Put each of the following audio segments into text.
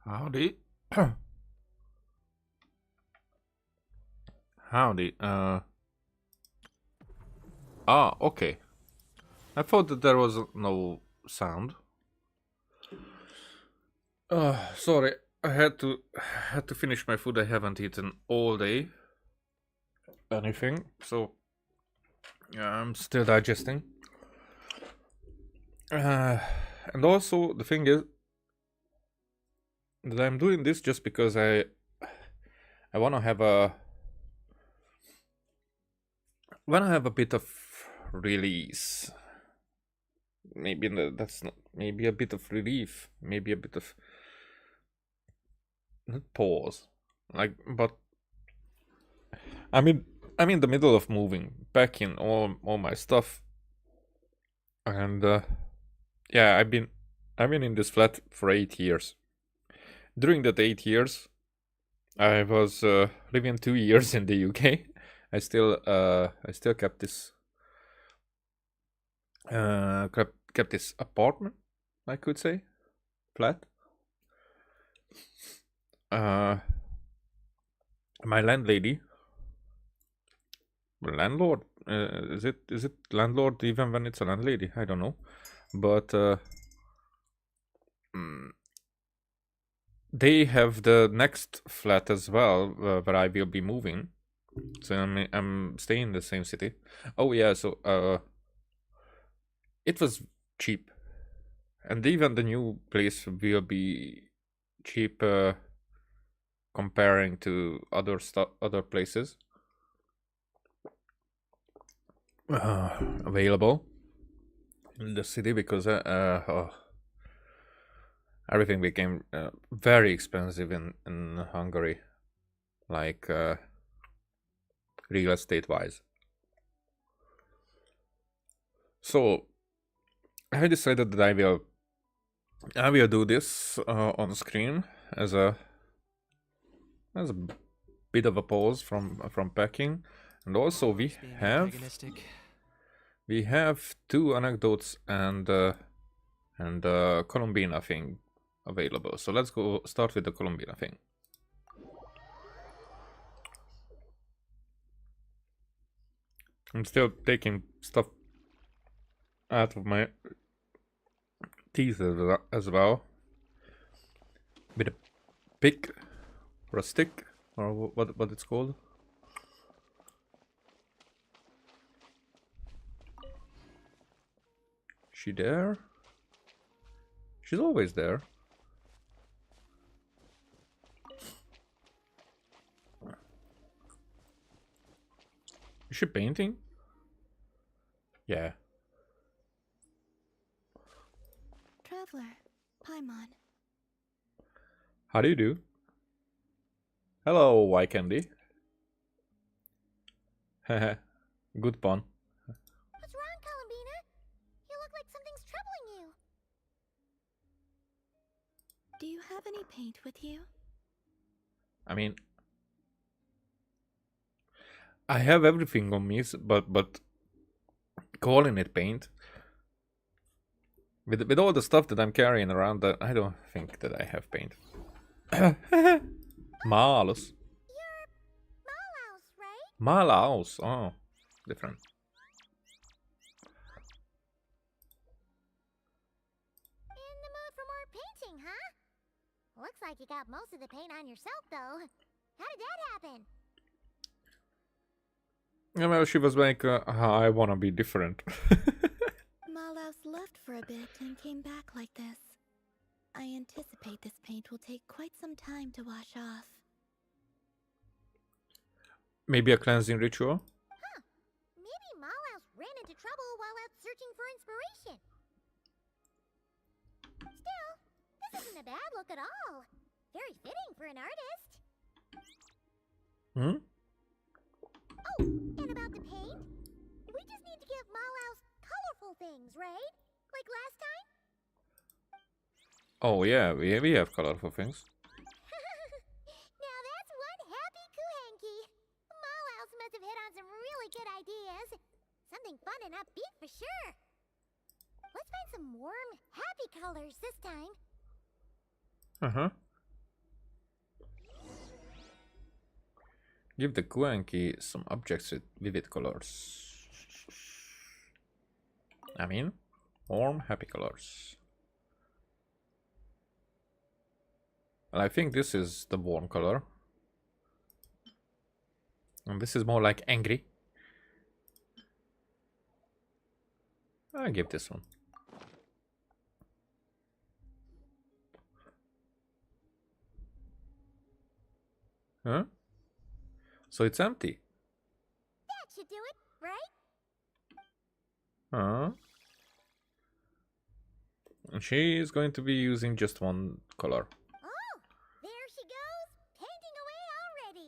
Howdy. Howdy. Okay. I thought that there was no sound. Sorry. I had to finish my food. I haven't eaten all day. Anything. So I'm still digesting. And also the thing is that I'm doing this just because I wanna have a bit of release. That's not, maybe a bit of relief, maybe a bit of not pause. But I'm in the middle of moving, packing all my stuff, and yeah, I've been in this flat for 8 years. During that 8 years, I was living 2 years in the UK. I still kept this kept this apartment, I could say, flat. My landlady, landlord, is it landlord even when it's a landlady? I don't know, but they have the next flat as well, where I will be moving. So I'm staying in the same city. Oh yeah, so it was cheap, and even the new place will be cheap comparing to other places available in the city, because everything became very expensive in Hungary, like real estate wise. So I decided that I will do this on screen as a bit of a pause from packing, and also we have two anecdotes and Colombina thing available. So let's go start with the Colombina thing. I'm still taking stuff out of my teeth as well. With a pick or a stick, or what it's called. She there? She's always there. Is she painting? Yeah. Traveler, Paimon. How do you do? Hello, Y Candy. Haha, good pun. What's wrong, Columbina? You look like something's troubling you. Do you have any paint with you? I mean, I have everything on me, but calling it paint with all the stuff that I'm carrying around, that I don't think that I have paint. Malus. You're Malaus, right? Malaus. Oh, different. In the mood for more painting, huh? Looks like you got most of the paint on yourself, though. How did that happen? Yeah, well, she was like, I wanna be different. Malaus left for a bit and came back like this. I anticipate this paint will take quite some time to wash off. Maybe a cleansing ritual? Huh. Maybe Malaus ran into trouble while out searching for inspiration. Still, this isn't a bad look at all. Very fitting for an artist. Hmm? Oh, and about the paint? We just need to give Malaus colorful things, right? Like last time? Oh yeah, we have colorful things. Now that's one happy Kuhanki. Malaus must have hit on some really good ideas. Something fun and upbeat for sure. Let's find some warm, happy colors this time. Uh-huh. Give the Kuanki some objects with vivid colors. I mean, warm, happy colors. Well, I think this is the warm color. And this is more like angry. I'll give this one. Huh? So it's empty. That should do it, right? Huh? And she is going to be using just one color. Oh, there she goes, painting away already.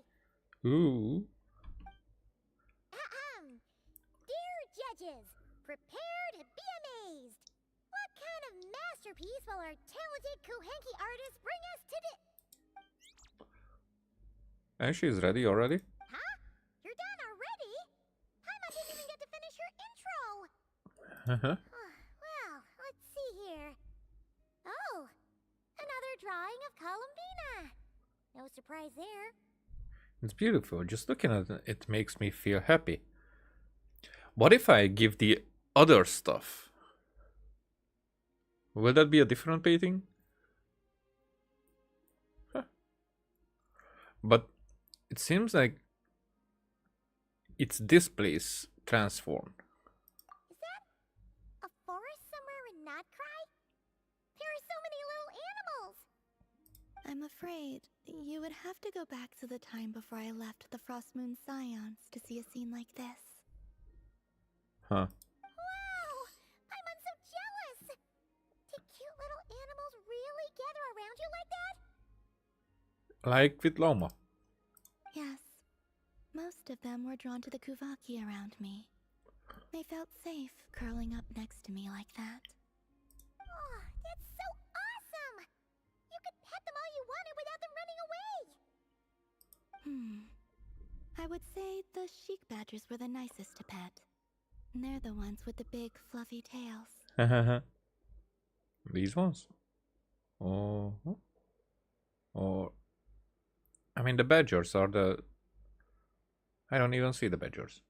Ooh. Ahem. Dear judges, prepare to be amazed. What kind of masterpiece will our talented Kuhenki artist bring us today? And she's ready already? Huh? You're done already? Paimon didn't even get to finish her intro. Uh-huh. Well, let's see here. Oh, another drawing of Columbina. No surprise there. It's beautiful. Just looking at it makes me feel happy. What if I give the other stuff? Will that be a different painting? Huh. But it seems like it's this place transformed. Is that a forest somewhere in Notcry? There are so many little animals. I'm afraid you would have to go back to the time before I left the Frost Moon Scions to see a scene like this. Huh. Wow! Paimon's so jealous! Did cute little animals really gather around you like that? Like with Loma. Yes, most of them were drawn to the Kuvaki around me. They felt safe curling up next to me like that. Oh, that's so awesome! You could pet them all you wanted without them running away! I would say the sheik badgers were the nicest to pet. They're the ones with the big fluffy tails. These ones? Oh. Or. I mean, the badgers are the. I don't even see the badgers.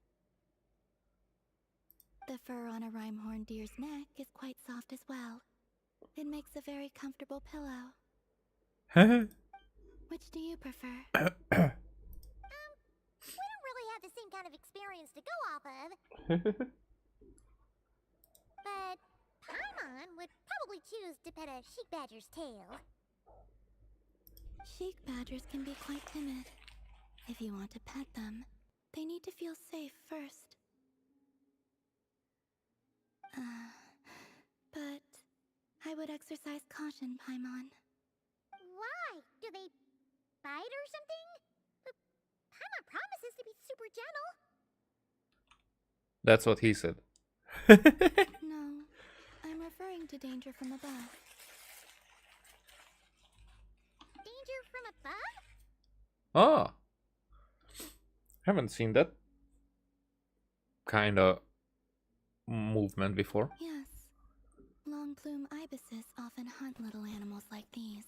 The fur on a rhyme-horned deer's neck is quite soft as well. It makes a very comfortable pillow. Which do you prefer? We don't really have the same kind of experience to go off of. But Paimon would probably choose to pet a sheik badger's tail. Sheik badgers can be quite timid. If you want to pet them, they need to feel safe first. But I would exercise caution, Paimon. Why? Do they bite or something? Paimon promises to be super gentle. That's what he said. No, I'm referring to danger from above. Danger from above? Ah. Haven't seen that kind of movement before. Yes. Long plume ibises often hunt little animals like these.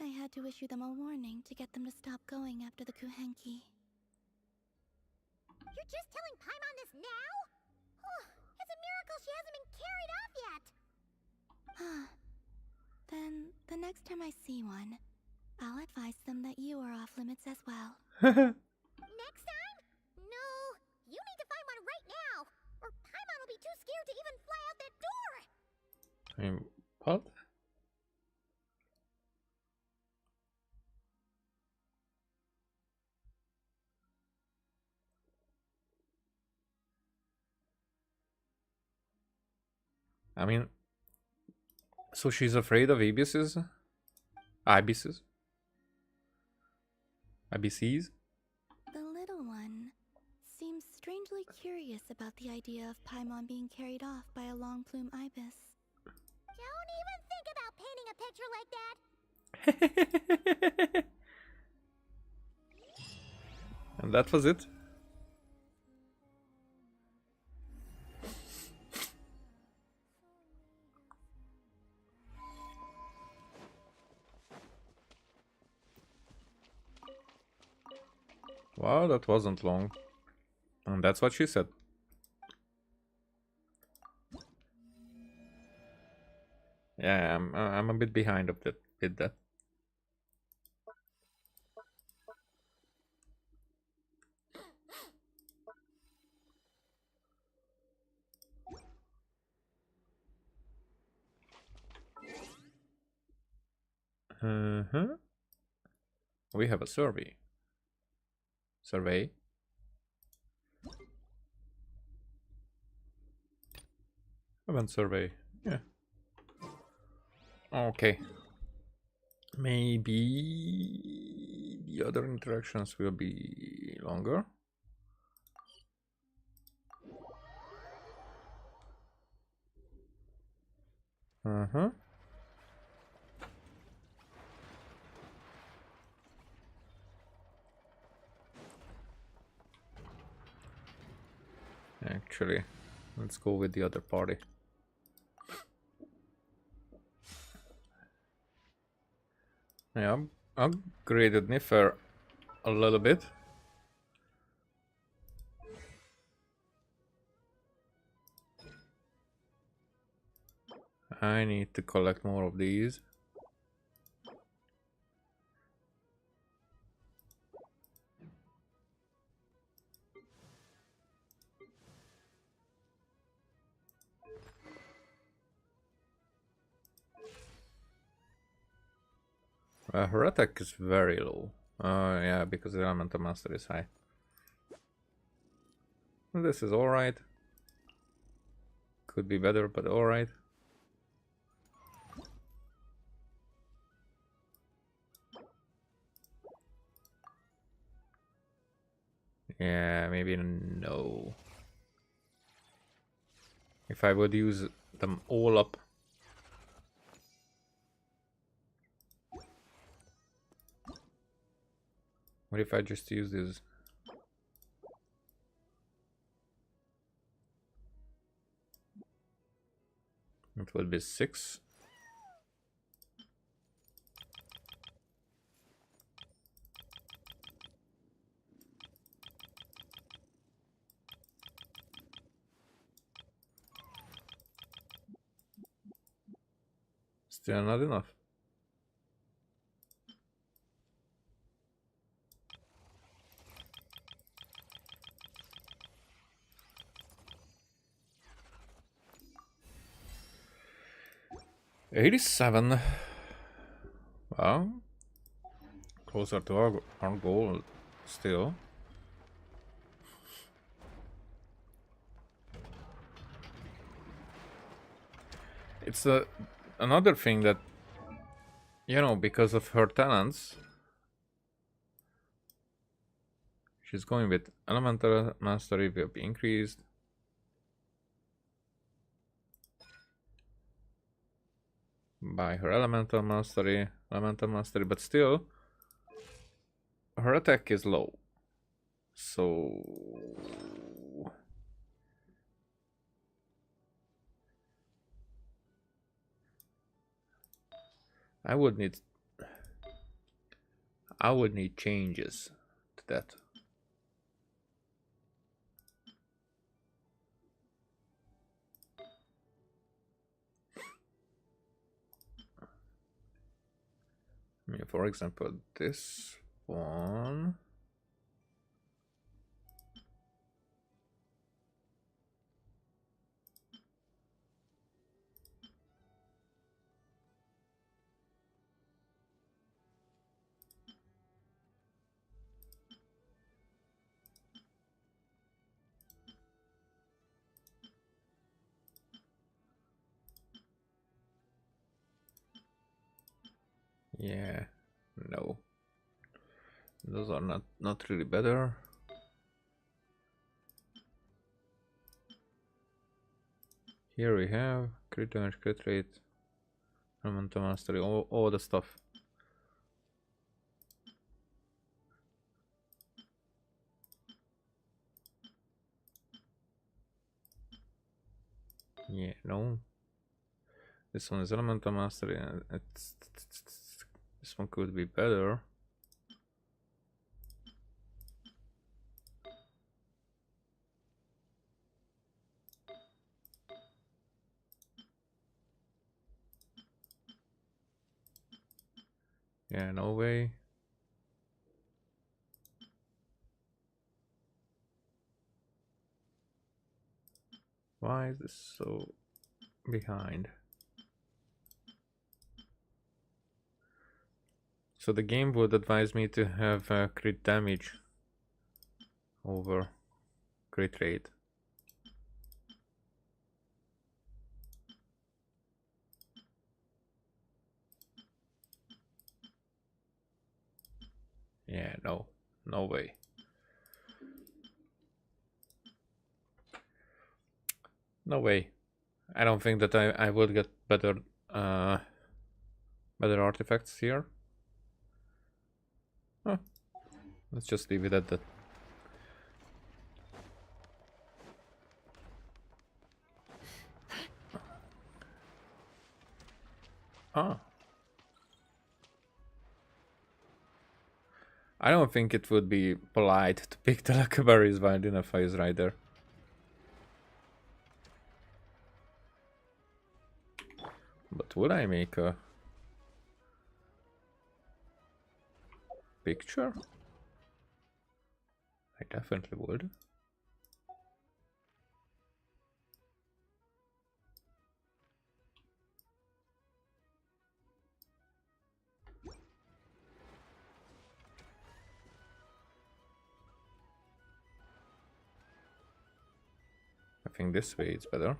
I had to issue them a warning to get them to stop going after the Kuhenki. You're just telling Paimon this now? Oh, it's a miracle she hasn't been carried off yet. Then, the next time I see one, I'll advise them that you are off limits as well. Next time? No, you need to find one right now, or Paimon will be too scared to even fly out that door. I mean, what? I mean, so she's afraid of ibises? Ibises? IBCs? The little one seems strangely curious about the idea of Paimon being carried off by a long plume ibis. Don't even think about painting a picture like that. And that was it. Wow, that wasn't long. And that's what she said. Yeah, I'm a bit behind of that with that. Uh-huh. We have a survey. Survey. Event survey. Yeah. Okay. Maybe the other interactions will be longer. Uh-huh. Actually, let's go with the other party. Yeah, I've upgraded Niffer a little bit. I need to collect more of these. Her attack is very low. Yeah, because the elemental master is high. This is alright. Could be better, but alright. Yeah, maybe no. If I would use them all up. What if I just use this? It would be 6. Still not enough. $87. Well, closer to our goal still. It's another thing that, you know, because of her talents, she's going with elemental mastery will be increased. By her elemental mastery, but still, her attack is low. So I would need changes to that. I mean, for example, this one. Yeah, no. Those are not really better. Here we have crit damage, crit rate, elemental mastery, all the stuff. Yeah, no. This one is elemental mastery, and this one could be better. Yeah, no way. Why is this so behind? So the game would advise me to have crit damage over crit rate. Yeah, no way. No way. I don't think that I would get uh better artifacts here. Huh. Let's just leave it at that. Ah. I don't think it would be polite to pick the Luckberries while Dinafai is right there. But would I make a picture? I definitely would. I think this way is better.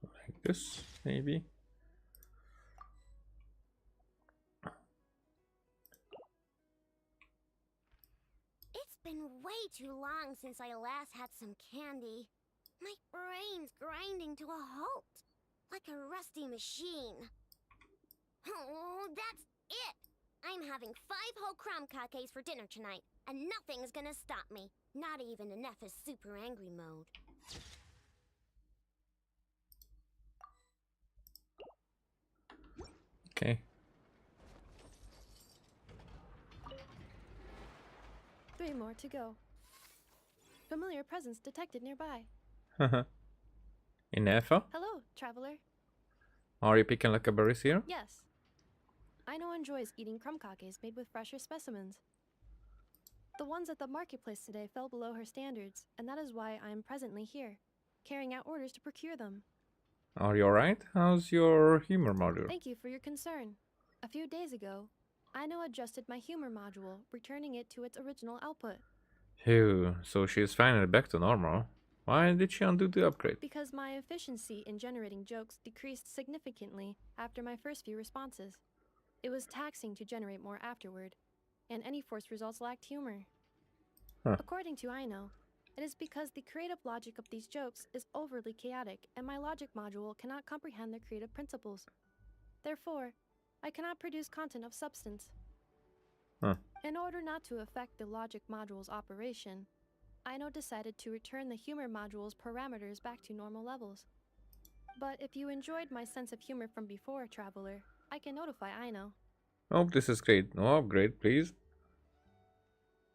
Like this, maybe. It's been way too long since I last had some candy. My brain's grinding to a halt, like a rusty machine. Oh, that's it! I'm having 5 whole crumb cakes for dinner tonight, and nothing's gonna stop me. Not even in Neffa's super angry mode. Okay. 3 more to go. Familiar presence detected nearby. In Effa? Hello, traveler. Are you picking Luckberries here? Yes. Aino enjoys eating crumb cakes made with fresher specimens. The ones at the marketplace today fell below her standards, and that is why I am presently here, carrying out orders to procure them. Are you alright? How's your humor module? Thank you for your concern. A few days ago, Aino adjusted my humor module, returning it to its original output. Phew, so she's finally back to normal. Why did she undo the upgrade? Because my efficiency in generating jokes decreased significantly after my first few responses. It was taxing to generate more afterward, and any forced results lacked humor. Huh. According to Aino, it is because the creative logic of these jokes is overly chaotic and my logic module cannot comprehend their creative principles. Therefore, I cannot produce content of substance. Huh. In order not to affect the logic module's operation, Aino decided to return the humor module's parameters back to normal levels. But if you enjoyed my sense of humor from before, traveler, I can notify Aino. Oh, this is great. No upgrade, please.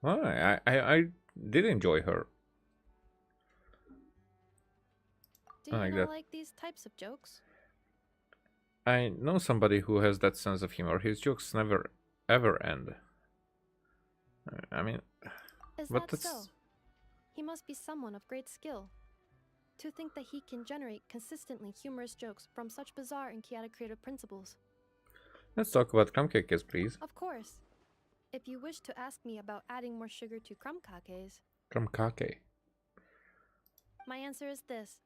Why? I did enjoy her. Do I you like not that. like these types of jokes? I know somebody who has that sense of humor. His jokes never ever end. I mean, Is but that that's so? He must be someone of great skill. To think that he can generate consistently humorous jokes from such bizarre and chaotic creative principles. let's talk about crumb cakes, please. Of course. If you wish to ask me about adding more sugar to crumb cakes, Crumb cake. my answer is this.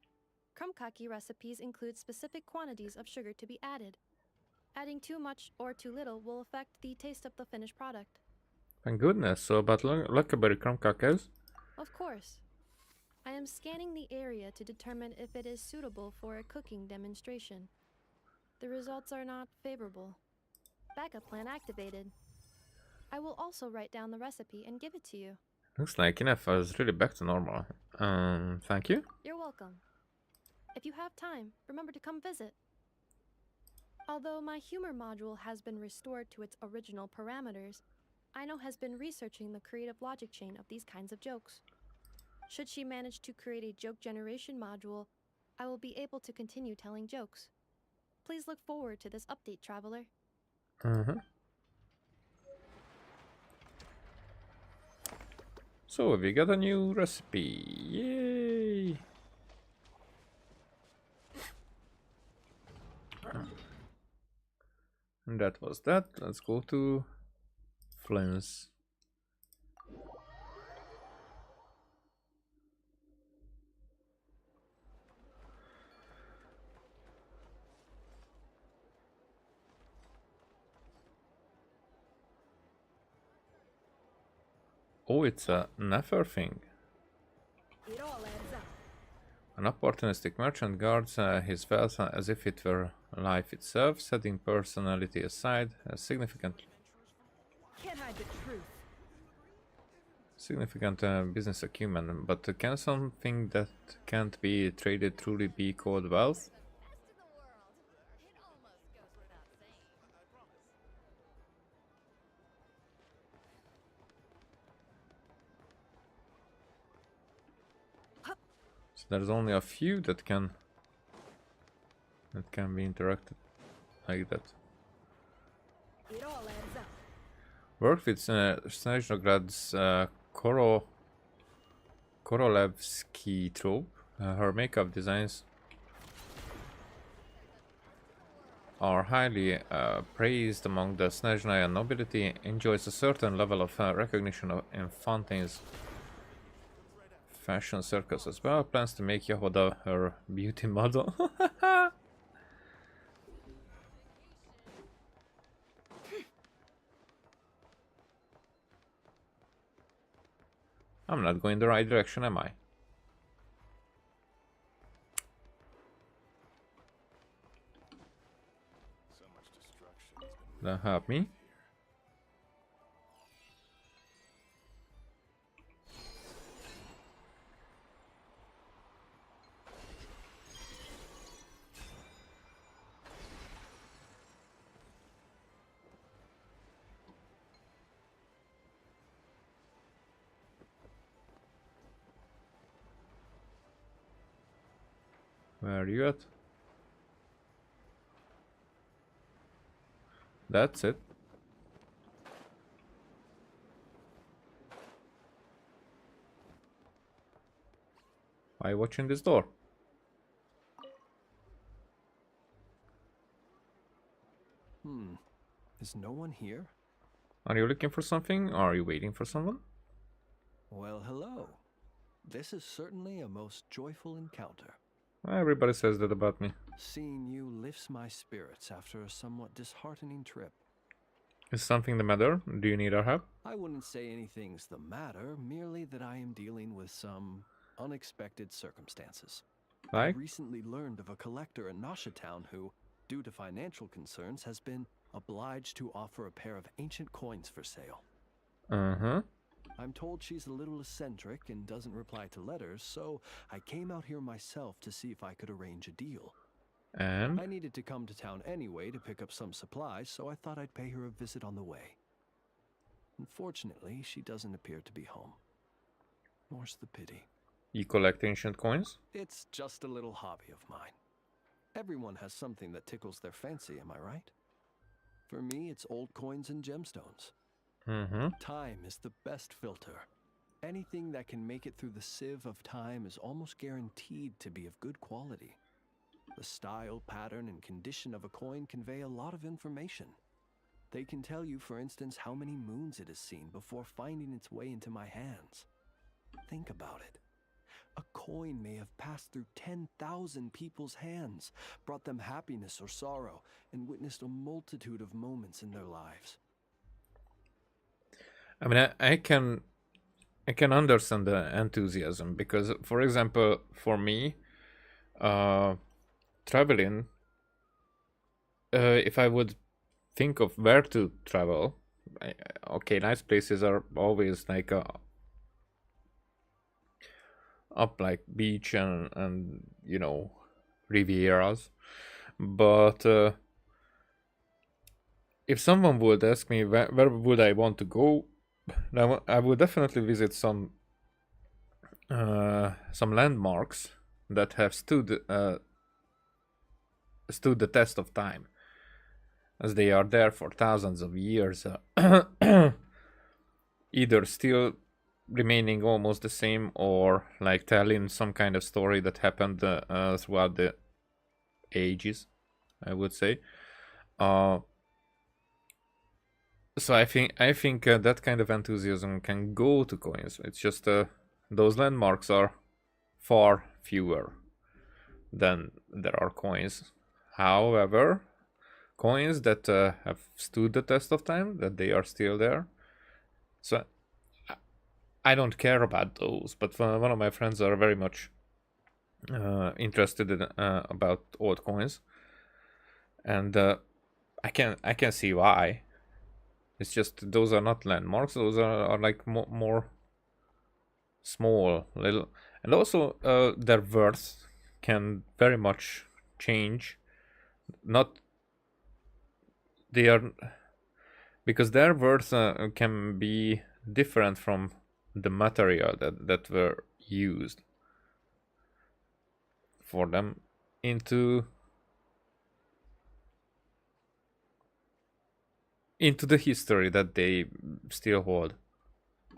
Crumb cake recipes include specific quantities of sugar to be added. Adding too much or too little will affect the taste of the finished product. Thank goodness. So about Luckaberry crumb cakes. Of course. I am scanning the area to determine if it is suitable for a cooking demonstration. The results are not favorable. Backup plan activated. I will also write down the recipe and give it to you. Looks like enough. I was really back to normal. Thank you. You're welcome. If you have time, remember to come visit. Although my humor module has been restored to its original parameters, Aino has been researching the creative logic chain of these kinds of jokes. Should she manage to create a joke generation module, I will be able to continue telling jokes. Please look forward to this update, traveler. So we got a new recipe. Yay! And that was that. Let's go to Flens. Oh, it's a Nefer thing. It all adds up. An opportunistic merchant guards his wealth as if it were life itself, setting personality aside, a significant Can't hide the truth. business acumen. But can something that can't be traded truly be called wealth? So there's only a few that can be interacted like that. It all adds up. Worked with Snezhnograd's Korolevsky trope. Her makeup designs are highly praised among the Snezhnaya nobility, enjoys a certain level of recognition in Fontaine's fashion circles as well, plans to make Yahoda her beauty model. I'm not going the right direction, am I? That help me. Where are you at? That's it. Why watching this door? Is no one here? Are you looking for something? Or are you waiting for someone? Well, hello. This is certainly a most joyful encounter. Everybody says that about me. Seeing you lifts my spirits after a somewhat disheartening trip. Is something the matter? Do you need our help? I wouldn't say anything's the matter, merely that I am dealing with some unexpected circumstances. Like? I recently learned of a collector in Nasha Town who, due to financial concerns, has been obliged to offer a pair of ancient coins for sale. I'm told she's a little eccentric and doesn't reply to letters, so I came out here myself to see if I could arrange a deal. And? I needed to come to town anyway to pick up some supplies, so I thought I'd pay her a visit on the way. Unfortunately, she doesn't appear to be home. More's the pity. You collect ancient coins? It's just a little hobby of mine. Everyone has something that tickles their fancy, am I right? For me, it's old coins and gemstones. Time is the best filter. Anything that can make it through the sieve of time is almost guaranteed to be of good quality. The style, pattern, and condition of a coin convey a lot of information. They can tell you, for instance, how many moons it has seen before finding its way into my hands. Think about it. A coin may have passed through 10,000 people's hands, brought them happiness or sorrow, and witnessed a multitude of moments in their lives. I mean, I can understand the enthusiasm because, for example, for me, traveling, if I would think of where to travel, okay, nice places are always like up like beach and you know, Rivieras, but if someone would ask me where would I want to go, I would definitely visit some landmarks that have stood the test of time, as they are there for thousands of years, either still remaining almost the same or like telling some kind of story that happened throughout the ages, I would say. Uh, so I think that kind of enthusiasm can go to coins. It's just those landmarks are far fewer than there are coins. However, coins that have stood the test of time, that they are still there. So I don't care about those, but one of my friends are very much interested in about old coins, and I can see why. It's just those are not landmarks; those are like more small, little, and also their worth can very much change. Not they are because their worth can be different from the material that were used for them into the history that they still hold.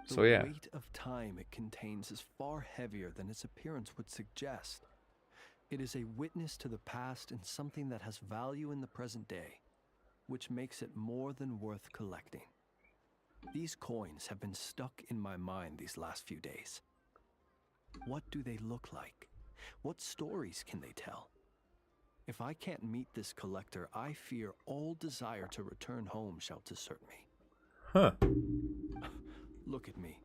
The So yeah. weight of time it contains is far heavier than its appearance would suggest. It is a witness to the past and something that has value in the present day, which makes it more than worth collecting. These coins have been stuck in my mind these last few days. What do they look like? What stories can they tell? If I can't meet this collector, I fear all desire to return home shall desert me. Huh. Look at me,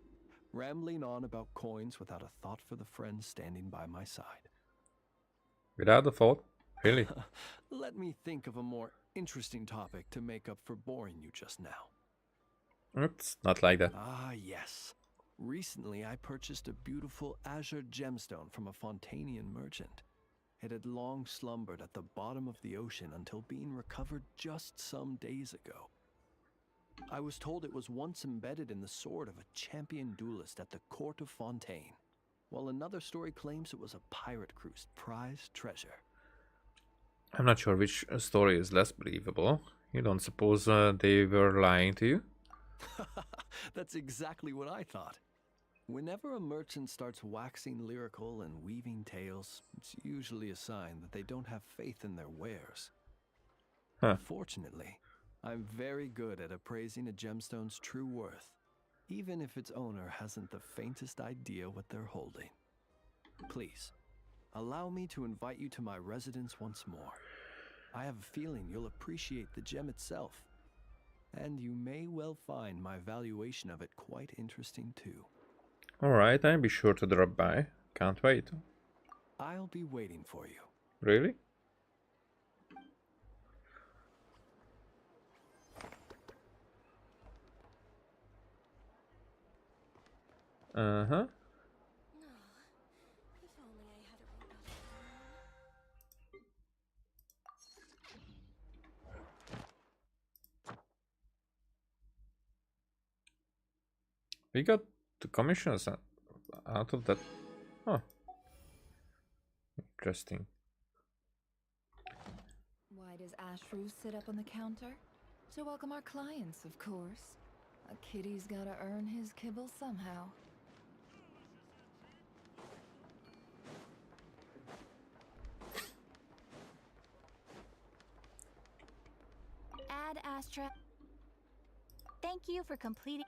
rambling on about coins without a thought for the friend standing by my side. Without a thought? Really? Let me think of a more interesting topic to make up for boring you just now. It's not like that. Ah, yes. Recently, I purchased a beautiful azure gemstone from a Fontanian merchant. It had long slumbered at the bottom of the ocean until being recovered just some days ago. I was told it was once embedded in the sword of a champion duelist at the court of Fontaine, while another story claims it was a pirate crew's prized treasure. I'm not sure which story is less believable. You don't suppose they were lying to you? That's exactly what I thought. Whenever a merchant starts waxing lyrical and weaving tales, it's usually a sign that they don't have faith in their wares. Huh. Fortunately, I'm very good at appraising a gemstone's true worth, even if its owner hasn't the faintest idea what they're holding. Please, allow me to invite you to my residence once more. I have a feeling you'll appreciate the gem itself, and you may well find my valuation of it quite interesting too. Alright, I'll be sure to drop by. Can't wait. I'll be waiting for you. Really? Uh-huh. If only I had a robot. We got the commissions out of that. Huh. Interesting. Why does Ashru sit up on the counter? To welcome our clients, of course. A kitty's gotta earn his kibble somehow. Add Astra. Thank you for completing.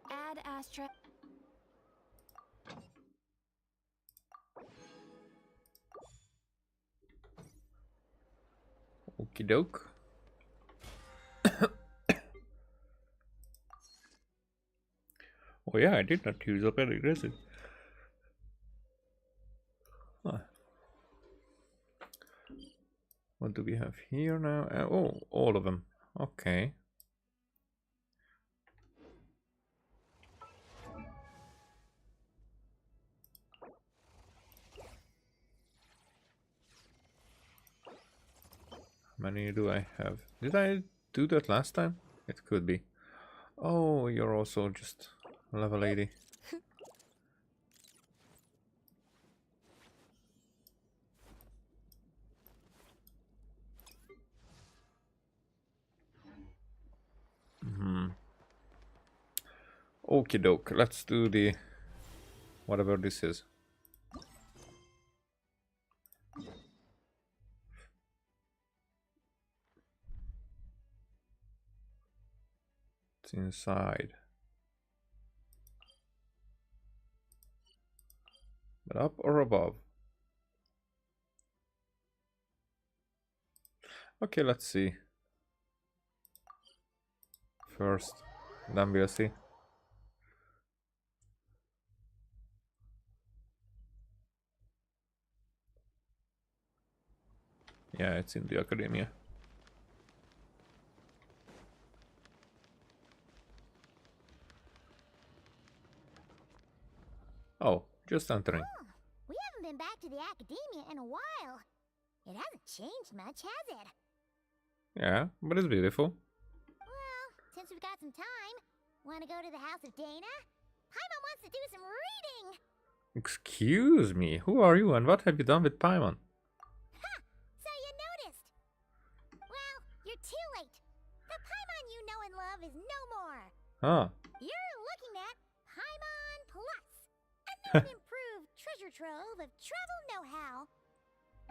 Add Astra. Okie doke. Oh yeah, I did not use up any resin. Huh. What do we have here now? Oh, all of them. Okay. How many do I have? Did I do that last time? It could be. Oh, you're also just level 80. Okie doke, let's do the whatever this is. It's inside. But up or above? Okay, let's see. First, then we'll see. Yeah, it's in the academia. Oh, just entering. We haven't been back to the academia in a while. It hasn't changed much, has it? Yeah, but it's beautiful. Well, since we've got some time, want to go to the house of Dana? Paimon wants to do some reading! Excuse me, who are you and what have you done with Paimon? Ha! So you noticed! Well, you're too late. The Paimon you know and love is no more. Ah, You're looking at Paimon Plus, a new and improved treasure trove of travel know-how.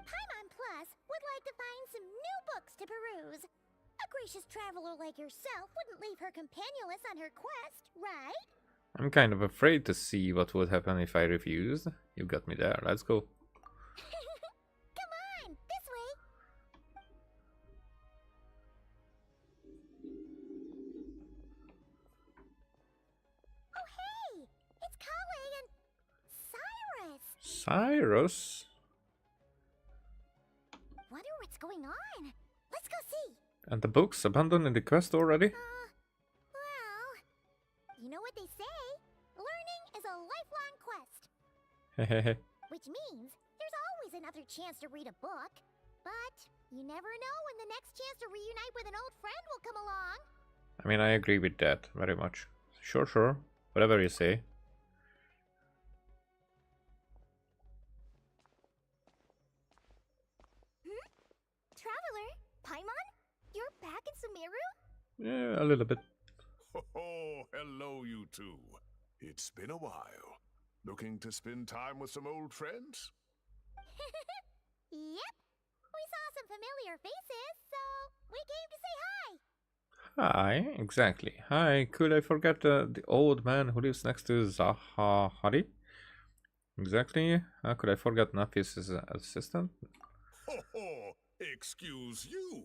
Paimon Plus would like to find some new books to peruse. A gracious traveler like yourself wouldn't leave her companionless on her quest, right? I'm kind of afraid to see what would happen if I refused. You got me there, let's go. Come on, this way. Oh hey, it's Kale and Cyrus. Cyrus? Wonder what's going on. Let's go see. And the books abandoning the quest already? Well, you know what they say? Learning is a lifelong quest. Hehehe. Which means there's always another chance to read a book. But you never know when the next chance to reunite with an old friend will come along. I mean, I agree with that very much. Sure, sure. Whatever you say. Traveler, Paimon, you're back in Sumeru? Yeah, a little bit. Oh, hello, you two. It's been a while. Looking to spend time with some old friends? Yep. We saw some familiar faces, so we came to say hi. Hi, exactly. Hi, could I forget the old man who lives next to Howdy? Exactly. How could I forget Nafis' assistant? Ho ho! Excuse you,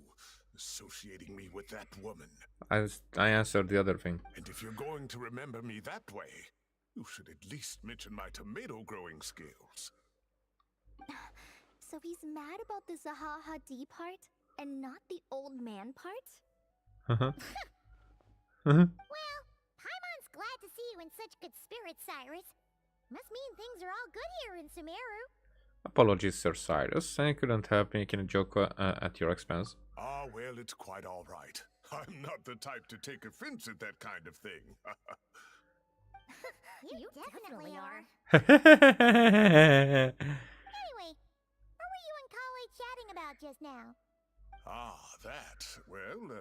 associating me with that woman. I answered the other thing. And if you're going to remember me that way, you should at least mention my tomato growing skills. So he's mad about the Zaha Hadid part and not the old man part? Well, Paimon's glad to see you in such good spirits, Cyrus. Must mean things are all good here in Sumeru. Apologies, Sir Cyrus. I couldn't help making a joke at your expense. Ah, well, it's quite all right. I'm not the type to take offense at that kind of thing. You definitely are. Anyway, Anyway, what were you and Kale chatting about just now? Ah, that. Well,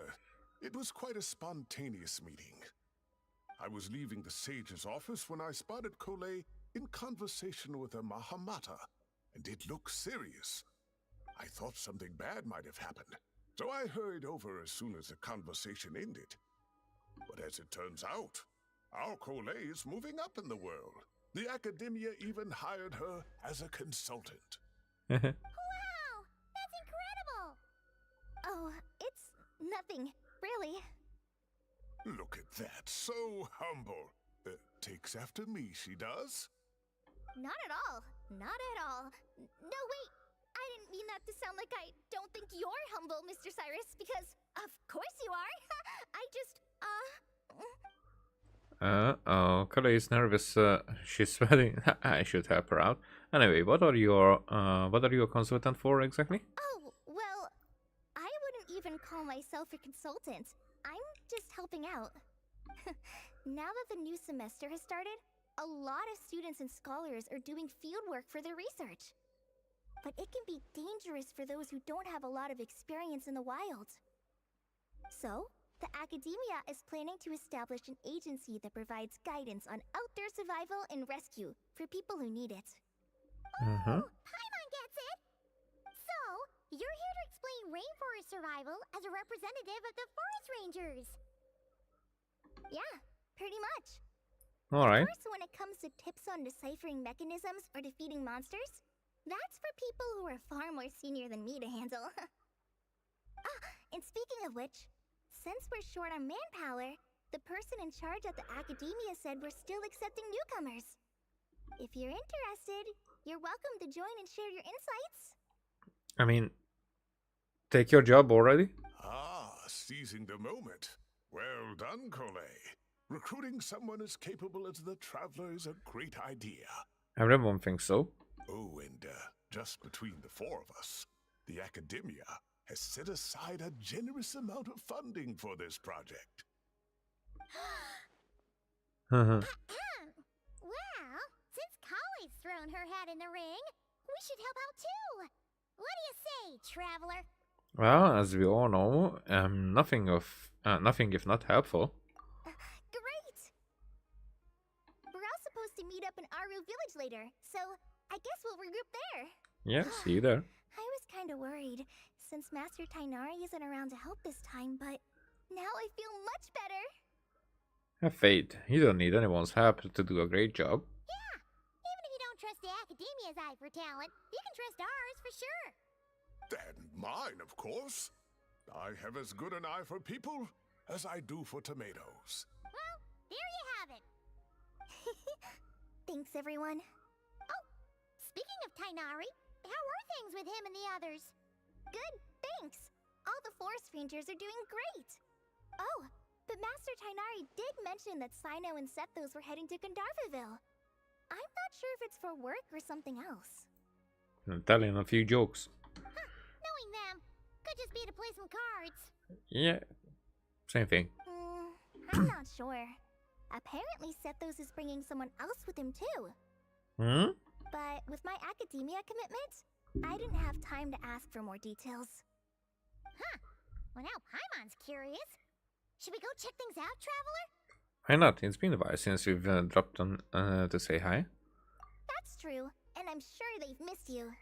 it was quite a spontaneous meeting. I was leaving the sage's office when I spotted Kole in conversation with a Mahamata, and it looked serious. I thought something bad might have happened, so I hurried over as soon as the conversation ended. But as it turns out, our Kole is moving up in the world. The academia even hired her as a consultant. Wow! That's incredible! Oh, it's nothing, really. Look at that, so humble. Takes after me, she does. Not at all. Not at all. No, wait. I didn't mean that to sound like I don't think you're humble, Mr. Cyrus, because of course you are. I just, Oh, Kale is nervous. She's sweating. I should help her out. Anyway, what are you a consultant for exactly? Oh, well, I wouldn't even call myself a consultant. I'm just helping out. Now that the new semester has started, a lot of students and scholars are doing fieldwork for their research. But it can be dangerous for those who don't have a lot of experience in the wild. So, the academia is planning to establish an agency that provides guidance on outdoor survival and rescue for people who need it. Paimon gets it! So, you're here to explain rainforest survival as a representative of the forest rangers. Yeah, pretty much. Alright. Of course, when it comes to tips on deciphering mechanisms or defeating monsters, that's for people who are far more senior than me to handle. And speaking of which, since we're short on manpower, the person in charge at the academia said we're still accepting newcomers. If you're interested, you're welcome to join and share your insights. I mean, take your job already? Ah, seizing the moment. Well done, Cole. Recruiting someone as capable as the Traveler is a great idea. Everyone thinks so. Oh, and just between the four of us, the Academia has set aside a generous amount of funding for this project. Well, since Kali's thrown her hat in the ring, we should help out too. What do you say, traveler? Well, as we all know, nothing if not helpful. Great! We're all supposed to meet up in Aru Village later, so I guess we'll regroup there. Yeah, see you there. I was kind of worried, since Master Tainari isn't around to help this time, but now I feel much better. Have faith. You don't need anyone's help to do a great job. Yeah, even if you don't trust the Academia's eye for talent, you can trust ours for sure. And mine, of course. I have as good an eye for people as I do for tomatoes. Well, there you have it. Thanks, everyone. Oh, speaking of Tainari, how are things with him and the others? Good, thanks. All the forest rangers are doing great. Oh, but Master Tainari did mention that Sino and Sethos were heading to Gandharvaville. I'm not sure if it's for work or something else. I'm telling a few jokes. Knowing them, could just be to play some cards. Yeah, same thing. I'm not sure. Apparently Sethos is bringing someone else with him too. But with my academia commitment, I didn't have time to ask for more details. Huh. Well, now Paimon's curious. Should we go check things out, traveler? Why not? It's been a while since we've dropped on to say hi. That's true, and I'm sure they've missed you.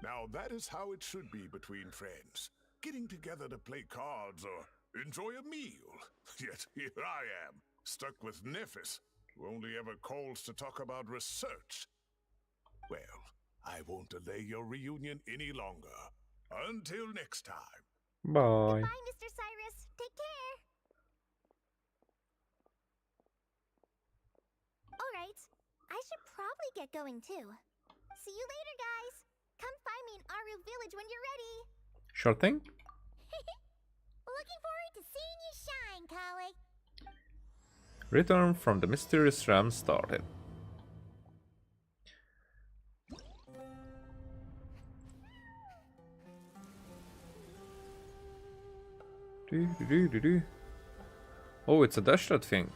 Now that is how it should be between friends. Getting together to play cards or enjoy a meal. Yet here I am, stuck with Nephis, who only ever calls to talk about research. Well, I won't delay your reunion any longer. Until next time. Bye. Bye, Mr. Cyrus. Take care. Alright, I should probably get going too. See you later, guys. Come find me in Aru Village when you're ready. Sure thing. Looking forward to seeing you shine, Kali. Return from the mysterious realm started. Oh, it's a Dashlot thing.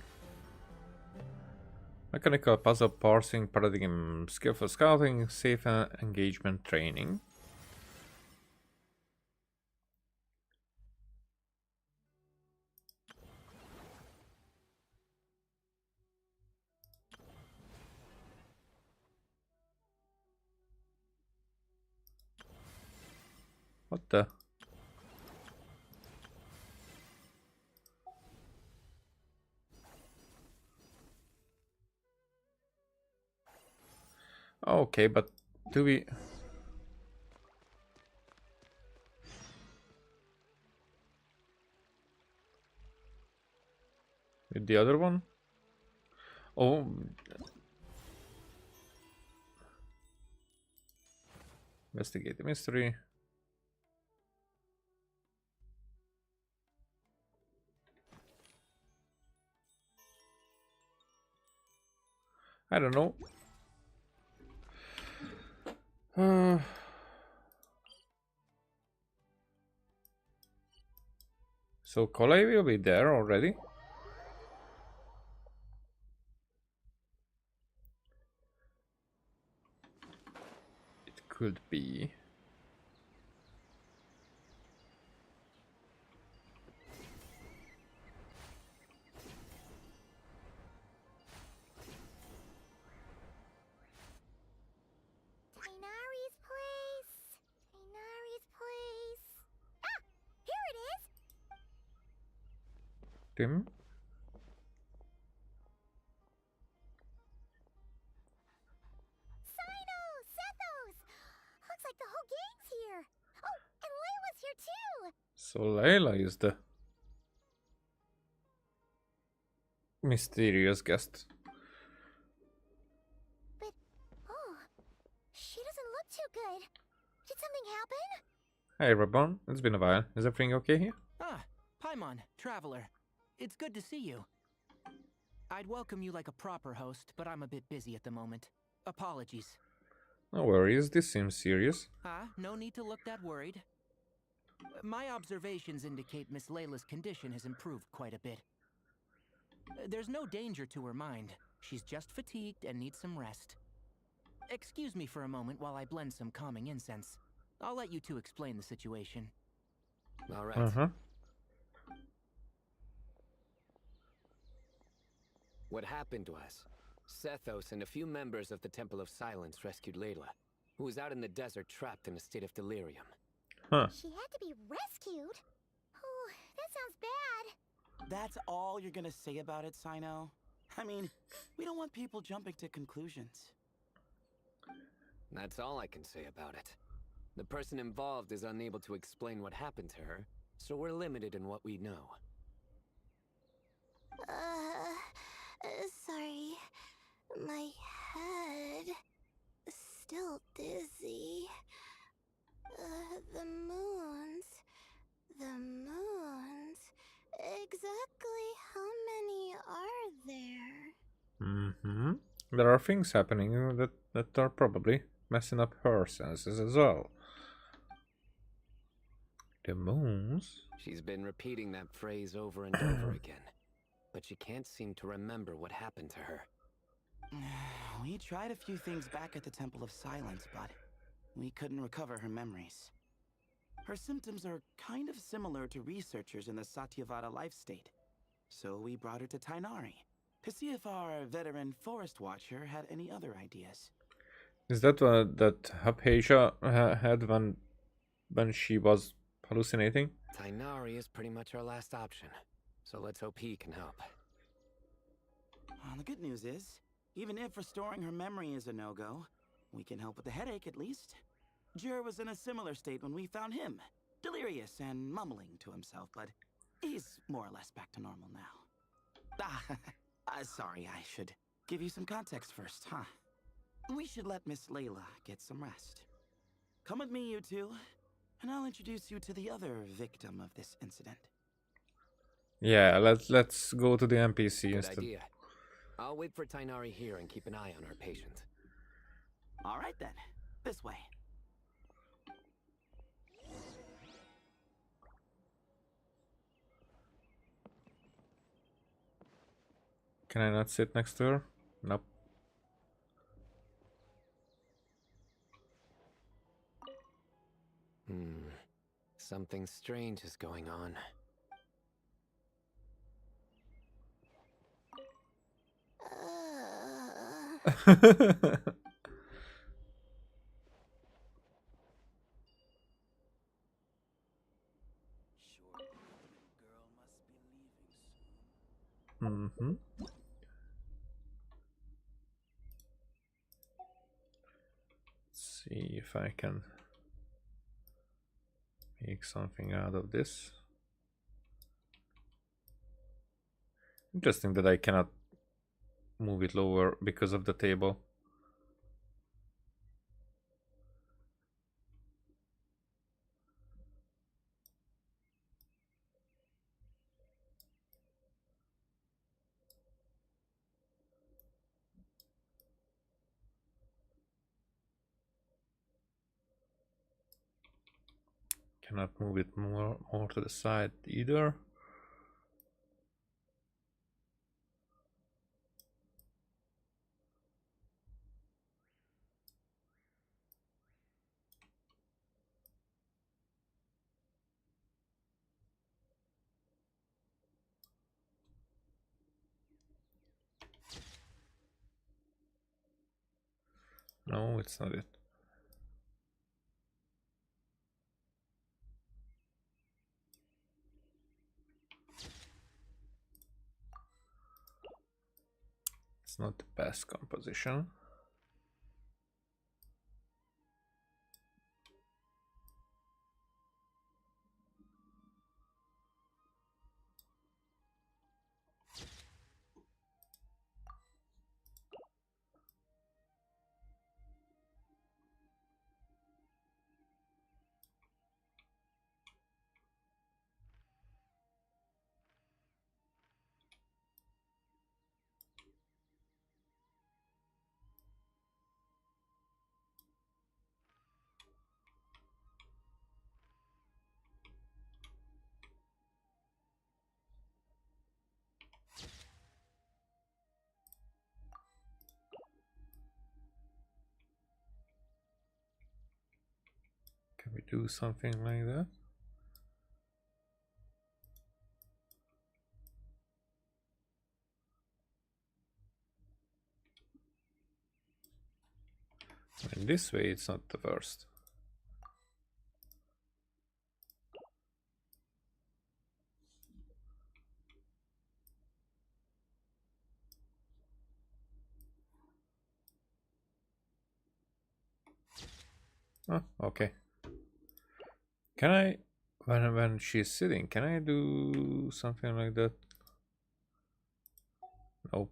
Mechanical puzzle parsing paradigm, skillful scouting, safe engagement training. What the? Okay, but do we... With the other one? Oh... Investigate the mystery. I don't know. So Coley will be there already. It could be. Tainari's place. Tainari's place. Ah! Here it is! Tim. Sino! Sethos! Looks like the whole gang's here. Oh, and Layla's here too! So Layla is the mysterious guest. But, oh, she doesn't look too good. Did something happen? Hey Rabon, it's been a while. Is everything okay here? Ah, Paimon, Traveler. It's good to see you. I'd welcome you like a proper host, but I'm a bit busy at the moment. Apologies. No worries, this seems serious. Ah, no need to look that worried. My observations indicate Miss Layla's condition has improved quite a bit. There's no danger to her mind. She's just fatigued and needs some rest. Excuse me for a moment while I blend some calming incense. I'll let you two explain the situation. All right. What happened was, Sethos and a few members of the Temple of Silence rescued Layla, who was out in the desert trapped in a state of delirium. Huh. She had to be rescued? Oh, that sounds bad. That's all you're gonna say about it, Sino? I mean, we don't want people jumping to conclusions. That's all I can say about it. The person involved is unable to explain what happened to her, so we're limited in what we know. Sorry. My head. Still dizzy. The moons. The moons. Exactly how many are there? There are things happening that are probably messing up her senses as well. The moons? She's been repeating that phrase over and over again, but she can't seem to remember what happened to her. We tried a few things back at the Temple of Silence, but we couldn't recover her memories. Her symptoms are kind of similar to researchers in the Satyavada life state. So we brought her to Tainari to see if our veteran forest watcher had any other ideas. Is that what that Hypatia had when she was hallucinating? Tainari is pretty much our last option, so let's hope he can help. Well, the good news is, even if restoring her memory is a no-go, we can help with the headache at least. Jer was in a similar state when we found him, delirious and mumbling to himself, but he's more or less back to normal now. Sorry, I should give you some context first, huh? We should let Miss Layla get some rest. Come with me, you two, and I'll introduce you to the other victim of this incident. Yeah, let's go to the NPC Good instead. idea. I'll wait for Tainari here and keep an eye on our patient. All right then, this way. Can I not sit next to her? Nope. Something strange is going on. Mm-hmm. Let's see if I can make something out of this. Interesting that I cannot move it lower because of the table. cannot move it more to the side either. No, it's not it. It's not the best composition. Can we do something like that? In this way, it's not the worst. Oh, okay. Can I, when she's sitting, can I do something like that? Nope.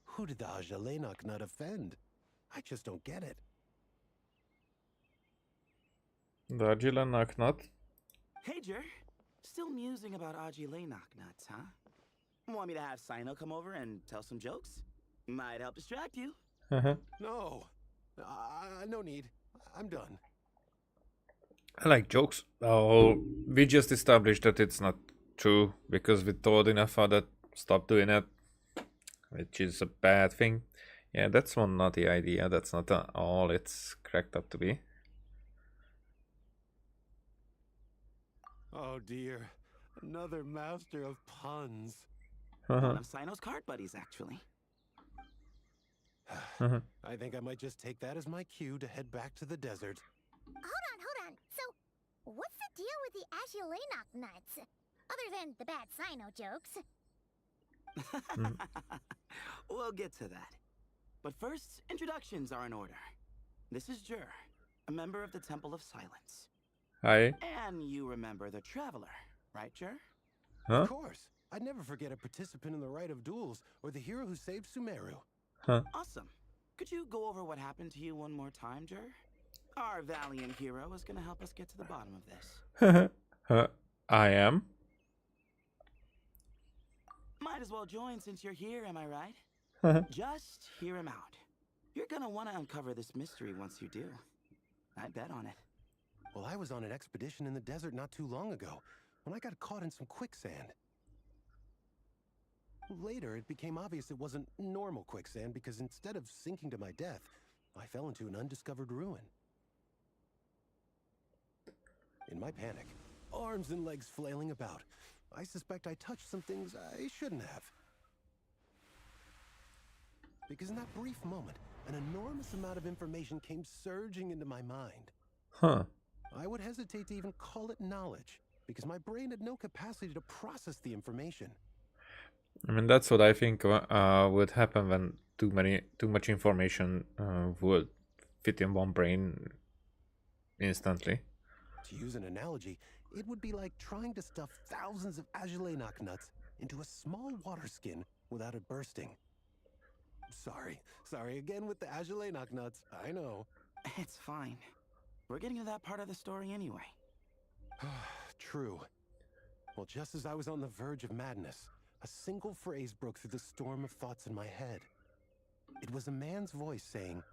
Who did the Ajalenok not offend? I just don't get it. The Agila Knocknut. Hey, Jer. Still musing about Ajile knocknuts, huh? Want me to have Sino come over and tell some jokes? Might help distract you. No. No need. I'm done. I like jokes. Oh, we just established that it's not true because we told enough that stop doing it, which is a bad thing. Yeah, that's one naughty idea. That's not all it's cracked up to be. Oh dear. Another master of puns. One of Sino's card buddies, actually. I think I might just take that as my cue to head back to the desert. Hold on. So, what's the deal with the Agilenok nuts? Other than the bad Sino jokes. We'll get to that. But first, introductions are in order. This is Jer, a member of the Temple of Silence. Hi. And you remember the Traveler, right, Jer? Huh? Of course. I'd never forget a participant in the Rite of Duels or the hero who saved Sumeru. Huh. Awesome. Could you go over what happened to you one more time, Jer? Our valiant hero is going to help us get to the bottom of this. I am. Might as well join since you're here, am I right? Just hear him out. You're gonna want to uncover this mystery once you do. I bet on it. Well, I was on an expedition in the desert not too long ago when I got caught in some quicksand. Later, it became obvious it wasn't normal quicksand because instead of sinking to my death, I fell into an undiscovered ruin. In my panic, arms and legs flailing about, I suspect I touched some things I shouldn't have. Because in that brief moment, an enormous amount of information came surging into my mind. Huh. I would hesitate to even call it knowledge, because my brain had no capacity to process the information. I mean, that's what I think would happen when too much information would fit in one brain instantly. To use an analogy, it would be like trying to stuff thousands of Agilenok nuts into a small water skin without it bursting. Sorry again with the Agelenok nuts. I know. It's fine. We're getting to that part of the story anyway. True. Well, just as I was on the verge of madness, a single phrase broke through the storm of thoughts in my head. It was a man's voice saying,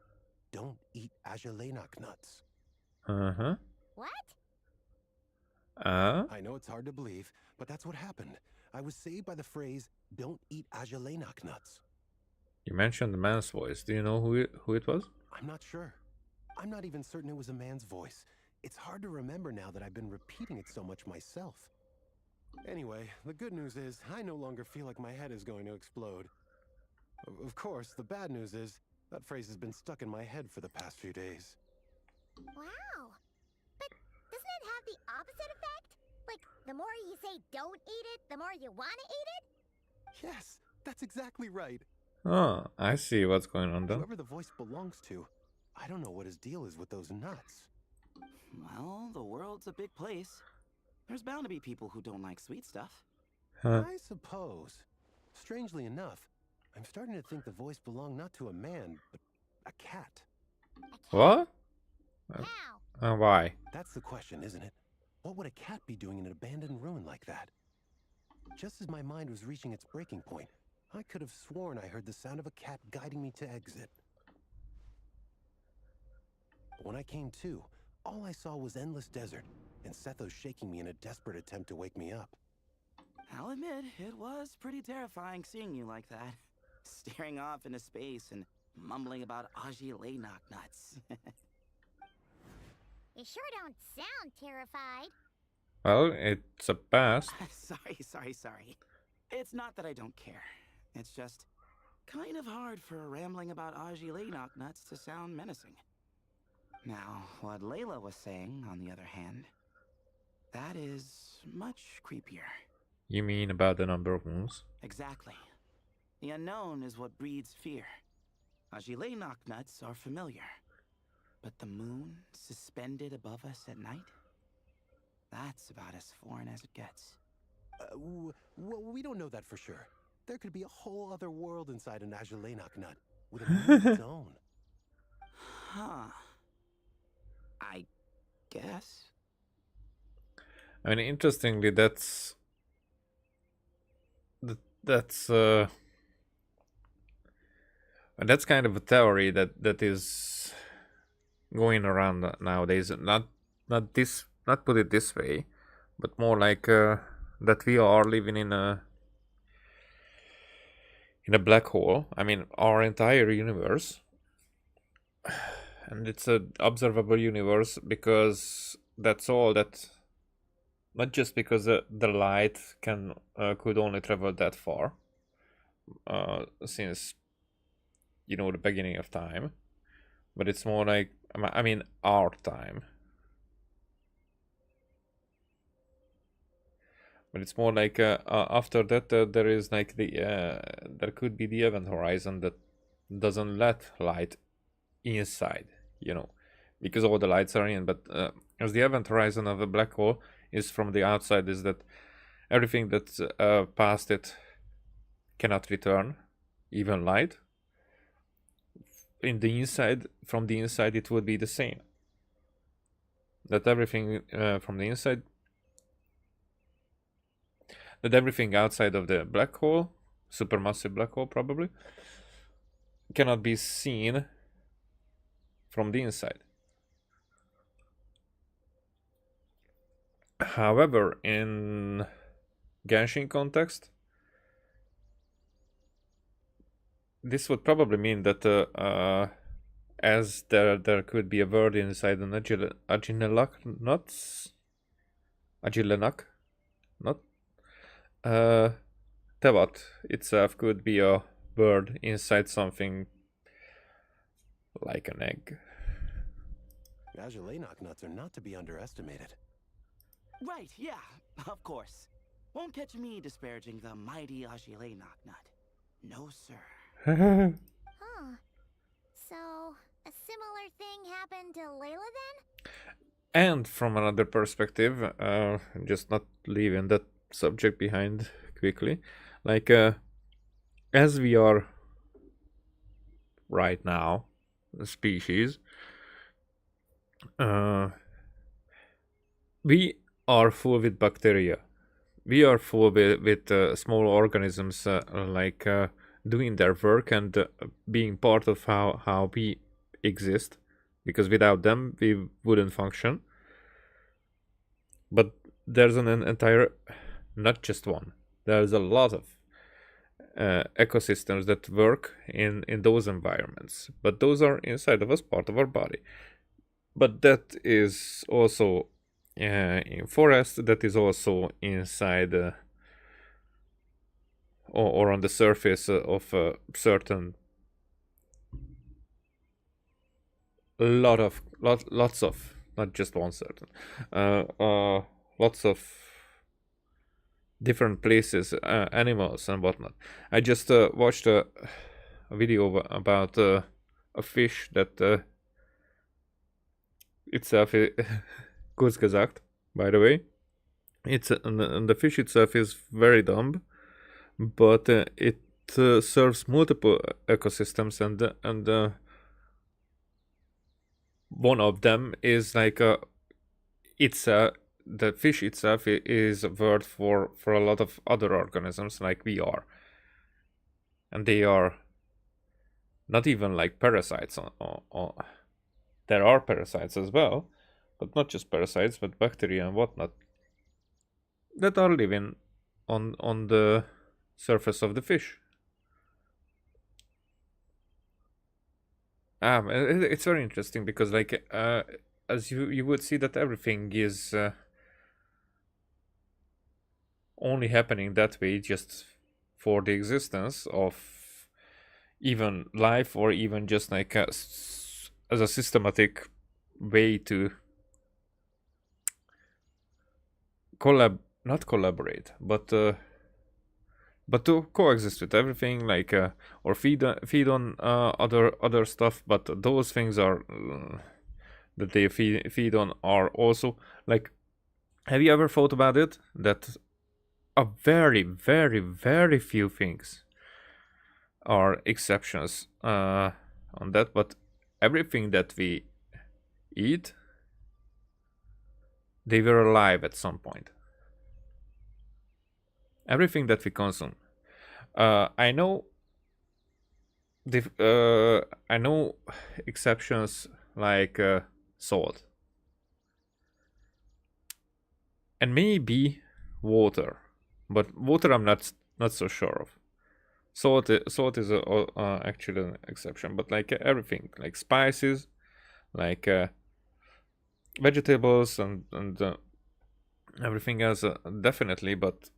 "Don't eat Agelenok nuts." Uh-huh. What? I know it's hard to believe, but that's what happened. I was saved by the phrase, "Don't eat Agelenok nuts." You mentioned the man's voice. Do you know who it was? I'm not sure. I'm not even certain it was a man's voice. It's hard to remember now that I've been repeating it so much myself. Anyway, the good news is I no longer feel like my head is going to explode. Of course, the bad news is that phrase has been stuck in my head for the past few days. Wow. But doesn't it have the opposite effect? Like, the more you say don't eat it, the more you want to eat it? Yes, that's exactly right. Oh, I see what's going on then. Whoever the voice belongs to, I don't know what his deal is with those nuts. Well, the world's a big place. There's bound to be people who don't like sweet stuff. I suppose. Strangely enough, I'm starting to think the voice belonged not to a man, but a cat. What? How? Why? That's the question, isn't it? What would a cat be doing in an abandoned ruin like that? Just as my mind was reaching its breaking point, I could have sworn I heard the sound of a cat guiding me to exit. But when I came to, all I saw was endless desert, and Sethos shaking me in a desperate attempt to wake me up. I'll admit, it was pretty terrifying seeing you like that. Staring off into space and mumbling about Agelenok nuts. You sure don't sound terrified. Well, it's a past. Sorry. It's not that I don't care. It's just kind of hard for rambling about Agelenok nuts to sound menacing. Now, what Layla was saying, on the other hand, that is much creepier. You mean about the number of moons? Exactly. The unknown is what breeds fear. Agelenok nuts are familiar. But the moon suspended above us at night? That's about as foreign as it gets. We don't know that for sure. There could be a whole other world inside an Agelenok nut, with a moon of its own. Huh. I guess. I mean, interestingly, that's kind of a theory that is going around nowadays. Not put it this way, but more like that we are living in a black hole. I mean, our entire universe, and it's an observable universe because that's all that. Not just because the light could only travel that far, since the beginning of time, but it's more like I mean our time. But it's more like after that there is like there could be the event horizon that doesn't let light inside, because all the lights are in. But as the event horizon of a black hole is from the outside, is that everything that's past it cannot return, even light. In the inside, from the inside, it would be the same. That everything from the inside, that everything outside of the black hole, supermassive black hole probably, cannot be seen from the inside. However, in Genshin context, this would probably mean that as there could be a word inside an Agelenok nut, Tevat itself could be a bird inside something like an egg. Agelenok nuts are not to be underestimated. Right, yeah, of course. Won't catch me disparaging the mighty Agelenok nut. No, sir. Huh. So, a similar thing happened to Layla then? And from another perspective, just not leaving that subject behind quickly, like as we are right now, species, we are full with bacteria. We are full with small organisms doing their work and being part of how we exist, because without them we wouldn't function. But there's an entire, not just one, there's a lot of ecosystems that work in those environments, but those are inside of us, part of our body. But that is also in forest, that is also inside or on the surface of certain lots of, not just one certain, lots of different places, animals and whatnot. I just watched a video about a fish that itself kurz gesagt, by the way. It's and the fish itself is very dumb, but it serves multiple ecosystems, and one of them is like the fish itself is a word for a lot of other organisms like we are, and they are not even like parasites. There are parasites as well, but not just parasites, but bacteria and whatnot that are living on the surface of the fish. It's very interesting because, like, as you would see that everything is only happening that way just for the existence of even life, or even just like as a systematic way to not collaborate, but to coexist with everything, like or feed on other stuff. But those things are that they feed on are also like, have you ever thought about it, that a very, very, very few things are exceptions on that, but everything that we eat, they were alive at some point. Everything that we consume. I know exceptions like salt, and maybe water, but water I'm not so sure of. Salt is actually an exception, but like everything, like spices, like vegetables, and everything else, definitely. But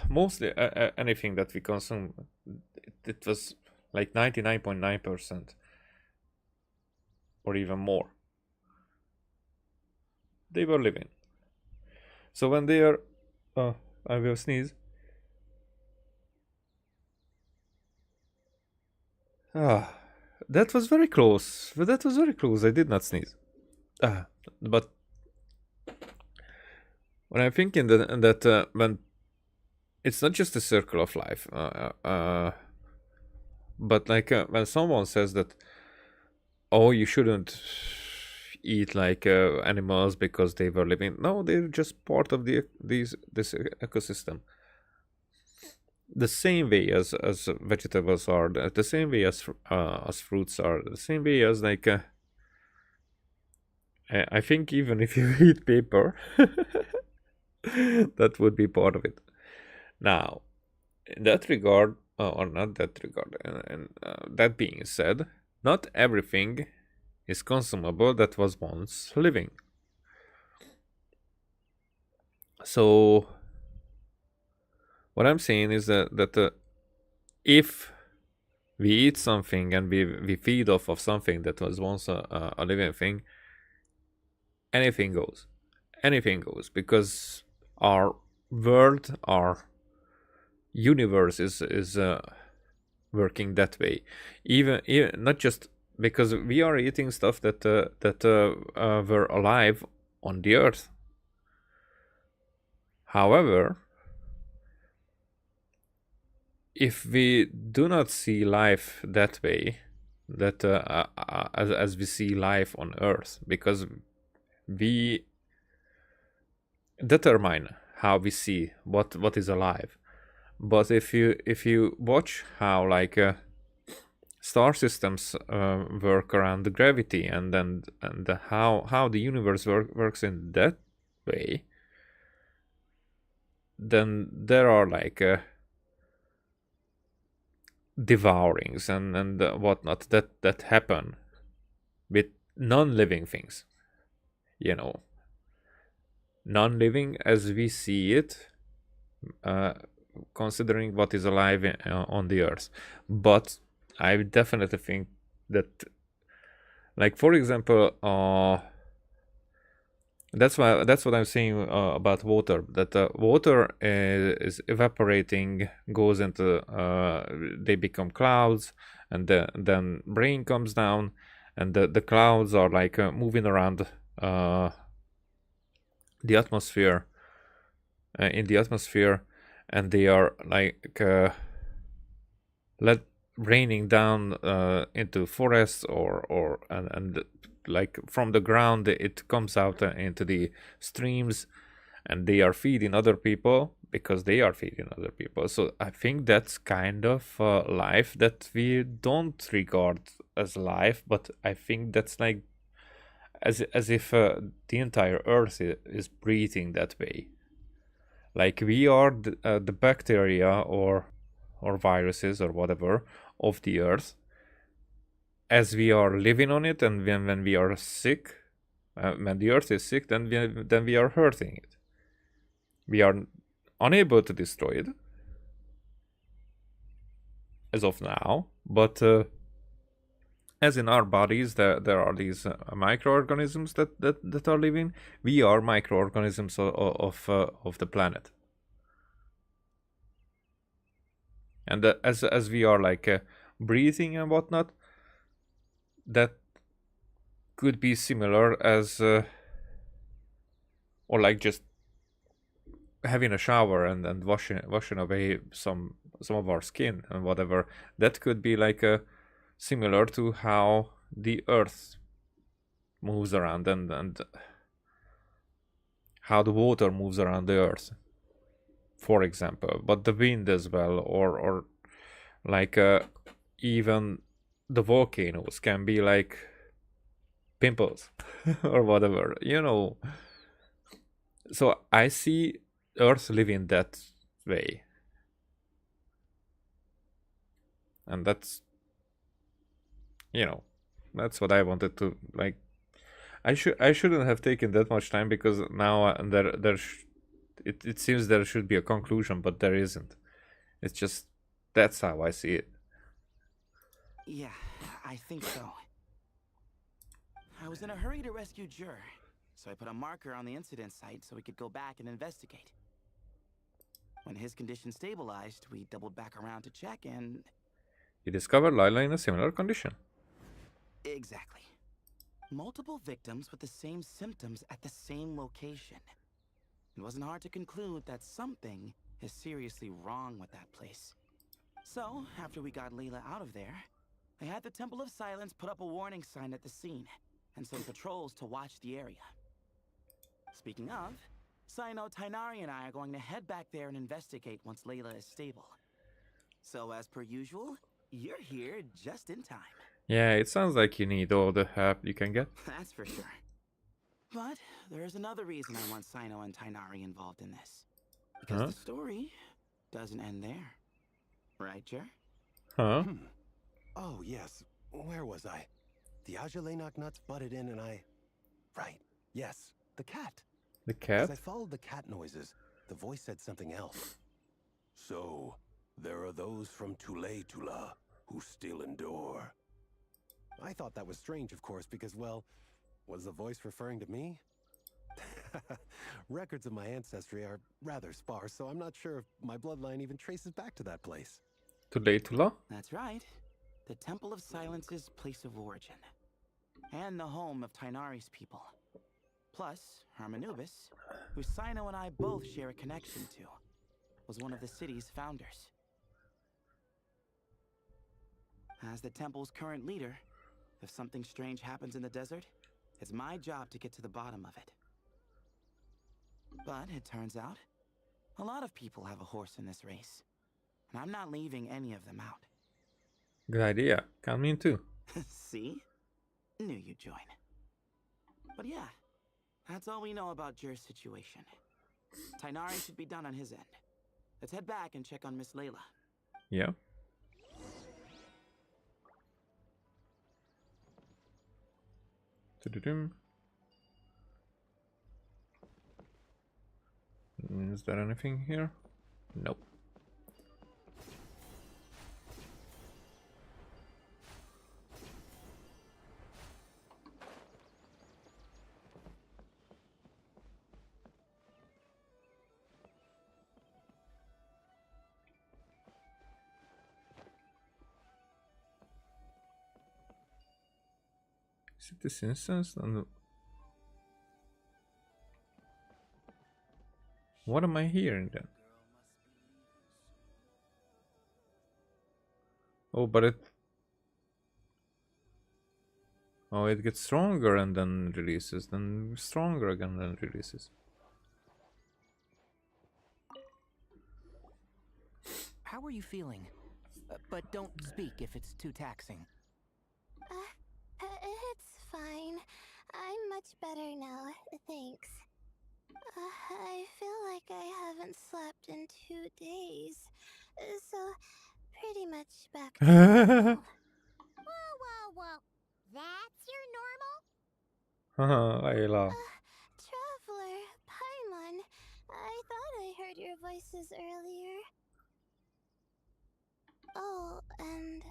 mostly anything that we consume, it was like 99.9% or even more, they were living. So when they are I will sneeze. That was very close. That was very close. I did not sneeze. But when I'm thinking that when it's not just a circle of life, but like when someone says that, oh, you shouldn't eat like animals because they were living. No, they're just part of this ecosystem. The same way as vegetables are, the same way as fruits are, the same way as like I think even if you eat paper, that would be part of it. Now, in that regard, or not that regard, and that being said, not everything is consumable that was once living. So what I'm saying is that if we eat something and we feed off of something that was once a living thing, anything goes, because our world, our universe is working that way. Even not just because we are eating stuff that were alive on the earth. However, if we do not see life that way, that as we see life on Earth, because we determine how we see what is alive. But if you watch how like star systems work around the gravity, and how the universe works in that way, then there are like devourings and whatnot that happen with non-living things, you know, non-living as we see it, considering what is alive on the earth. But I definitely think that, like, for example, that's what I'm saying about water. That water is evaporating, goes into they become clouds, and then rain comes down, and the clouds are like moving around the atmosphere, in the atmosphere, and they are like let raining down into forests or and like from the ground it comes out into the streams, and they are feeding other people because they are feeding other people. So I think that's kind of life that we don't regard as life, but I think that's like as if the entire earth is breathing that way. Like we are the bacteria or viruses or whatever of the earth, as we are living on it, and when we are sick, when the earth is sick, then we are hurting it. We are unable to destroy it as of now, but as in our bodies, there are these microorganisms that are living. We are microorganisms of the planet, and as we are like breathing and whatnot, that could be similar as or like just having a shower and washing away some of our skin and whatever. That could be like similar to how the earth moves around, and how the water moves around the earth, for example, but the wind as well, or like even the volcanoes can be like pimples or whatever, you know. So I see earth living that way, and that's, you know, that's what I wanted to like. I shouldn't have taken that much time, because now it seems there should be a conclusion, but there isn't. It's just that's how I see it. Yeah, I think so. I was in a hurry to rescue Jur, so I put a marker on the incident site so we could go back and investigate. When his condition stabilized, we doubled back around to check and... You discovered Lila in a similar condition. Exactly. Multiple victims with the same symptoms at the same location. It wasn't hard to conclude that something is seriously wrong with that place. So, after we got Layla out of there, I had the Temple of Silence put up a warning sign at the scene and send patrols to watch the area. Speaking of, Sino, Tainari, and I are going to head back there and investigate once Layla is stable. So, as per usual, you're here just in time. Yeah, it sounds like you need all the help you can get. That's for sure. But there's another reason I want Sino and Tainari involved in this. Because the story doesn't end there. Right, Jer? Huh? Oh, yes. Where was I? The Ajalenok nuts butted in and I... Right. Yes. The cat. The cat? As I followed the cat noises, the voice said something else. So, there are those from Tula who still endure. I thought that was strange, of course, because, well, was the voice referring to me? Records of my ancestry are rather sparse, so I'm not sure if my bloodline even traces back to that place. Tula? That's right. The Temple of Silence's place of origin. And the home of Tainari's people. Plus, Hermanubis, who Sino and I both share a connection to, was one of the city's founders. As the temple's current leader, if something strange happens in the desert, it's my job to get to the bottom of it. But it turns out, a lot of people have a horse in this race, and I'm not leaving any of them out. Good idea. Count me in too. See? Knew you'd join. But yeah, that's all we know about Jer's situation. Tainari should be done on his end. Let's head back and check on Miss Layla. Yeah. Tududum. Is there anything here? Nope. Is it this instance? And what am I hearing then? Oh, but it... Oh, it gets stronger and then releases, then stronger again and then releases. How are you feeling? But don't speak if it's too taxing. It's fine. I'm much better now, thanks. I feel like I haven't slept in 2 days, so pretty much back to normal. Whoa. That's your normal? Haha, Ayla. Traveler, Paimon, I thought I heard your voices earlier. Oh, and,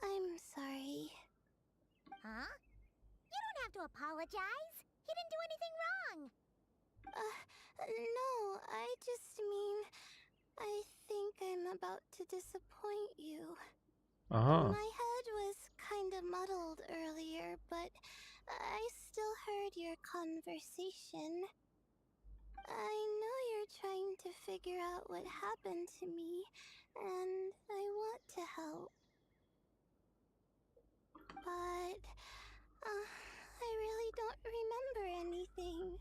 I'm sorry. Huh? You don't have to apologize. You didn't do anything wrong. No, I just mean, I think I'm about to disappoint you. Uh-huh. My head was kinda muddled earlier, but I still heard your conversation. I know you're trying to figure out what happened to me, and I want to help. But, I really don't remember anything.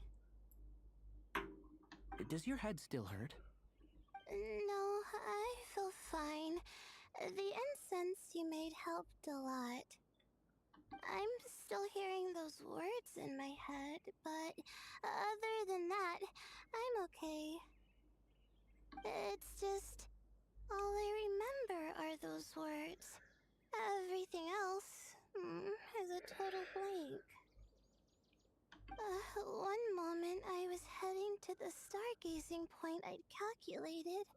Does your head still hurt? No, I feel fine. The incense you made helped a lot. I'm still hearing those words in my head, but other than that, I'm okay. It's just, all I remember are those words. Everything else is a total blank. One moment I was heading to the stargazing point I'd calculated,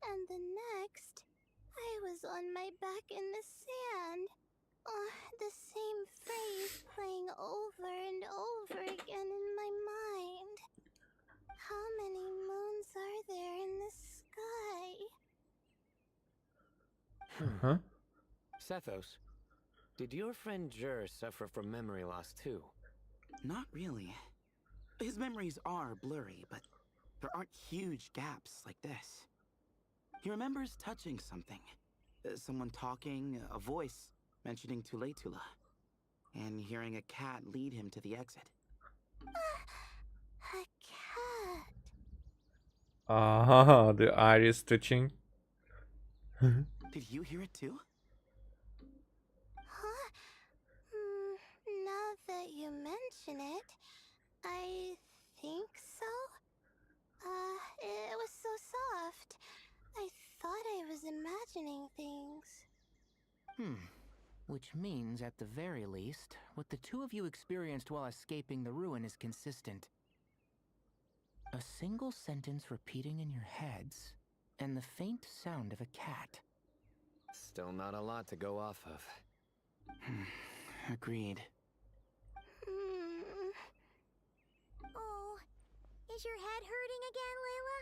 and the next, I was on my back in the sand. The same phrase playing over and over again in my mind. How many moons are there in the sky? Huh? Sethos, did your friend Jer suffer from memory loss too? Not really. His memories are blurry, but there aren't huge gaps like this. He remembers touching something. Someone talking, a voice mentioning Tuletula, and hearing a cat lead him to the exit. A cat. Ah, the iris twitching. Did you hear it too? Huh? Now that you mention it, I think so. It was so soft. I thought I was imagining things. Which means, at the very least, what the two of you experienced while escaping the ruin is consistent. A single sentence repeating in your heads, and the faint sound of a cat. Still not a lot to go off of. Agreed. Oh, is your head hurting again, Layla?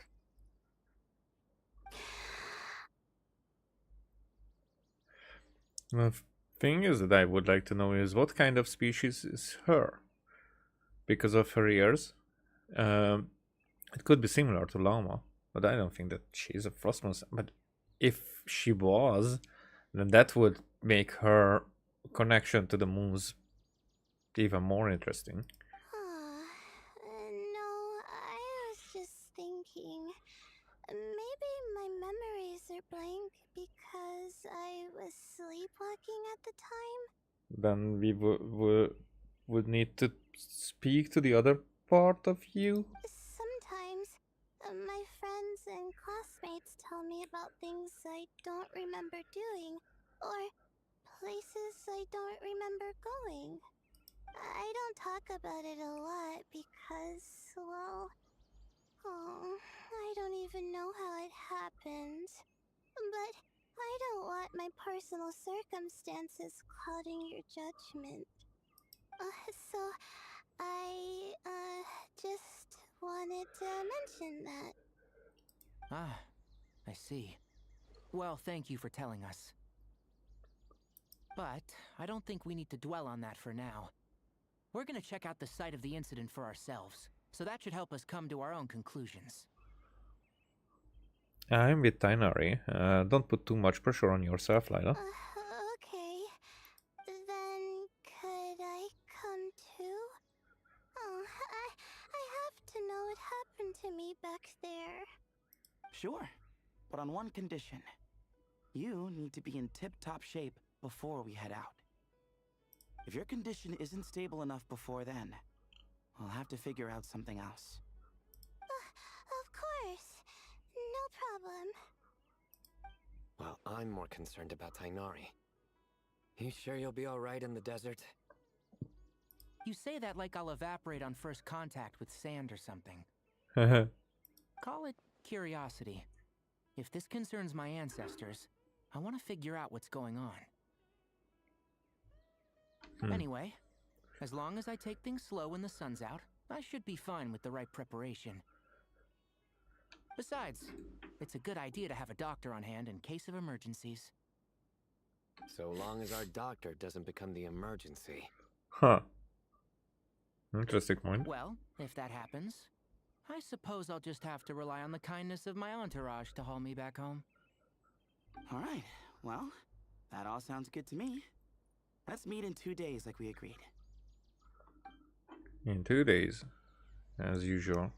The thing is that I would like to know is what kind of species is her? Because of her ears. It could be similar to Llama, but I don't think that she's a frost monster. But if she was, then that would make her connection to the moons even more interesting. No, I was just thinking. Maybe my memories are blank because I was sleepwalking at the time? Then we would need to speak to the other part of you. Sometimes, my friends and classmates tell me about things I don't remember doing, or places I don't remember going. I don't talk about it a lot because, well, I don't even know how it happened. But I don't want my personal circumstances clouding your judgment. So I, just wanted to mention that. Ah, I see. Well, thank you for telling us. But I don't think we need to dwell on that for now. We're gonna check out the site of the incident for ourselves, so that should help us come to our own conclusions. I'm with Tainari. Don't put too much pressure on yourself, Lila. Okay. Then could I come too? I have to know what happened to me back there. Sure, but on one condition. You need to be in tip-top shape before we head out. If your condition isn't stable enough before then, I'll have to figure out something else. Of course. No problem. Well, I'm more concerned about Tainari. You sure you'll be alright in the desert? You say that like I'll evaporate on first contact with sand or something. Call it curiosity. If this concerns my ancestors, I want to figure out what's going on. Anyway, as long as I take things slow when the sun's out, I should be fine with the right preparation. Besides, it's a good idea to have a doctor on hand in case of emergencies. So long as our doctor doesn't become the emergency. Huh. Interesting point. Well, if that happens, I suppose I'll just have to rely on the kindness of my entourage to haul me back home. Alright, well, that all sounds good to me. Let's meet in 2 days like we agreed. In 2 days, as usual.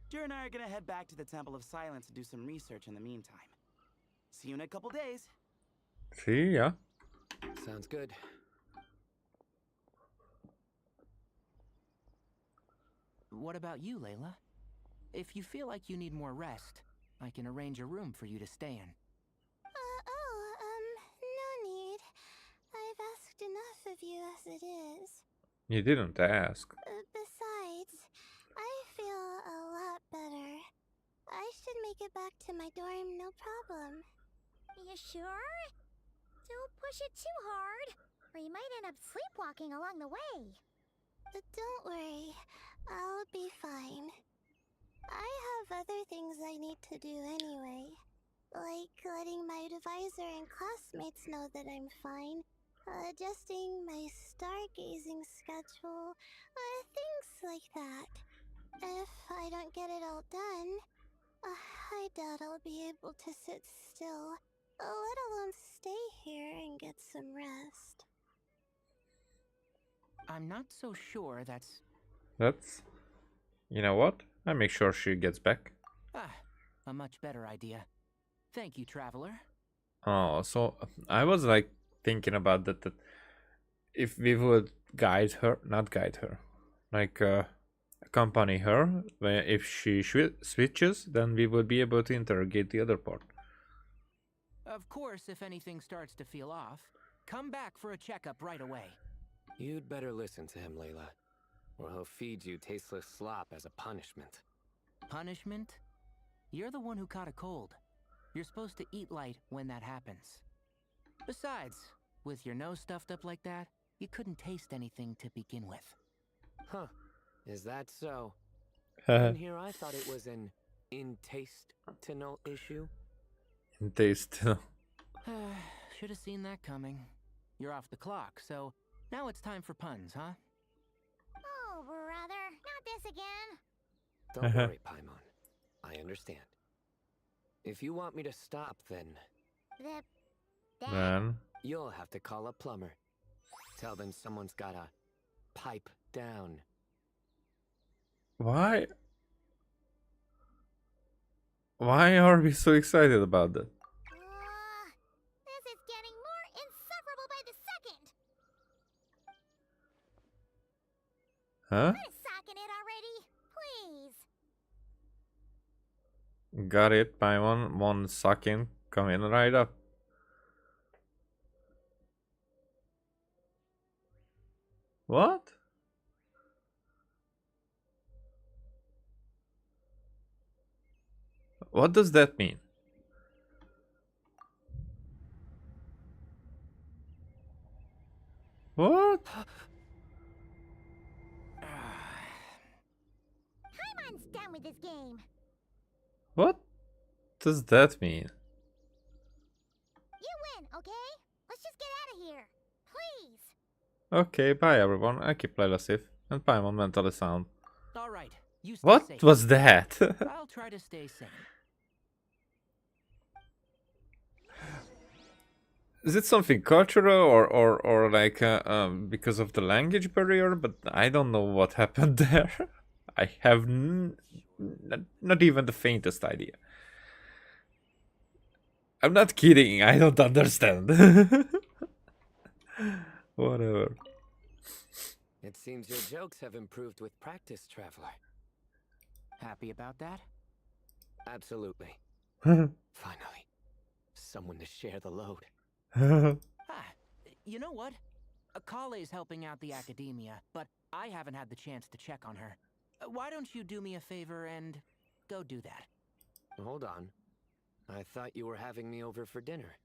Jer and I are gonna head back to the Temple of Silence to do some research in the meantime. See you in a couple days. See ya. Sounds good. What about you, Layla? If you feel like you need more rest, I can arrange a room for you to stay in. No need. I've asked enough of you as it is. You didn't ask. Besides, I feel a lot better. I should make it back to my dorm, no problem. You sure? Don't push it too hard, or you might end up sleepwalking along the way. Don't worry, I'll be fine. I have other things I need to do anyway. Like letting my advisor and classmates know that I'm fine, adjusting my stargazing schedule, things like that. If I don't get it all done, I doubt I'll be able to sit still, let alone stay here and get some rest. I'm not so sure that's... That's... You know what? I make sure she gets back. a much better idea. Thank you, Traveler. Oh, so I was like thinking about that if we would guide her, not guide her, like accompany her, if she switches, then we would be able to interrogate the other part. Of course, if anything starts to feel off, come back for a checkup right away. You'd better listen to him, Layla, or he'll feed you tasteless slop as a punishment. Punishment? You're the one who caught a cold. You're supposed to eat light when that happens. Besides, with your nose stuffed up like that, you couldn't taste anything to begin with. Huh. Is that so? In here I thought it was an intestinal issue. Intestinal. Should have seen that coming. You're off the clock, so now it's time for puns, huh? Oh, brother, not this again. Don't worry, Paimon. I understand. If you want me to stop, then... The Dad, Then You'll have to call a plumber. Tell them someone's gotta pipe down. why? Why are we so excited about that? this is getting more insufferable by the second. Huh? Put a sock in it already, please. Got it. Buy one second. Come in right up. What? What does that mean? What? Paimon's done with this game. What does that mean? You win, okay? Let's just get out of here. Please. Okay, bye everyone. I keep Layla safe and Paimon mentally sound. All right, you stay What safe. was that? I'll try to stay sane. Is it something cultural or like because of the language barrier? But I don't know what happened there. I have not even the faintest idea. I'm not kidding. I don't understand. Whatever. It seems your jokes have improved with practice, traveler. Happy about that? Absolutely. Finally, someone to share the load. You know what? Kale's helping out the academia, but I haven't had the chance to check on her. Why don't you do me a favor and go do that? Hold on. I thought you were having me over for dinner.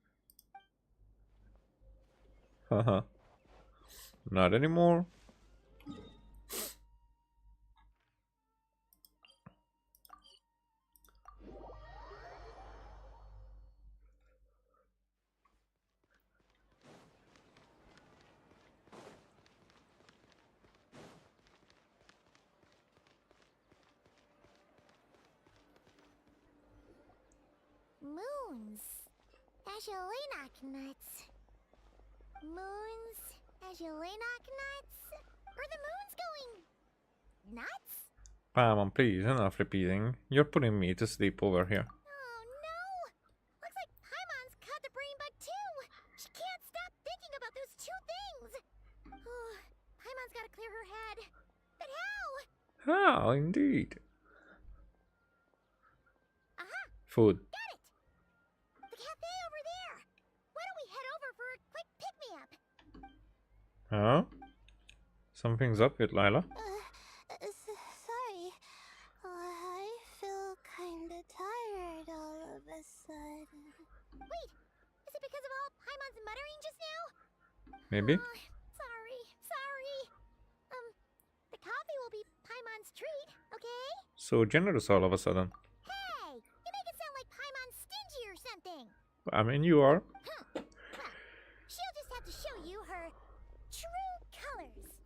Not anymore. Moons. Ashelinok nuts. Moons. Ashelinok nuts? Are the moons going nuts? Paimon, please, enough repeating. You're putting me to sleep over here. Oh no! Looks like Paimon's caught the brain bug too! She can't stop thinking about those two things! Oh, Paimon's gotta clear her head. But how? How, indeed. Aha! Food. Got it! The cafe over there! Why don't we head over for a quick pick-me-up? Huh? Something's up with Lila. Sorry. I feel kinda tired all of a sudden. Wait! Is it because of all Paimon's muttering just now? Maybe? Sorry. The coffee will be Paimon's treat, okay? So generous all of a sudden. Hey! You make it sound like Paimon's stingy or something! I mean, you are. Huh. Well, she'll just have to show you her true colors.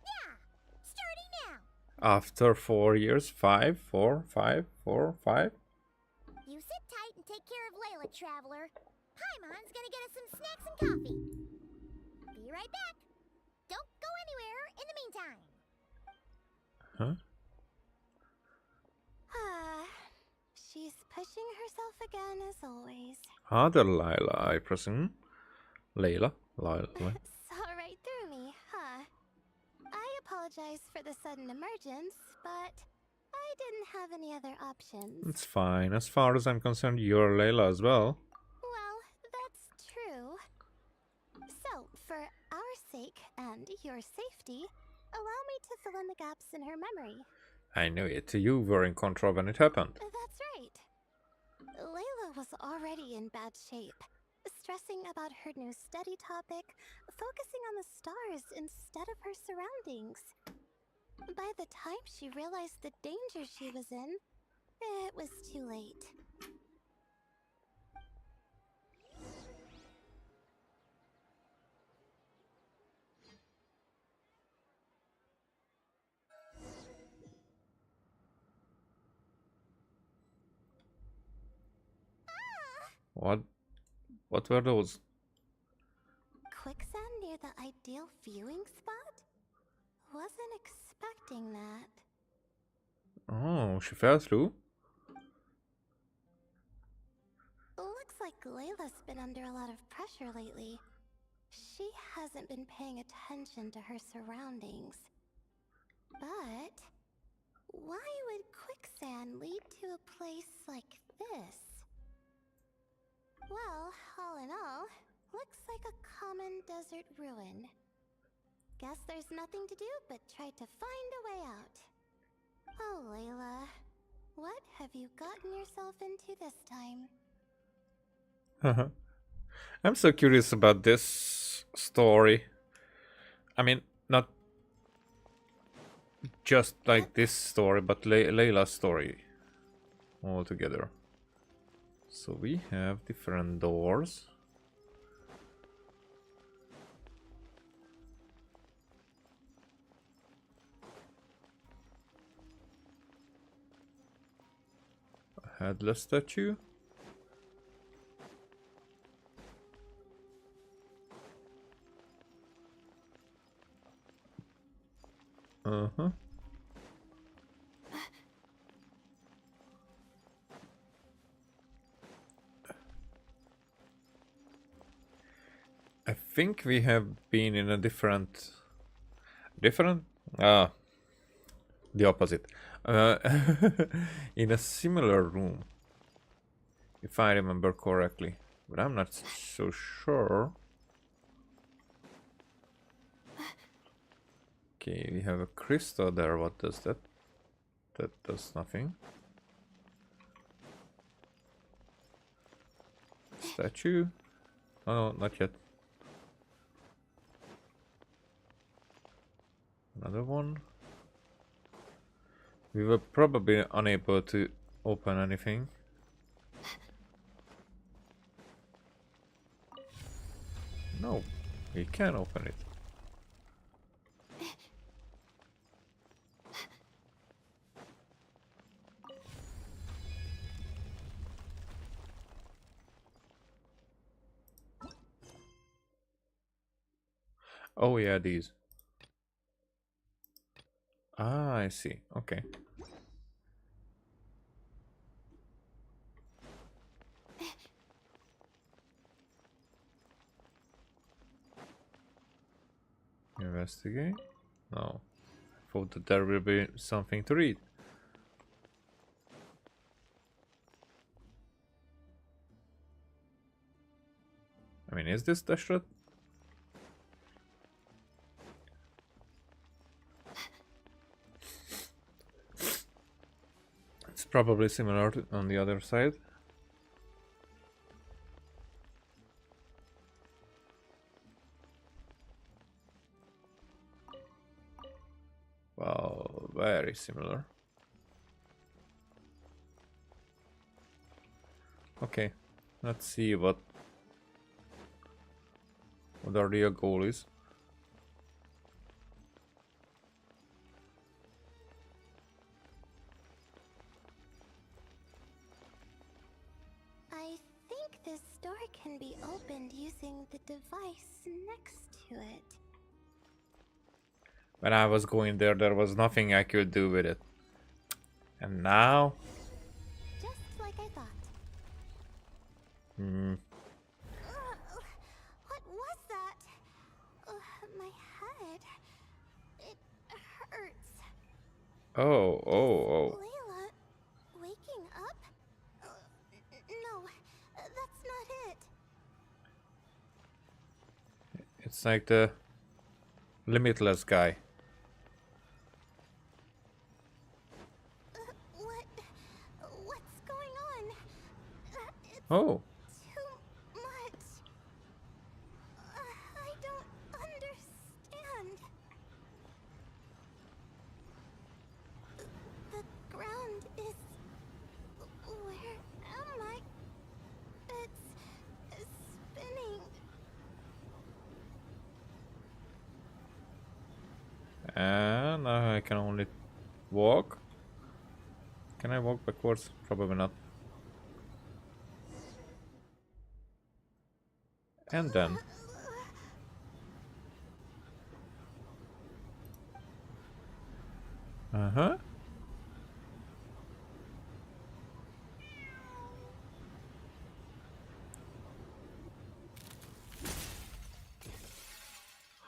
Yeah! Starting now! After 4 years, 5, 4, 5, 4, 5. You sit tight and take care of Layla, traveler. Paimon's gonna get us some snacks and coffee. Be right back. Don't go anywhere in the meantime. Huh? She's pushing herself again as always. Other Lila, I presume. Layla. Lila. Saw right through me, huh? I apologize for the sudden emergence, but I didn't have any other options. It's fine. As far as I'm concerned, you're Layla as well. Well, that's true. So, for our sake and your safety, allow me to fill in the gaps in her memory. I knew it. You were in control when it happened. That's right. Layla was already in bad shape, stressing about her new study topic, focusing on the stars instead of her surroundings. By the time she realized the danger she was in, it was too late. What were those? ideal viewing spot? Wasn't expecting that. Oh, she fell through? Looks like Layla's been under a lot of pressure lately. She hasn't been paying attention to her surroundings. But why would quicksand lead to a place like this? Well, all in all, looks like a common desert ruin. Guess there's nothing to do but try to find a way out. Oh, Layla, what have you gotten yourself into this time? I'm so curious about this story. I mean, not just like this story, but Layla's story altogether. So we have different doors. A headless statue. Uh-huh. I think we have been in a different... Ah, the opposite. In a similar room, if I remember correctly. But I'm not so sure. Okay, we have a crystal there. What does that? That does nothing. Statue? Oh, no, not yet. Another one. We were probably unable to open anything. No, we can open it. Oh yeah, these. Ah, I see. Okay. Investigate? No. I thought that there will be something to read. I mean, is this Dashrat? It's probably similar to on the other side. Well, very similar. Okay, let's see what our real goal is. I think this door can be opened using the device next to it. When I was going there, there was nothing I could do with it. And now? Just like I thought. Hmm. What was that? My head. It hurts. Oh, oh. Layla, waking up? No, that's not it. It's like the limitless guy. What's going on? It's Oh. too much. I don't understand. The ground is... Where am I? It's spinning. And now I can only walk. Can I walk backwards? Probably not. And then. Uh-huh.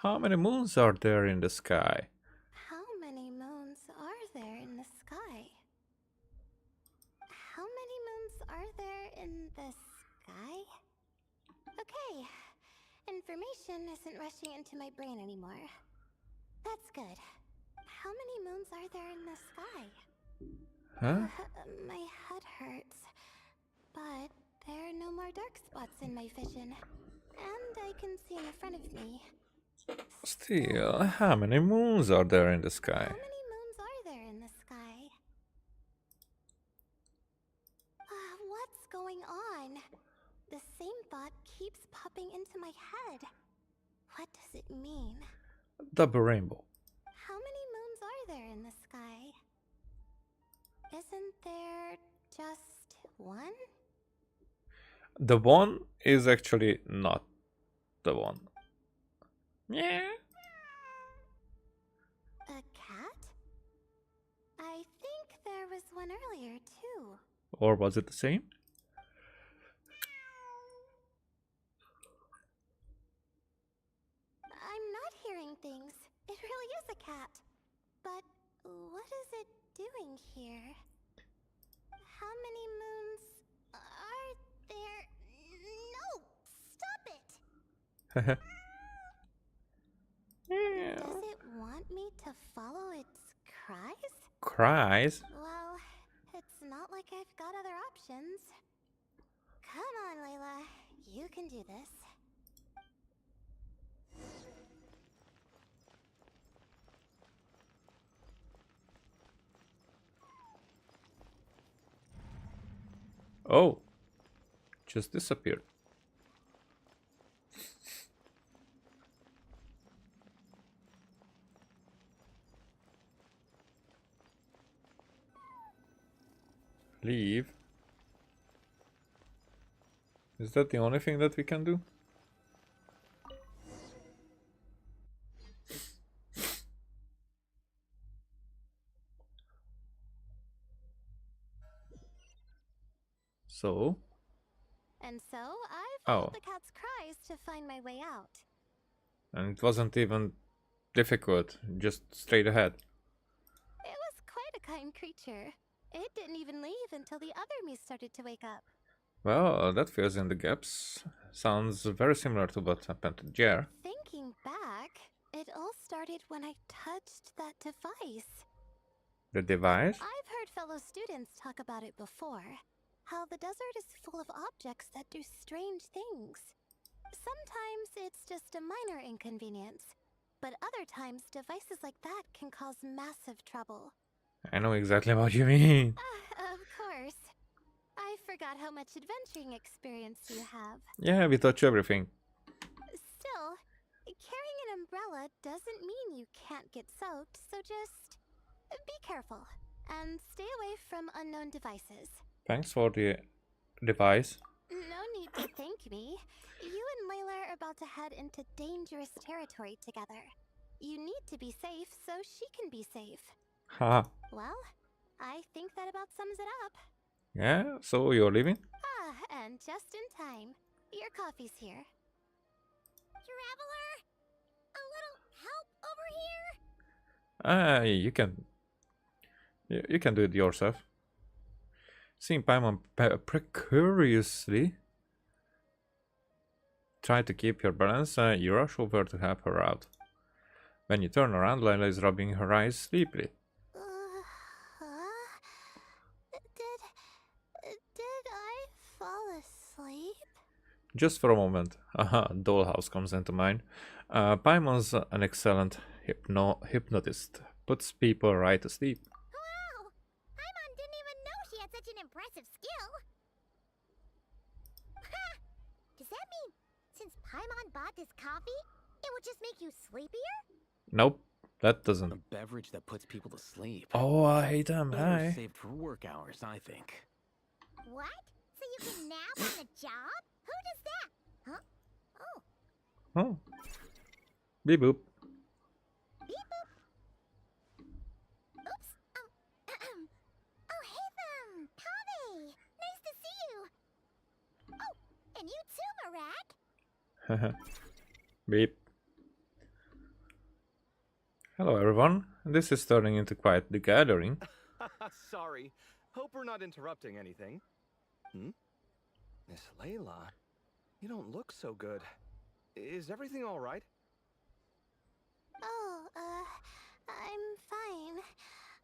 How many moons are there in the sky? How many moons are there in the sky? How many moons are there in the sky? Okay, information isn't rushing into my brain anymore. That's good. How many moons are there in the sky? Huh? My head hurts. But there are no more dark spots in my vision. And I can see in front of me. Still, how many moons are there in the sky? How many moons are there in the sky? What's going on? The same thought keeps popping into my head. What does it mean? Double rainbow. How many moons are there in the sky? Isn't there just one? The one is actually not the one. Yeah. A cat? I think there was one earlier too. Or was it the same? I'm not hearing things. It really is a cat. But what is it doing here? How many moons are there? No! Stop it! Does it want me to follow its cries? Cries? Well, it's not like I've got other options. Come on, Layla. You can do this. Oh. Just disappeared. Leave. Is that the only thing that we can do? So? And so I Oh. followed the cat's cries to find my way out. And it wasn't even difficult, just straight ahead. It was quite a kind creature. It didn't even leave until the other me started to wake up. Well, that fills in the gaps. Sounds very similar to what happened to Jer. Thinking back, it all started when I touched that device. The device? I've heard fellow students talk about it before. How the desert is full of objects that do strange things. Sometimes it's just a minor inconvenience, but other times devices like that can cause massive trouble. I know exactly what you mean. Of course. I forgot how much adventuring experience you have. Yeah, we touch everything. Still, carrying an umbrella doesn't mean you can't get soaked, so just be careful and stay away from unknown devices. Thanks for the device. No need to thank me. You and Layla are about to head into dangerous territory together. You need to be safe so she can be safe. Haha. Well, I think that about sums it up. Yeah, so you're leaving? And just in time. Your coffee's here. Traveler? A little help over here? You can... You can do it yourself. Seeing Paimon precariously try to keep her balance, you rush over to help her out. When you turn around, Layla is rubbing her eyes sleepily. Did I fall asleep? Just for a moment. Aha, Dollhouse comes into mind. Paimon's an excellent hypnotist. Puts people right to sleep. Wow! Paimon didn't even know she had such an impressive skill. Ha! Does that mean since Paimon bought this coffee, it would just make you sleepier? Nope, that doesn't. A beverage that puts people to sleep. Oh, I hate them. Better Hi. saved for work hours, I think. What? So you can nap on the job? Who does that? Huh? Oh. Oh. Beep boop. Beep boop. Oops. Beep. Hello everyone, this is turning into quite the gathering. Sorry, hope we're not interrupting anything. Miss Layla, you don't look so good. Is everything all right? Oh, I'm fine.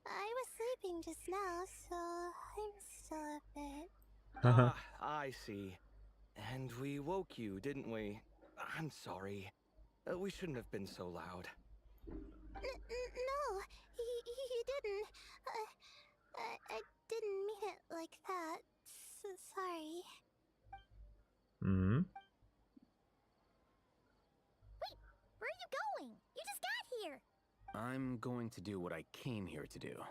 I was sleeping just now, so I'm still a bit. I see. And we woke you, didn't we? I'm sorry. We shouldn't have been so loud. No, you didn't. I didn't mean it like that. Sorry. Hmm. Wait, where are you going? You just got here. I'm going to do what I came here to do.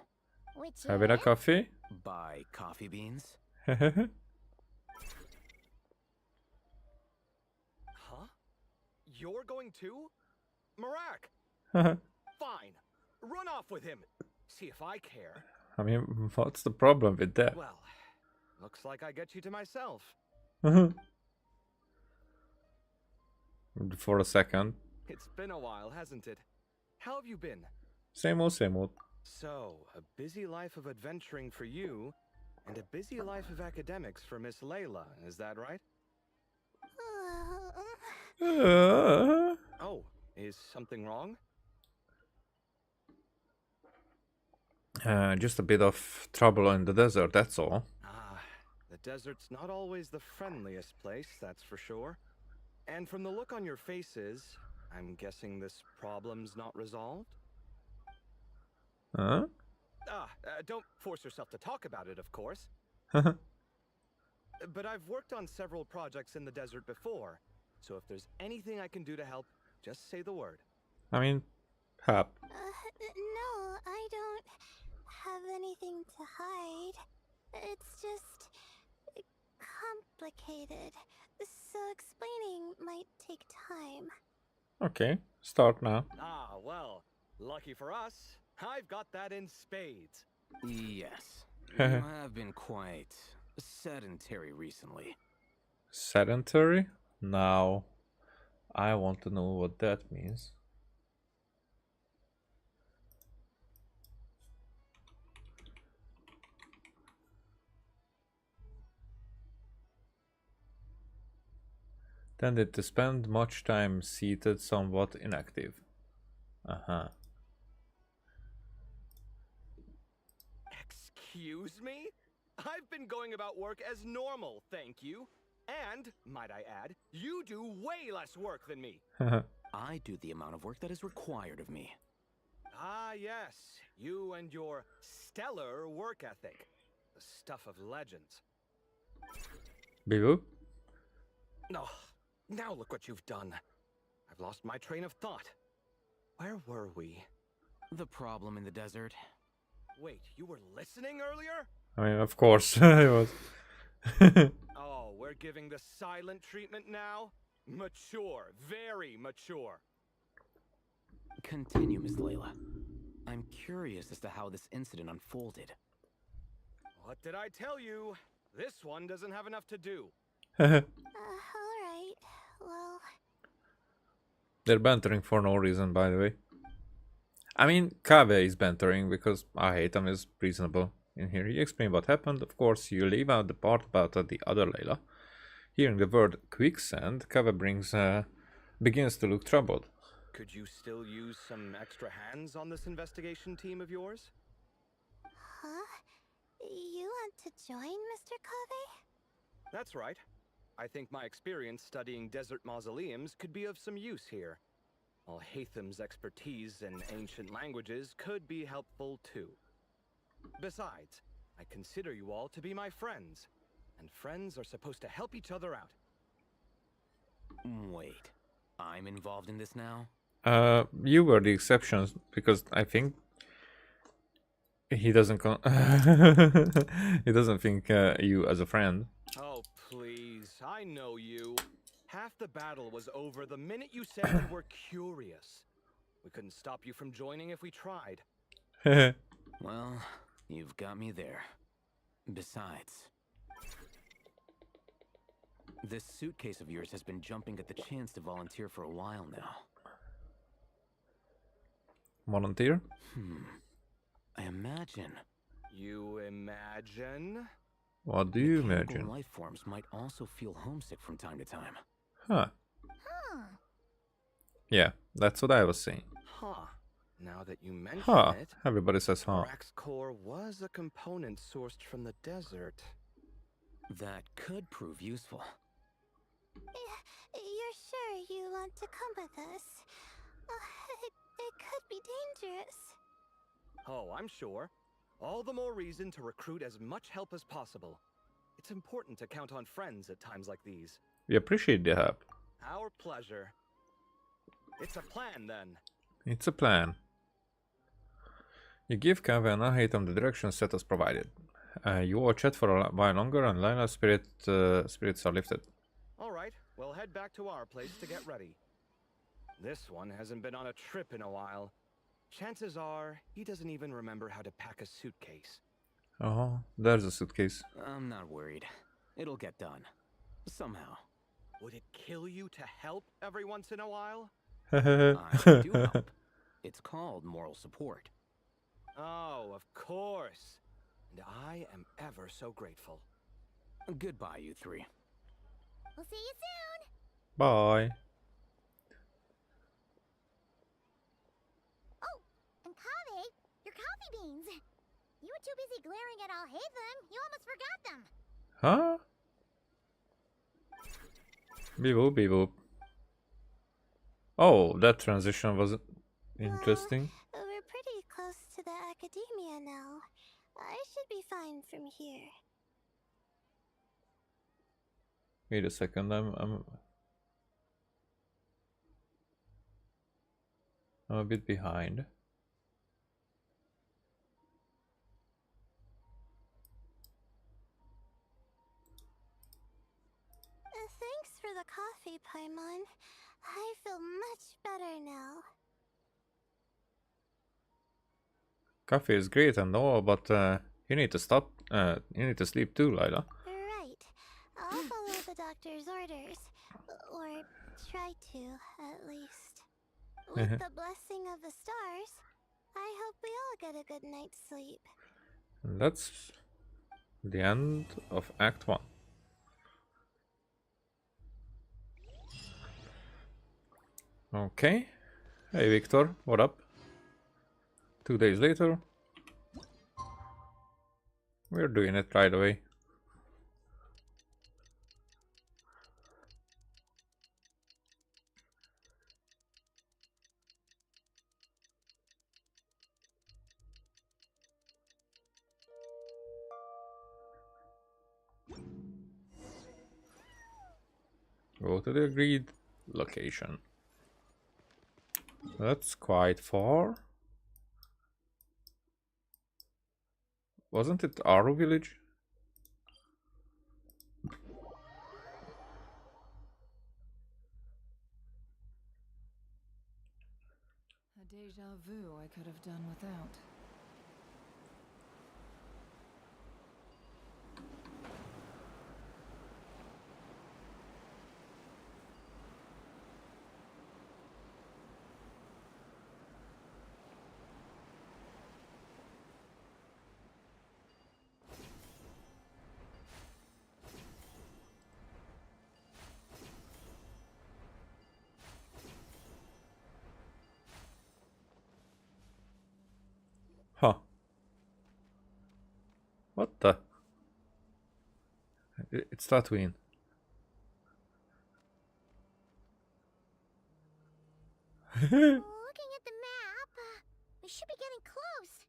Which Having a is? coffee? Buy coffee beans. Huh? You're going too? Marak! Fine. Run off with him. See if I care. I mean, what's the problem with that? Well, looks like I get you to myself. For a second. It's been a while, hasn't it? How have you been? Same old, same old. So, a busy life of adventuring for you, and a busy life of academics for Miss Layla, is that right? Oh, is something wrong? Just a bit of trouble in the desert, that's all. The desert's not always the friendliest place, that's for sure. And from the look on your faces, I'm guessing this problem's not resolved? Huh? Don't force yourself to talk about it, of course. But But I've worked on several projects in the desert before, so if there's anything I can do to help, just say the word. I mean, help. No, I don't have anything to hide. It's just complicated, so explaining might take time. Okay, start now. Well, lucky for us, I've got that in spades. Yes. You have been quite sedentary recently. Sedentary? Now, I want to know what that means. Tended to spend much time seated, somewhat inactive. Excuse me? I've been going about work as normal, thank you. And, might I add, you do way less work than me. I do the amount of work that is required of me. Yes, you and your stellar work ethic. The stuff of legends. Bibu? Oh, now look what you've done. I've lost my train of thought. Where were we? The problem in the desert. Wait, you were listening earlier? I mean, of course, I was. Oh, we're giving the silent treatment now? Mature, very mature. Continue, Miss Layla. I'm curious as to how this incident unfolded. What did I tell you? This one doesn't have enough to do. Alright, well... They're bantering for no reason, by the way. I mean, Kabe is bantering because I hate him is reasonable. In here, he explained what happened. Of course, you leave out the part about the other Layla. Hearing the word quicksand, Kabe begins to look troubled. Could you still use some extra hands on this investigation team of yours? Huh? You want to join, Mr. Kave? That's right. I think my experience studying desert mausoleums could be of some use here. While Hatham's expertise in ancient languages could be helpful too. Besides, I consider you all to be my friends, and friends are supposed to help each other out. Wait, I'm involved in this now? You were the exceptions because I think he doesn't he doesn't think you as a friend. Oh, please, I know you. Half the battle was over the minute you said you were curious. We couldn't stop you from joining if we tried. Well, you've got me there. Besides... This suitcase of yours has been jumping at the chance to volunteer for a while now. Volunteer? I imagine. You imagine? What do you Mechanical imagine? life forms might also feel homesick from time to time. Huh. Huh. Yeah, that's what I was saying. Huh. Now that you mention Huh. it, Everybody says huh. Brax core was a component sourced from the desert. That could prove useful. You're sure you want to come with us? It could be dangerous. Oh, I'm sure. All the more reason to recruit as much help as possible. It's important to count on friends at times like these. We appreciate the help. Our pleasure. It's a plan, then. It's a plan. You give Kava and Ahitam the direction set as provided. You all chat for a while longer and Lila's spirits are lifted. Alright, we'll head back to our place to get ready. This one hasn't been on a trip in a while. Chances are, he doesn't even remember how to pack a suitcase. Oh, there's a suitcase. I'm not worried. It'll get done. Somehow. Would it kill you to help every once in a while? I do help. It's called moral support. Oh, of course. And I am ever so grateful. Goodbye, you three. We'll see you soon. Bye. Oh, and Kave, your coffee beans. You were too busy glaring at Alhaitham, you almost forgot them. Huh? Beep boop, beep boop. Oh, that transition was interesting. Well, we're pretty close to the academia now. I should be fine from here. Wait a second, I'm a bit behind. Thanks for the coffee, Paimon. I feel much better now. Coffee is great and all, but you need to stop. You need to sleep too, Lila. Right. I'll follow the doctor's orders. Or try to, at least. With the blessing of the stars, I hope we all get a good night's sleep. And that's the end of Act 1. Okay. Hey Victor, what up? 2 days later. We're doing it right away. Go to the agreed location. That's quite far. Wasn't it our village? A deja vu I could have done without. Huh. What the? It's Tatooine. Looking at the map, we should be getting close.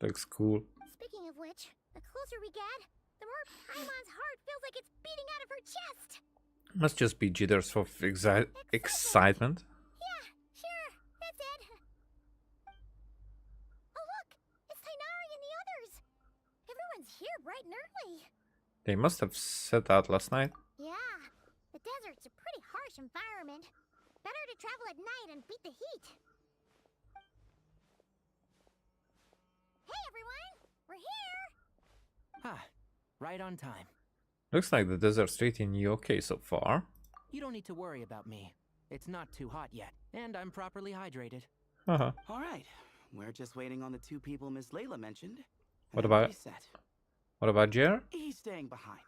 Looks cool. Speaking of which, the closer we get, the more Paimon's heart feels like it's beating out of her chest. Must just be jitters of excitement. Yeah, sure, that's it. Oh look, it's Tainari and the others. Everyone's here bright and early. They must have set out last night. Yeah, the desert's a pretty harsh environment. Better to travel at night and beat the heat. Hey everyone, we're here. Ah, right on time. Looks like the desert treating you okay so far. You don't need to worry about me. It's not too hot yet, and I'm properly hydrated. Uh-huh. All right. We're just waiting on the two people Miss Layla mentioned. What about Jer? He's staying behind.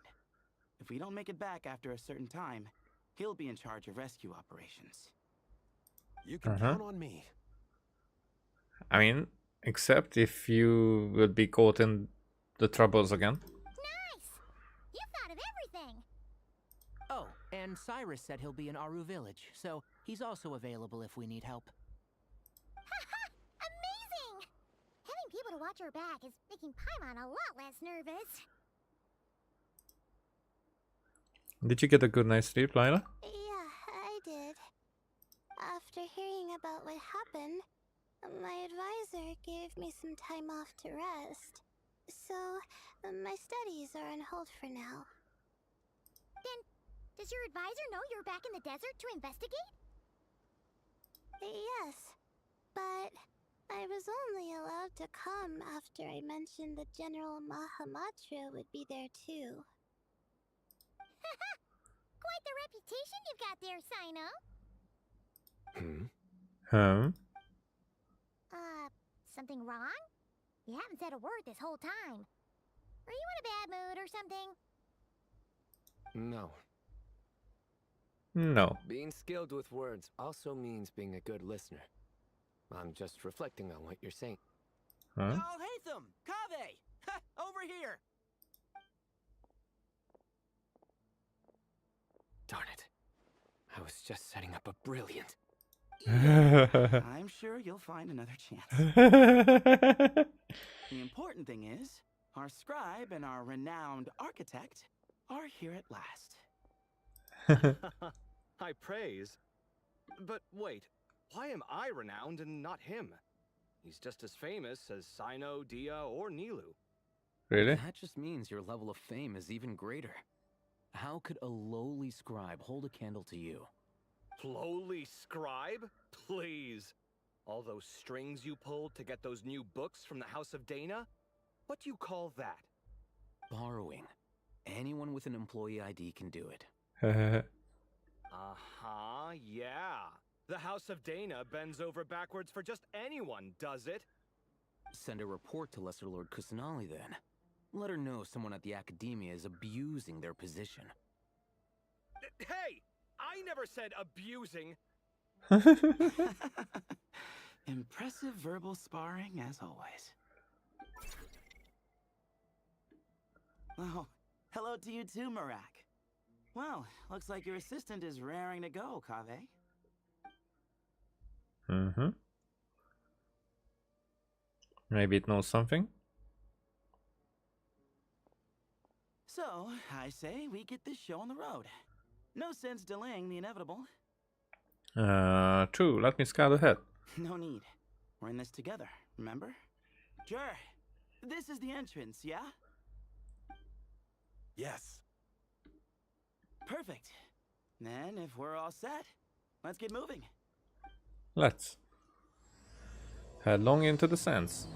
If we don't make it back after a certain time, he'll be in charge of rescue operations. You can count on me. I mean, except if you will be caught in the troubles again. Nice! You thought of everything! Oh, and Cyrus said he'll be in Aru Village, so he's also available if we need help. Amazing! Having people to watch our back is making Paimon a lot less nervous. Did you get a good night's sleep, Lila? Yeah, I did. After hearing about what happened, my advisor gave me some time off to rest. So, my studies are on hold for now. Then, does your advisor know you're back in the desert to investigate? Yes, but I was only allowed to come after I mentioned that General Mahamatra would be there too. Quite the reputation you've got there, Sino. Something wrong? You haven't said a word this whole time. Are you in a bad mood or something? No. No. Being skilled with words also means being a good listener. I'm just reflecting on what you're saying. Huh? Oh, Hatham! Kaveh! Over here! Darn it. I was just setting up a brilliant... I'm sure you'll find another chance. The important thing is, our scribe and our renowned architect are here at last. High praise. But wait, why am I renowned and not him? He's just as famous as Sino, Dia, or Nilu. Really? That just means your level of fame is even greater. How could a lowly scribe hold a candle to you? Lowly scribe? Please. All those strings you pulled to get those new books from the House of Dana? What do you call that? Borrowing. Anyone with an employee ID can do it. Uh-huh, yeah. The House of Dana bends over backwards for just anyone, does it? Send a report to Lesser Lord Kusanali then. Let her know someone at the Academia is abusing their position. Hey! I never said abusing. Impressive verbal sparring, as always. Oh, hello to you too, Marak. Well, looks like your assistant is raring to go, Kaveh. Maybe it knows something. So, I say we get this show on the road. No sense delaying the inevitable. True. Let me scout ahead. No need. We're in this together, remember? Sure. This is the entrance, yeah? Yes. Perfect. Then, if we're all set, let's get moving. Let's. Headlong into the sands.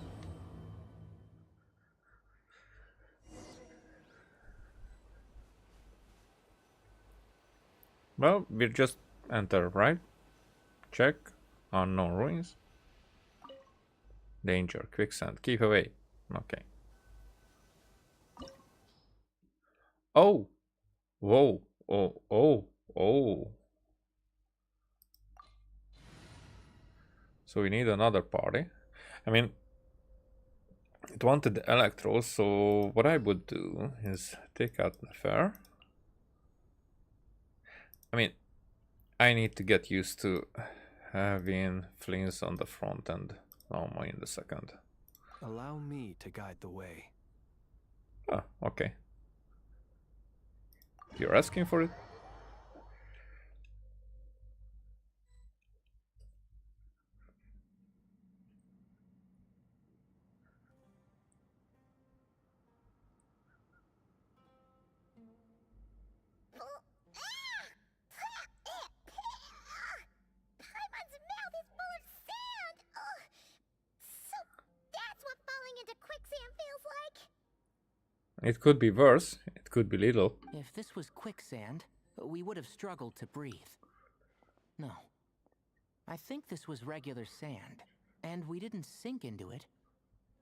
Well, we'll just enter, right? Check. Unknown ruins. Danger. Quicksand. Keep away. Okay. Oh! Whoa. Oh, oh, oh. So we need another party. I mean, it wanted the electros, so what I would do is take out the fair. I mean, I need to get used to having Flins on the front and Naoma in the second. Allow me to guide the way. Oh, okay. You're asking for it? Paimon's mouth is full of sand! So that's what falling into quicksand feels like? It could be worse. It could be little. If this was quicksand, we would have struggled to breathe. No. I think this was regular sand. And we didn't sink into it.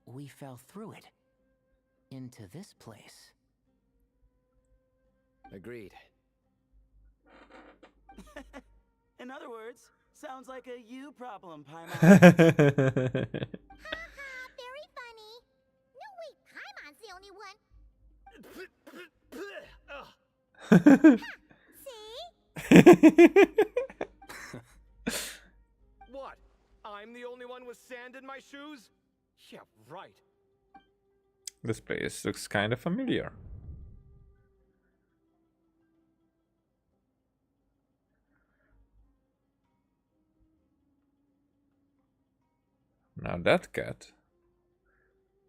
We fell through it. Into this place. Agreed. In other words, sounds like a you problem, Paimon. Haha, very funny. No way, Paimon's the only one. See? What? I'm the only one with sand in my shoes? Yeah, right. This place looks kind of familiar. Now that cat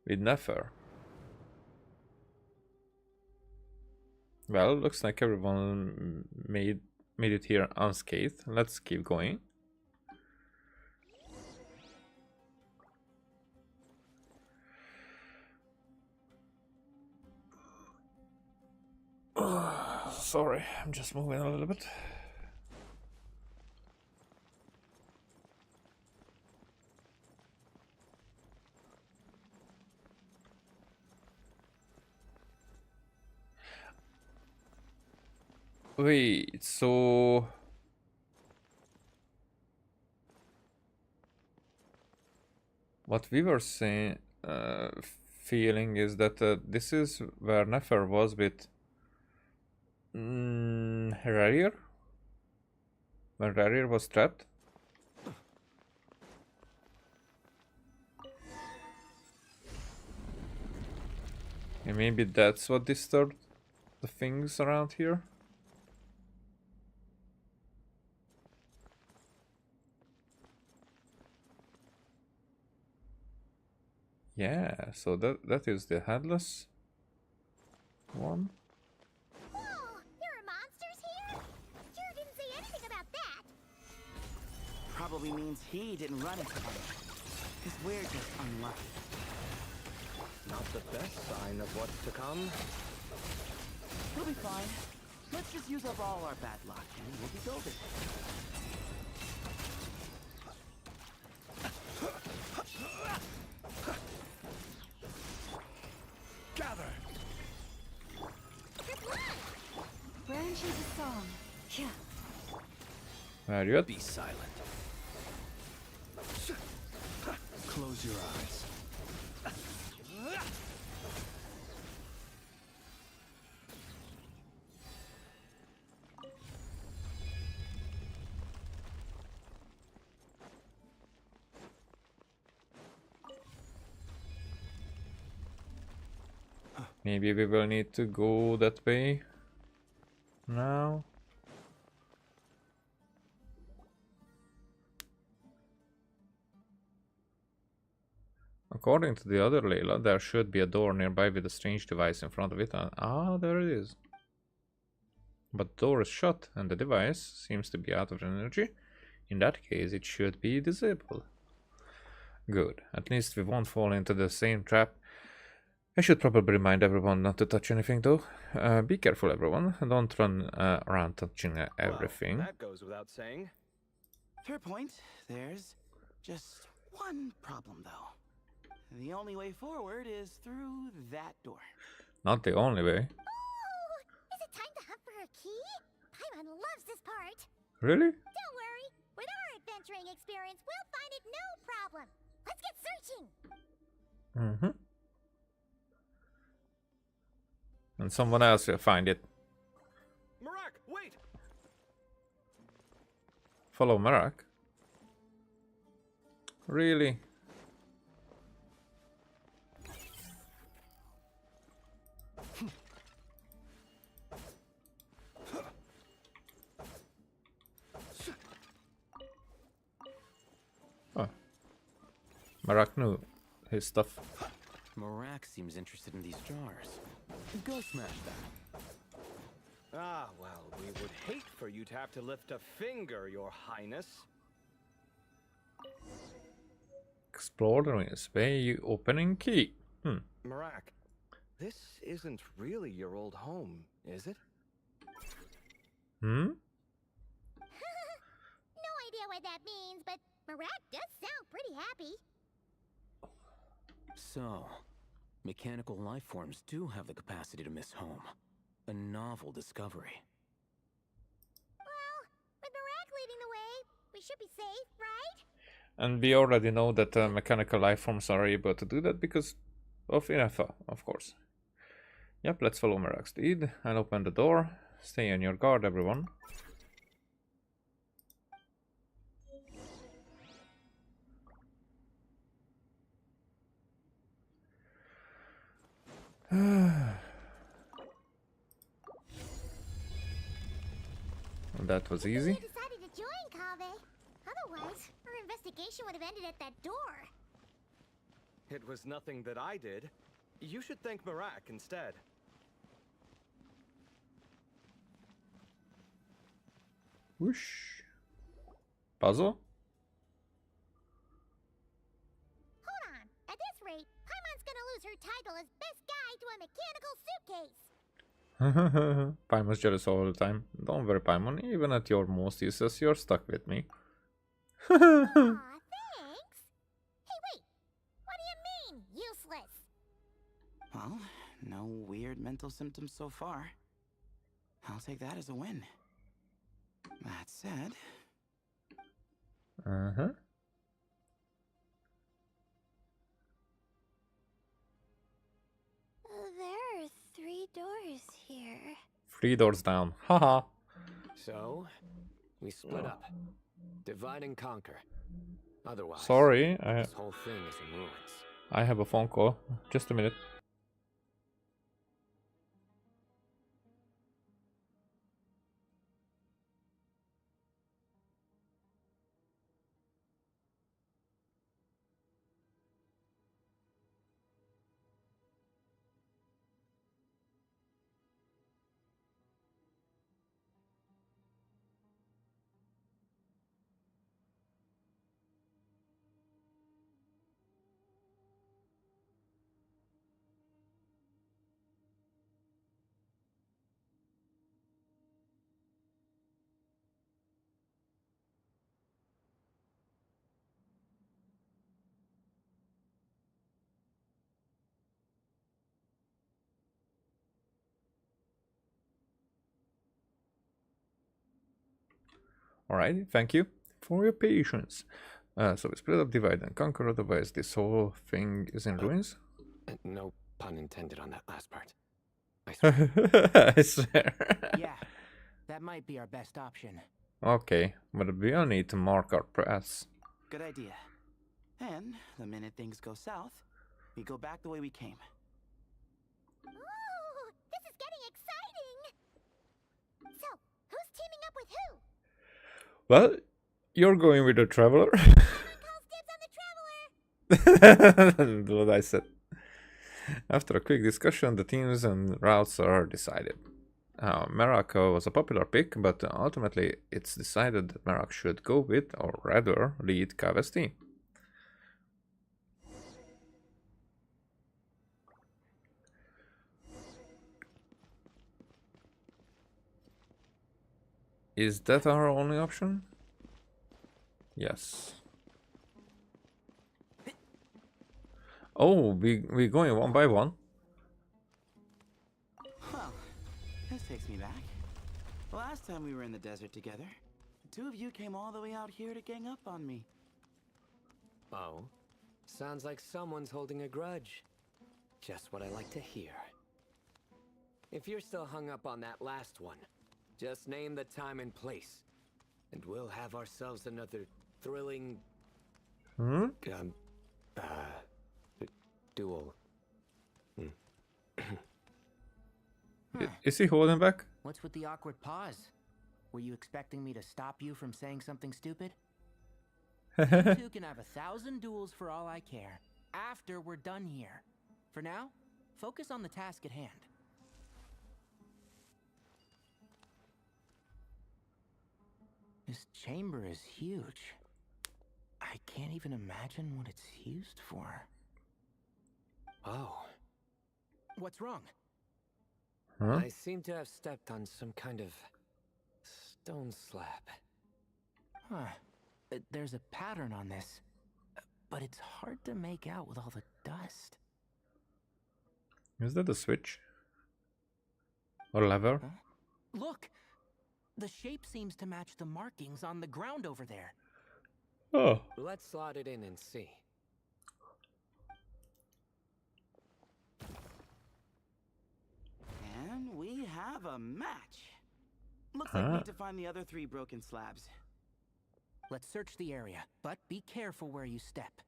with Nefer. Well, looks like everyone made it here unscathed. Let's keep going. Sorry, I'm just moving a little bit. Wait, so what we were saying, feeling is that this is where Nefer was with Harrier? When Harrier was trapped? And maybe that's what disturbed the things around here? Yeah, so that is the headless one. Whoa, there are monsters here? Sure didn't say anything about that. Probably means he didn't run into them. Because we're just unlucky. Not the best sign of what's to come. We'll be fine. Let's just use up all our bad luck and we'll be golden. Gather! Branches a song. Yeah. Where are you at? Be silent. Close your eyes. Maybe we will need to go that way now. According to the other Layla, there should be a door nearby with a strange device in front of it. Ah, there it is. But the door is shut and the device seems to be out of energy. In that case, it should be disabled. Good. At least we won't fall into the same trap. I should probably remind everyone not to touch anything though. Be careful everyone. Don't run around touching everything. Well, that goes without saying. Fair point. There's just one problem though. The only way forward is through that door. Not the only way. Oh, is it time to hunt for a key? Paimon loves this part. Really? Don't worry. With our adventuring experience, we'll find it no problem. Let's get searching. Mm-hmm. And someone else will find it. Marak, wait! Follow Marak? Really? Oh. Marak knew his stuff. Marak seems interested in these jars. Go smash that. Ah, well, we would hate for you to have to lift a finger, Your Highness. Explore the space opening key. Marak, This isn't really your old home, is it? Hmm? No idea what that means, but Marak does sound pretty happy. So, mechanical life forms do have the capacity to miss home. A novel discovery. Well, with Marak leading the way, we should be safe, right? And we already know that mechanical life forms are able to do that because of Inetha, of course. Yep, let's follow Marak's lead and open the door. Stay on your guard, everyone. That was easy. You decided to join, Kaveh. Otherwise, our investigation would have ended at that door. It was nothing that I did. You should thank Marak instead. Whoosh. Puzzle? Hold on. At this rate, Paimon's gonna lose her title as best guy to a mechanical suitcase. Paimon's jealous all the time. Don't worry, Paimon. Even at your most useless, you're stuck with me. Aw, thanks. Hey, wait. What do you mean, useless? Well, no weird mental symptoms so far. I'll take that as a win. That said... Uh-huh. There are 3 doors here. 3 doors down. Haha. So, we split up. Divide and conquer. Otherwise, Sorry, this whole thing is in ruins. I have a phone call. Just a minute. Alright, thank you for your patience. So we split up, divide and conquer, otherwise this whole thing is in ruins. No pun intended on that last part. I I swear. Yeah, that might be our best option. Okay, but we'll need to mark our press. Good idea. And the minute things go south, we go back the way we came. Ooh, this is getting exciting! So, who's teaming up with who? Well, you're going with the traveler. Calls dibs on the traveler! That's what I said. After a quick discussion, the teams and routes are decided. Marak was a popular pick, but ultimately it's decided that Marak should go with, or rather, lead Kaveh's team. Is that our only option? Yes. Oh, we going one by one? Well, this takes me back. The last time we were in the desert together, the 2 of you came all the way out here to gang up on me. Oh, sounds like someone's holding a grudge. Just what I like to hear. If you're still hung up on that last one, just name the time and place, and we'll have ourselves another thrilling... duel. Is he holding back? What's with the awkward pause? Were you expecting me to stop you from saying something stupid? You 2 can have 1,000 duels for all I care, after we're done here. For now, focus on the task at hand. This chamber is huge. I can't even imagine what it's used for. Oh. What's wrong? Huh? I seem to have stepped on some kind of stone slab. Huh. There's a pattern on this, but it's hard to make out with all the dust. Is that a switch? Or lever? Huh? Look! The shape seems to match the markings on the ground over there. Oh. Let's slot it in and see. And we have a match. Looks like we need to find the other 3 broken slabs. Let's search the area, but be careful where you step.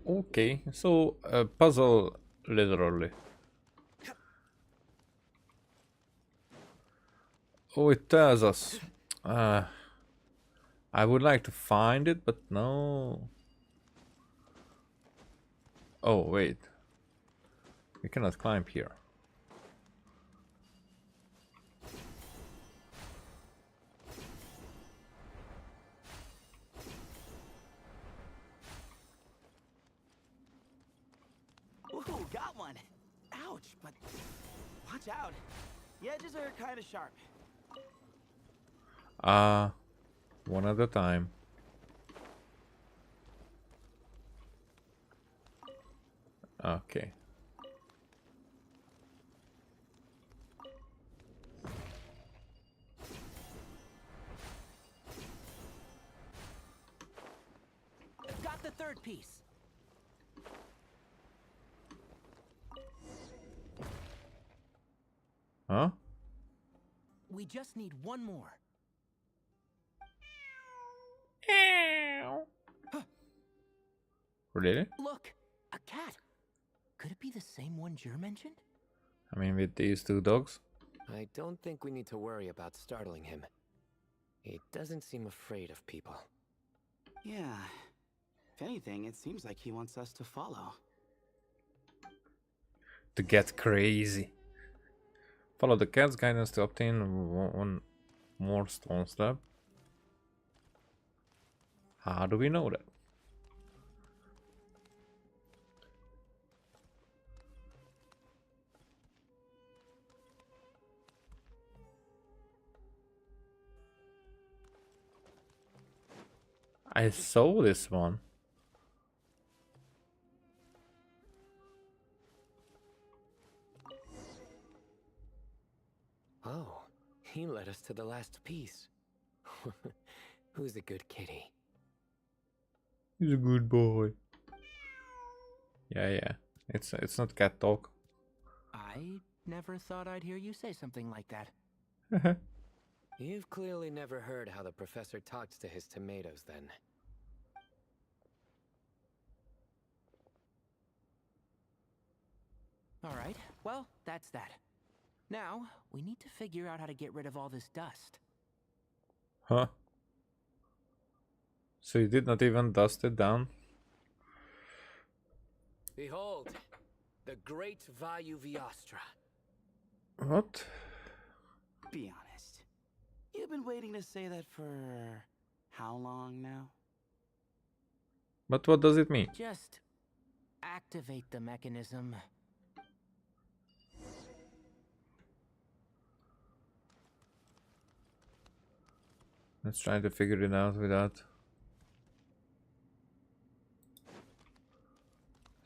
Okay, so a puzzle literally. Oh, it tells us. I would like to find it, but no. Oh, wait. We cannot climb here. Ooh, got one. Ouch, but watch out. The edges are kind of sharp. One at a time. Okay. Got the 3rd piece. Huh? We just need one more. Really? Look, a cat. Could it be the same one Jer mentioned? I mean, with these 2 dogs? I don't think we need to worry about startling him. He doesn't seem afraid of people. Yeah. If anything, it seems like he wants us to follow. To get crazy. Follow the cat's guidance to obtain one more stone slab. How do we know that? I saw this one. Oh, he led us to the last piece. Who's a good kitty? He's a good boy. Yeah. It's not cat talk. I never thought I'd hear you say something like that. You've clearly never heard how the professor talks to his tomatoes, then. All right, well, that's that. Now, we need to figure out how to get rid of all this dust. Huh? So you did not even dust it down? Behold, the great Vayu Viastra. What? Be honest. You've been waiting to say that for how long now? But what does it mean? Just activate the mechanism. Let's try to figure it out without.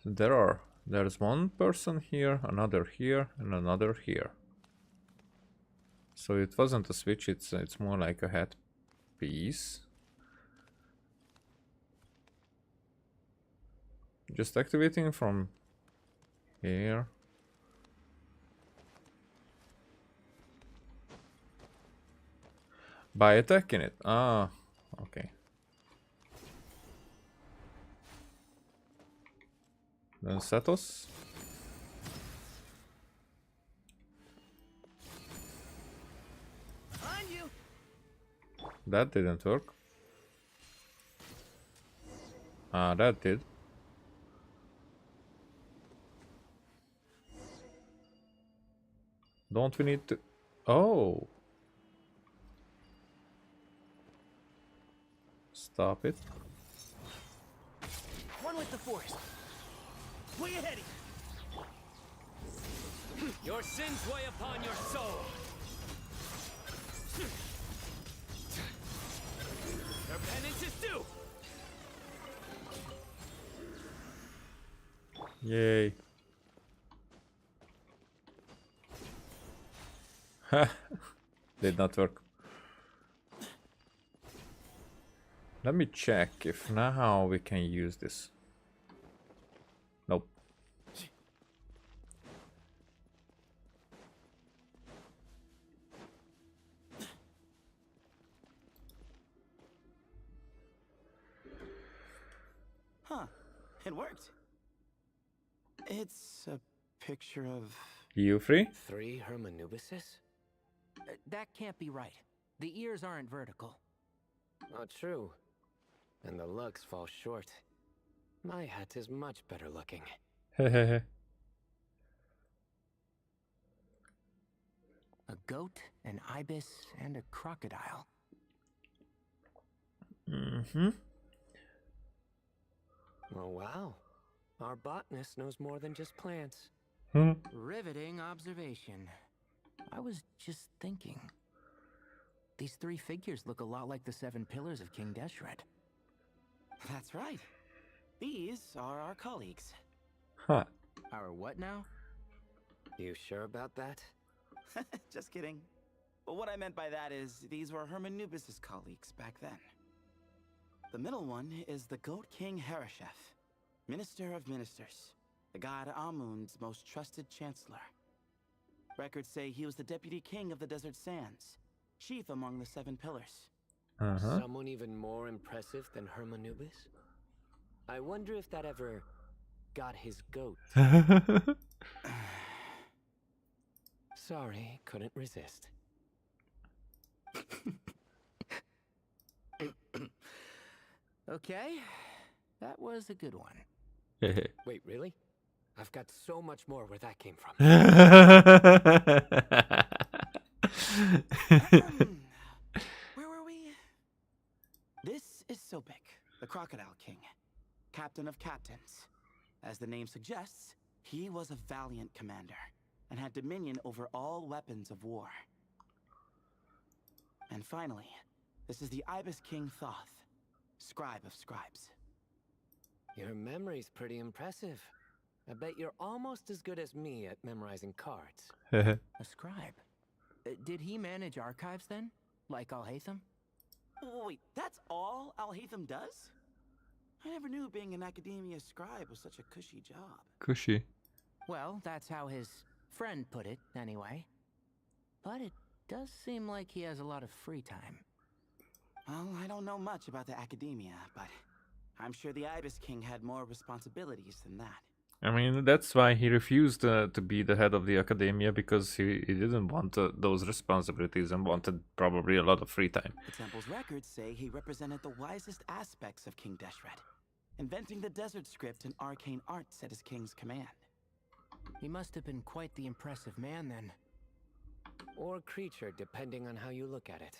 So there's one person here, another here, and another here. So it wasn't a switch, it's more like a head piece. Just activating from here. By attacking it. Ah, okay. Then Satos. On you. That didn't work. Ah, that did. Don't we need to... Oh. Stop it. One with the force. Way ahead! Your sins weigh upon your soul. Your penance is due. Yay. Did not work. Let me check if now we can use this. Nope. Huh. It worked. It's a picture of... You free? 3 Hermanubises? That can't be right. The ears aren't vertical. Not true. And the looks fall short. My hat is much better looking. Hehehe. A goat, an ibis, and a crocodile. Mm-hmm. Oh wow. Our botanist knows more than just plants. Riveting observation. I was just thinking. These 3 figures look a lot like the 7 pillars of King Deshret. That's right. These are our colleagues. Huh. Our what now? You sure about that? Just kidding. But what I meant by that is these were Hermanubis' colleagues back then. The middle one is the Goat King Hereshef, Minister of Ministers, the god Amun's most trusted chancellor. Records say he was the deputy king of the Desert Sands, chief among the 7 pillars. Someone even more impressive than Hermanubis? I wonder if that ever got his goat. Sorry, couldn't resist. Okay, that was a good one. Wait, really? I've got so much more where that came from. Where were we? This is Sobek, the Crocodile King, captain of captains. As the name suggests, he was a valiant commander and had dominion over all weapons of war. And finally, this is the Ibis King Thoth, scribe of scribes. Your memory's pretty impressive. I bet you're almost as good as me at memorizing cards. A scribe? Did he manage archives then? Like Alhaitham? Wait, that's all Alhaitham does? I never knew being an academia scribe was such a cushy job. Cushy. Well, that's how his friend put it, anyway. But it does seem like he has a lot of free time. Well, I don't know much about the academia, but I'm sure the Ibis King had more responsibilities than that. I mean, that's why he refused to be the head of the academia, because he didn't want those responsibilities and wanted probably a lot of free time. The temple's records say he represented the wisest aspects of King Deshret, inventing the desert script and arcane arts at his king's command. He must have been quite the impressive man then. Or creature, depending on how you look at it.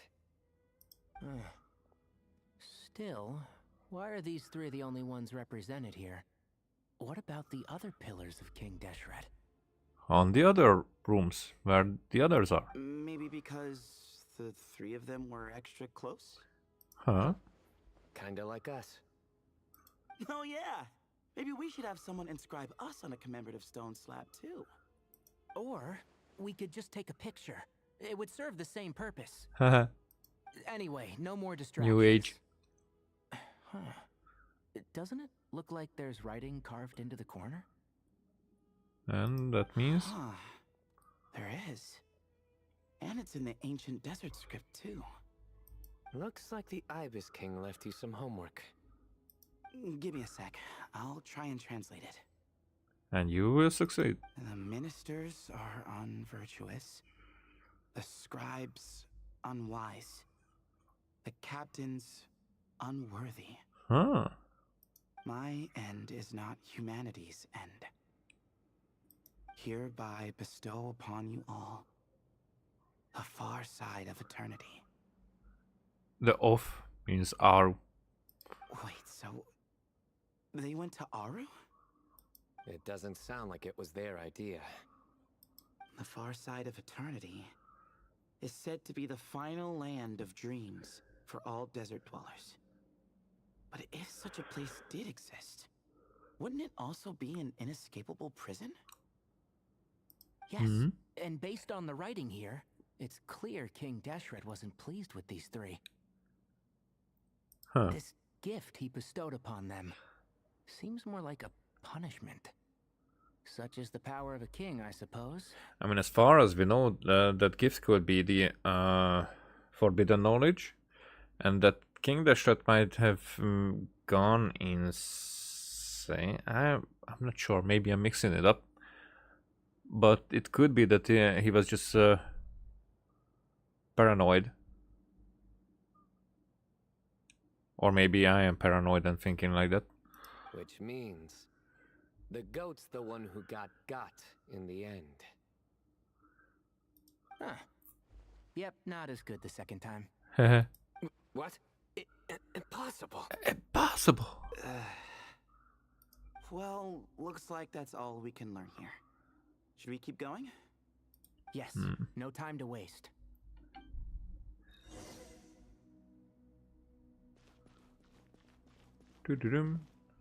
Still, why are these 3 the only ones represented here? What about the other pillars of King Deshret? On the other rooms, where the others are. Maybe because the 3 of them were extra close? Huh? Kinda like us. Oh yeah! Maybe we should have someone inscribe us on a commemorative stone slab too. Or we could just take a picture. It would serve the same purpose. Haha. Anyway, no more distractions. New age. Doesn't it look like there's writing carved into the corner? And that means? There is. And it's in the ancient desert script too. Looks like the Ibis King left you some homework. Give me a sec. I'll try and translate it. And you will succeed. The ministers are unvirtuous. The scribes unwise. The captains unworthy. Huh. My end is not humanity's end. Hereby bestow upon you all the far side of eternity. The off means our. Wait, so they went to Aru? It doesn't sound like it was their idea. The far side of eternity is said to be the final land of dreams for all desert dwellers. But if such a place did exist, wouldn't it also be an inescapable prison? Yes, and based on the writing here, it's clear King Deshret wasn't pleased with these three. Huh. This gift he bestowed upon them seems more like a punishment. Such is the power of a king, I suppose. I mean, as far as we know, that gift could be the forbidden knowledge, and that King Deshret might have gone insane. I'm not sure. Maybe I'm mixing it up, but it could be that he was just paranoid, or maybe I am paranoid and thinking like that. Which means the goat's the one who got in the end. Huh. Yep, not as good the second time. What? Impossible. Impossible. Well, looks like that's all we can learn here. Should we keep going? Yes, no time to waste.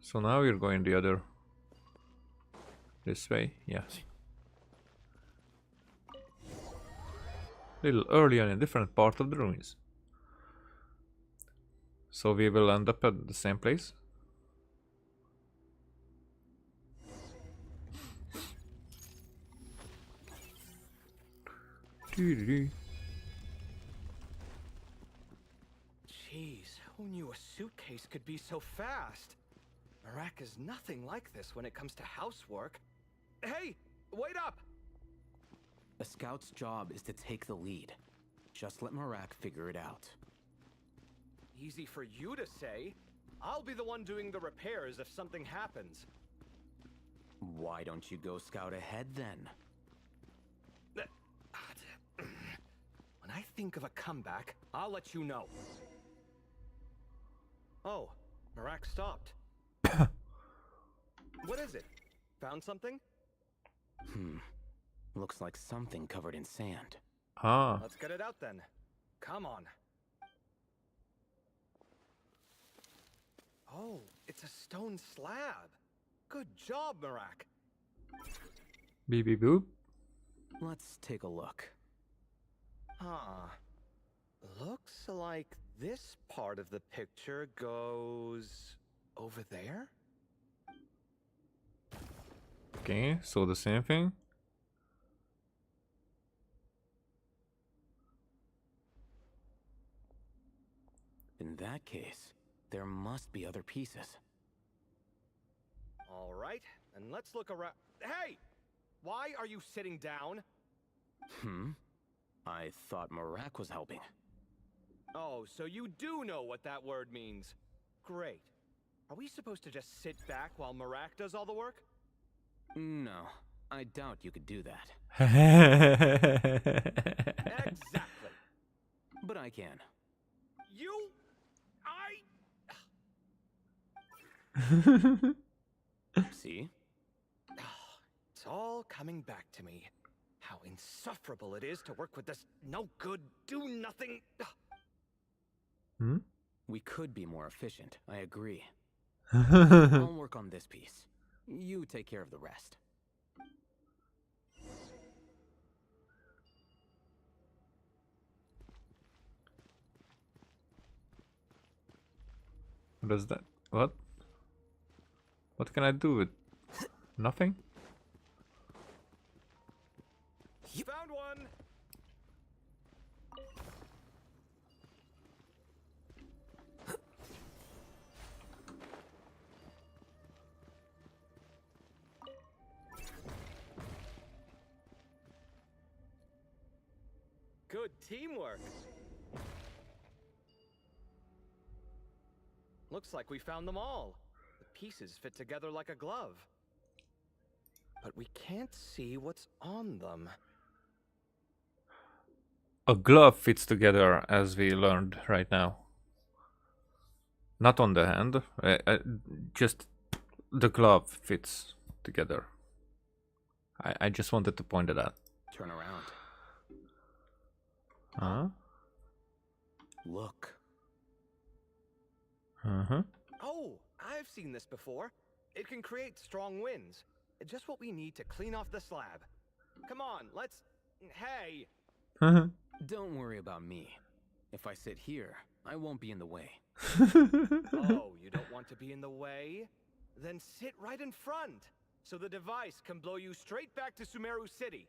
So now we're going the other... this way, yes. Little early on a different part of the ruins. So we will end up at the same place. Jeez, who knew a suitcase could be so fast? Marak is nothing like this when it comes to housework. Hey, wait up! A scout's job is to take the lead. Just let Marak figure it out. Easy for you to say. I'll be the one doing the repairs if something happens. Why don't you go scout ahead then? When I think of a comeback, I'll let you know. Oh, Marak stopped. What is it? Found something? Looks like something covered in sand. Ah. Let's get it out then. Come on. Oh, it's a stone slab. Good job, Marak. Beep beep boop. Let's take a look. Looks like this part of the picture goes over there? Okay, so the same thing. In that case, there must be other pieces. All right, and let's look around. Hey! Why are you sitting down? I thought Marak was helping. Oh, so you do know what that word means. Great. Are we supposed to just sit back while Marak does all the work? No, I doubt you could do that. Exactly. But I can. See? It's all coming back to me. How insufferable it is to work with this no-good, do-nothing... We could be more efficient, I agree. I'll work on this piece. You take care of the rest. What is that? What? What can I do with nothing? Found one! Good teamwork. Looks like we found them all. The pieces fit together like a glove. But we can't see what's on them. A glove fits together, as we learned right now. Not on the hand, just the glove fits. together. I just wanted to point it out. Turn around. Huh? Look. Uh-huh. Oh, I've seen this before. It can create strong winds. Just what we need to clean off the slab. Come on, let's... Hey! Don't worry about me. If I sit here, I won't be in the way. Oh, you don't want to be in the way? Then sit right in front, so the device can blow you straight back to Sumeru City.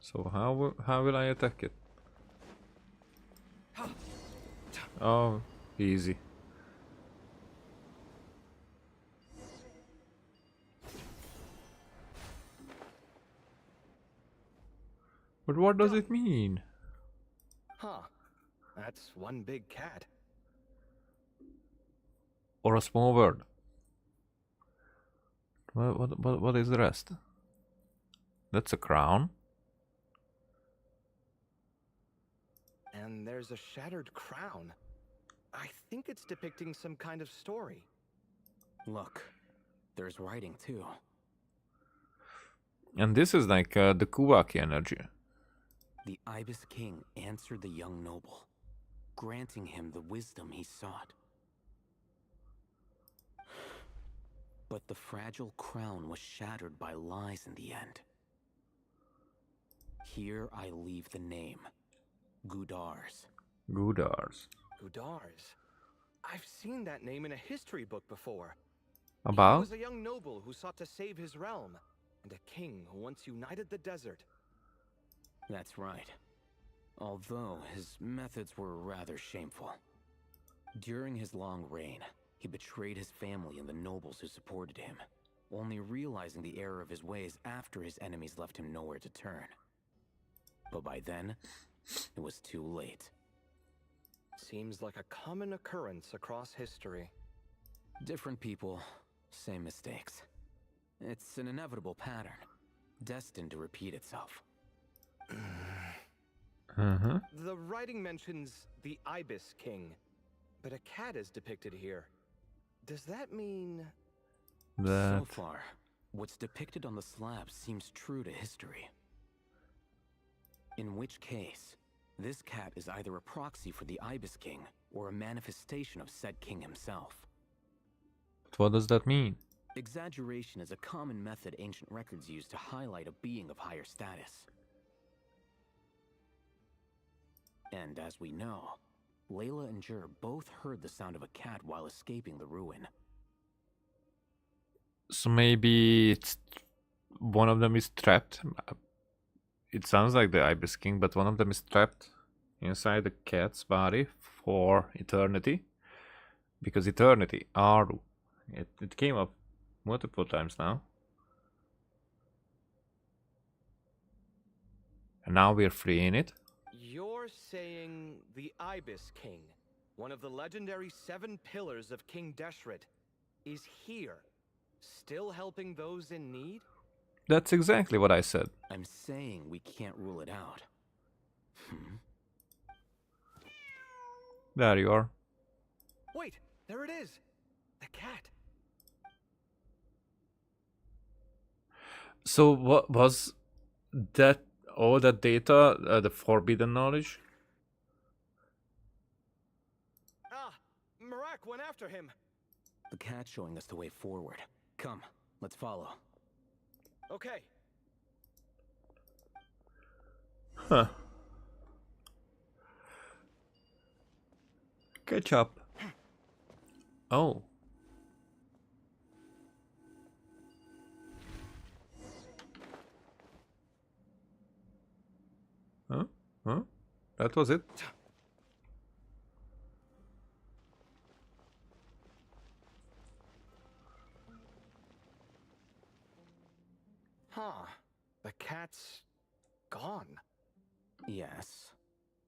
So how will I attack it? Oh, easy. But what does it mean? Huh. That's one big cat. Or a small word? What is the rest? That's a crown. And there's a shattered crown. I think it's depicting some kind of story. Look, there's writing too. And this is like the Kuwaki energy. The Ibis King answered the young noble, granting him the wisdom he sought. But the fragile crown was shattered by lies in the end. Here I leave the name, Gudars. Gudars. Gudars. I've seen that name in a history book before. He About? was a young noble who sought to save his realm, and a king who once united the desert. That's right. Although his methods were rather shameful. During his long reign, he betrayed his family and the nobles who supported him, only realizing the error of his ways after his enemies left him nowhere to turn. But by then, it was too late. Seems like a common occurrence across history. Different people, same mistakes. It's an inevitable pattern, destined to repeat itself. The writing mentions the Ibis King, but a cat is depicted here. Does that mean... That... So far, what's depicted on the slab seems true to history. In which case, this cat is either a proxy for the Ibis King or a manifestation of said king himself. What does that mean? Exaggeration is a common method ancient records use to highlight a being of higher status. And as we know, Layla and Jur both heard the sound of a cat while escaping the ruin. So maybe it's one of them is trapped. It sounds like the Ibis King, but one of them is trapped inside the cat's body for eternity. Because eternity, Aru. It came up multiple times now. And now we're freeing it. You're saying the Ibis King, one of the legendary 7 pillars of King Deshret, is here, still helping those in need? That's exactly what I said. I'm saying we can't rule it out. There you are. Wait, there it is! The cat! So what was that? All that data, the forbidden knowledge? Ah, Marak went after him. The cat's showing us the way forward. Come, let's follow. Okay. Huh. Catch up. Oh. Huh? Huh? That was it? Huh. The cat's gone. Yes,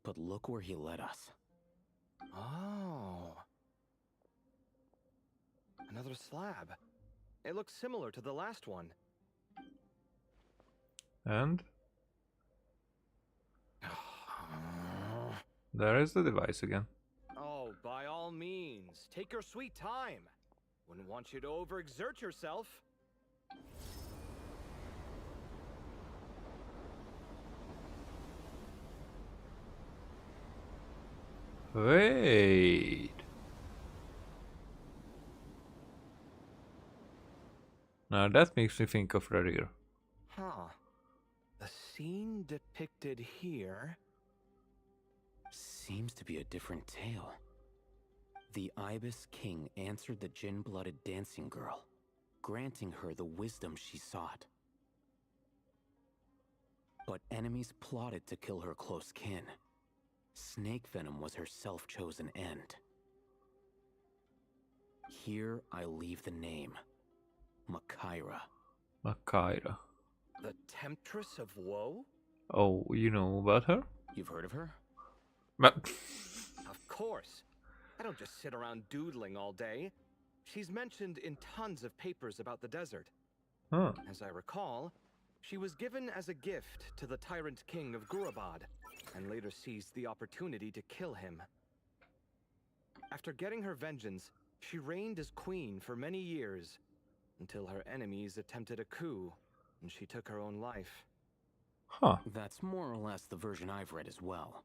but look where he led us. Oh. Another slab. It looks similar to the last one. And? there is the device again. Oh, by all means, take your sweet time. Wouldn't want you to overexert yourself. Wait. Now that makes me think of Rerir. Huh. The scene depicted here seems to be a different tale. The Ibis King answered the gin-blooded dancing girl, granting her the wisdom she sought. But enemies plotted to kill her close kin. Snake venom was her self-chosen end. Here I leave the name. Makaira. Makaira. The Temptress of Woe? Oh, you know about her? You've heard of her? But of course. I don't just sit around doodling all day. She's mentioned in tons of papers about the desert. Huh. As I recall, she was given as a gift to the tyrant king of Gurabad, and later seized the opportunity to kill him. After getting her vengeance, she reigned as queen for many years, until her enemies attempted a coup, and she took her own life. Huh. That's more or less the version I've read as well.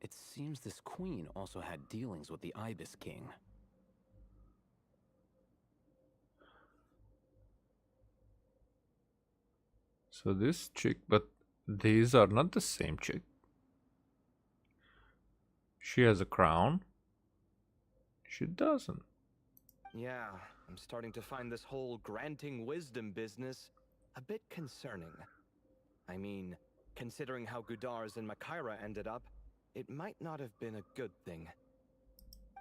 It seems this queen also had dealings with the Ibis King. So this chick, but these are not the same chick. She has a crown. She doesn't. Yeah, I'm starting to find this whole granting wisdom business a bit concerning. I mean, considering how Gudars and Makaira ended up, it might not have been a good thing.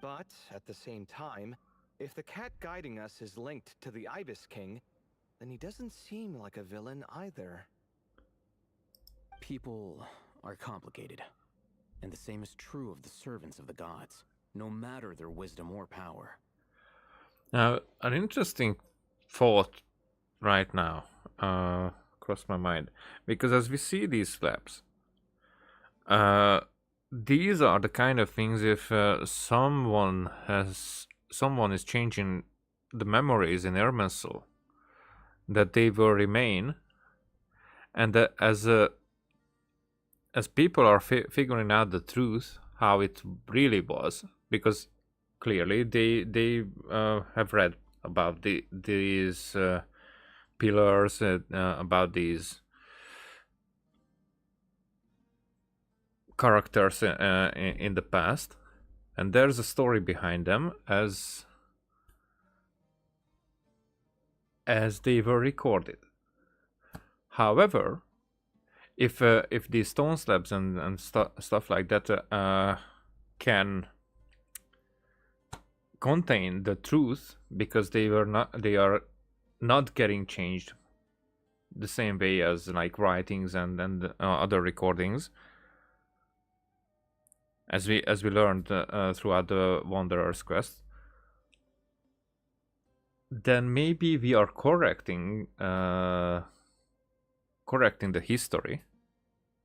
But, at the same time, if the cat guiding us is linked to the Ibis King, then he doesn't seem like a villain either. People are complicated. And the same is true of the servants of the gods, no matter their wisdom or power. Now, an interesting thought right now crossed my mind. Because as we see these flaps, these are the kind of things if someone is changing the memories in Ermensel, that they will remain, and that as people are figuring out the truth, how it really was, because clearly they have read about these pillars, about these characters in the past, and there's a story behind them as they were recorded. However, if these stone slabs and stuff like that can contain the truth, because they are not getting changed the same way as like writings and other recordings, as we learned throughout the Wanderer's Quest, then maybe we are correcting the history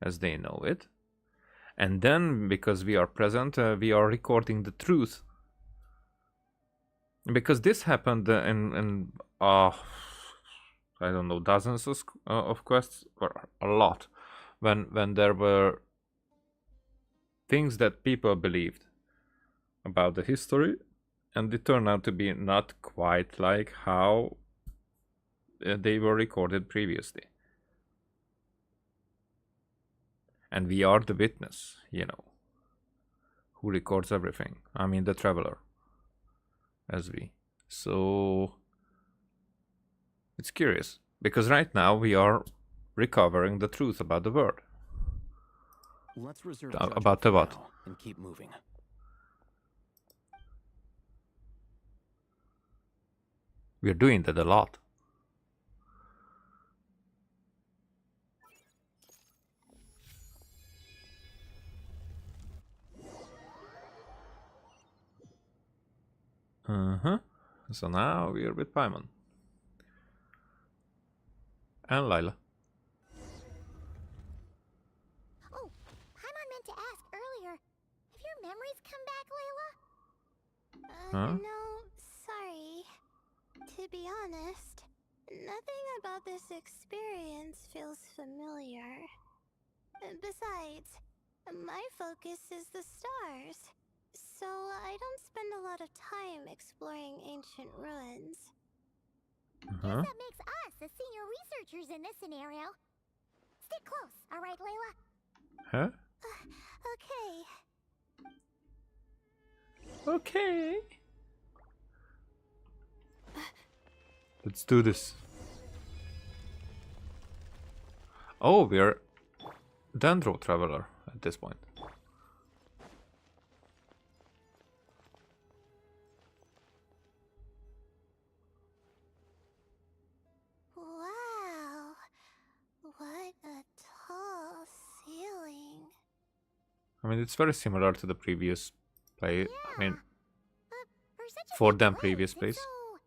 as they know it, and then because we are present, we are recording the truth. Because this happened in I don't know, dozens of quests, or a lot, when there were things that people believed about the history, and they turned out to be not quite like how they were recorded previously. And we are the witness, who records everything. I mean, the traveler, as we. So it's curious, because right now we are recovering the truth about the world. Let's reserve about the what? And keep moving. We're doing that a lot. So now we're with Paimon. And Lila. Oh, Paimon meant to ask earlier. please come back, Layla? Huh? No, sorry. To be honest, nothing about this experience feels familiar. Besides, my focus is the stars, so I don't spend a lot of time exploring ancient ruins. Guess that makes us the senior researchers in this scenario. Stick close, alright, Layla? Huh? Okay. Okay. Let's do this. Oh, we're Dendro Traveler at this point. Wow. What a tall ceiling. I mean, it's very similar to the previous play. Yeah. I mean, For such a for big them place, previous plays. it's so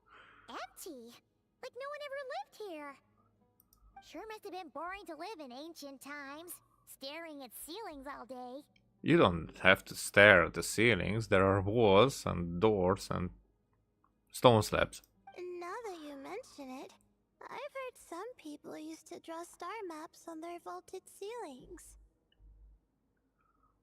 empty. Like no one ever lived here. Sure must have been boring to live in ancient times, staring at ceilings all day. You don't have to stare at the ceilings. There are walls and doors and stone slabs. Now that you mention it, I've heard some people used to draw star maps on their vaulted ceilings.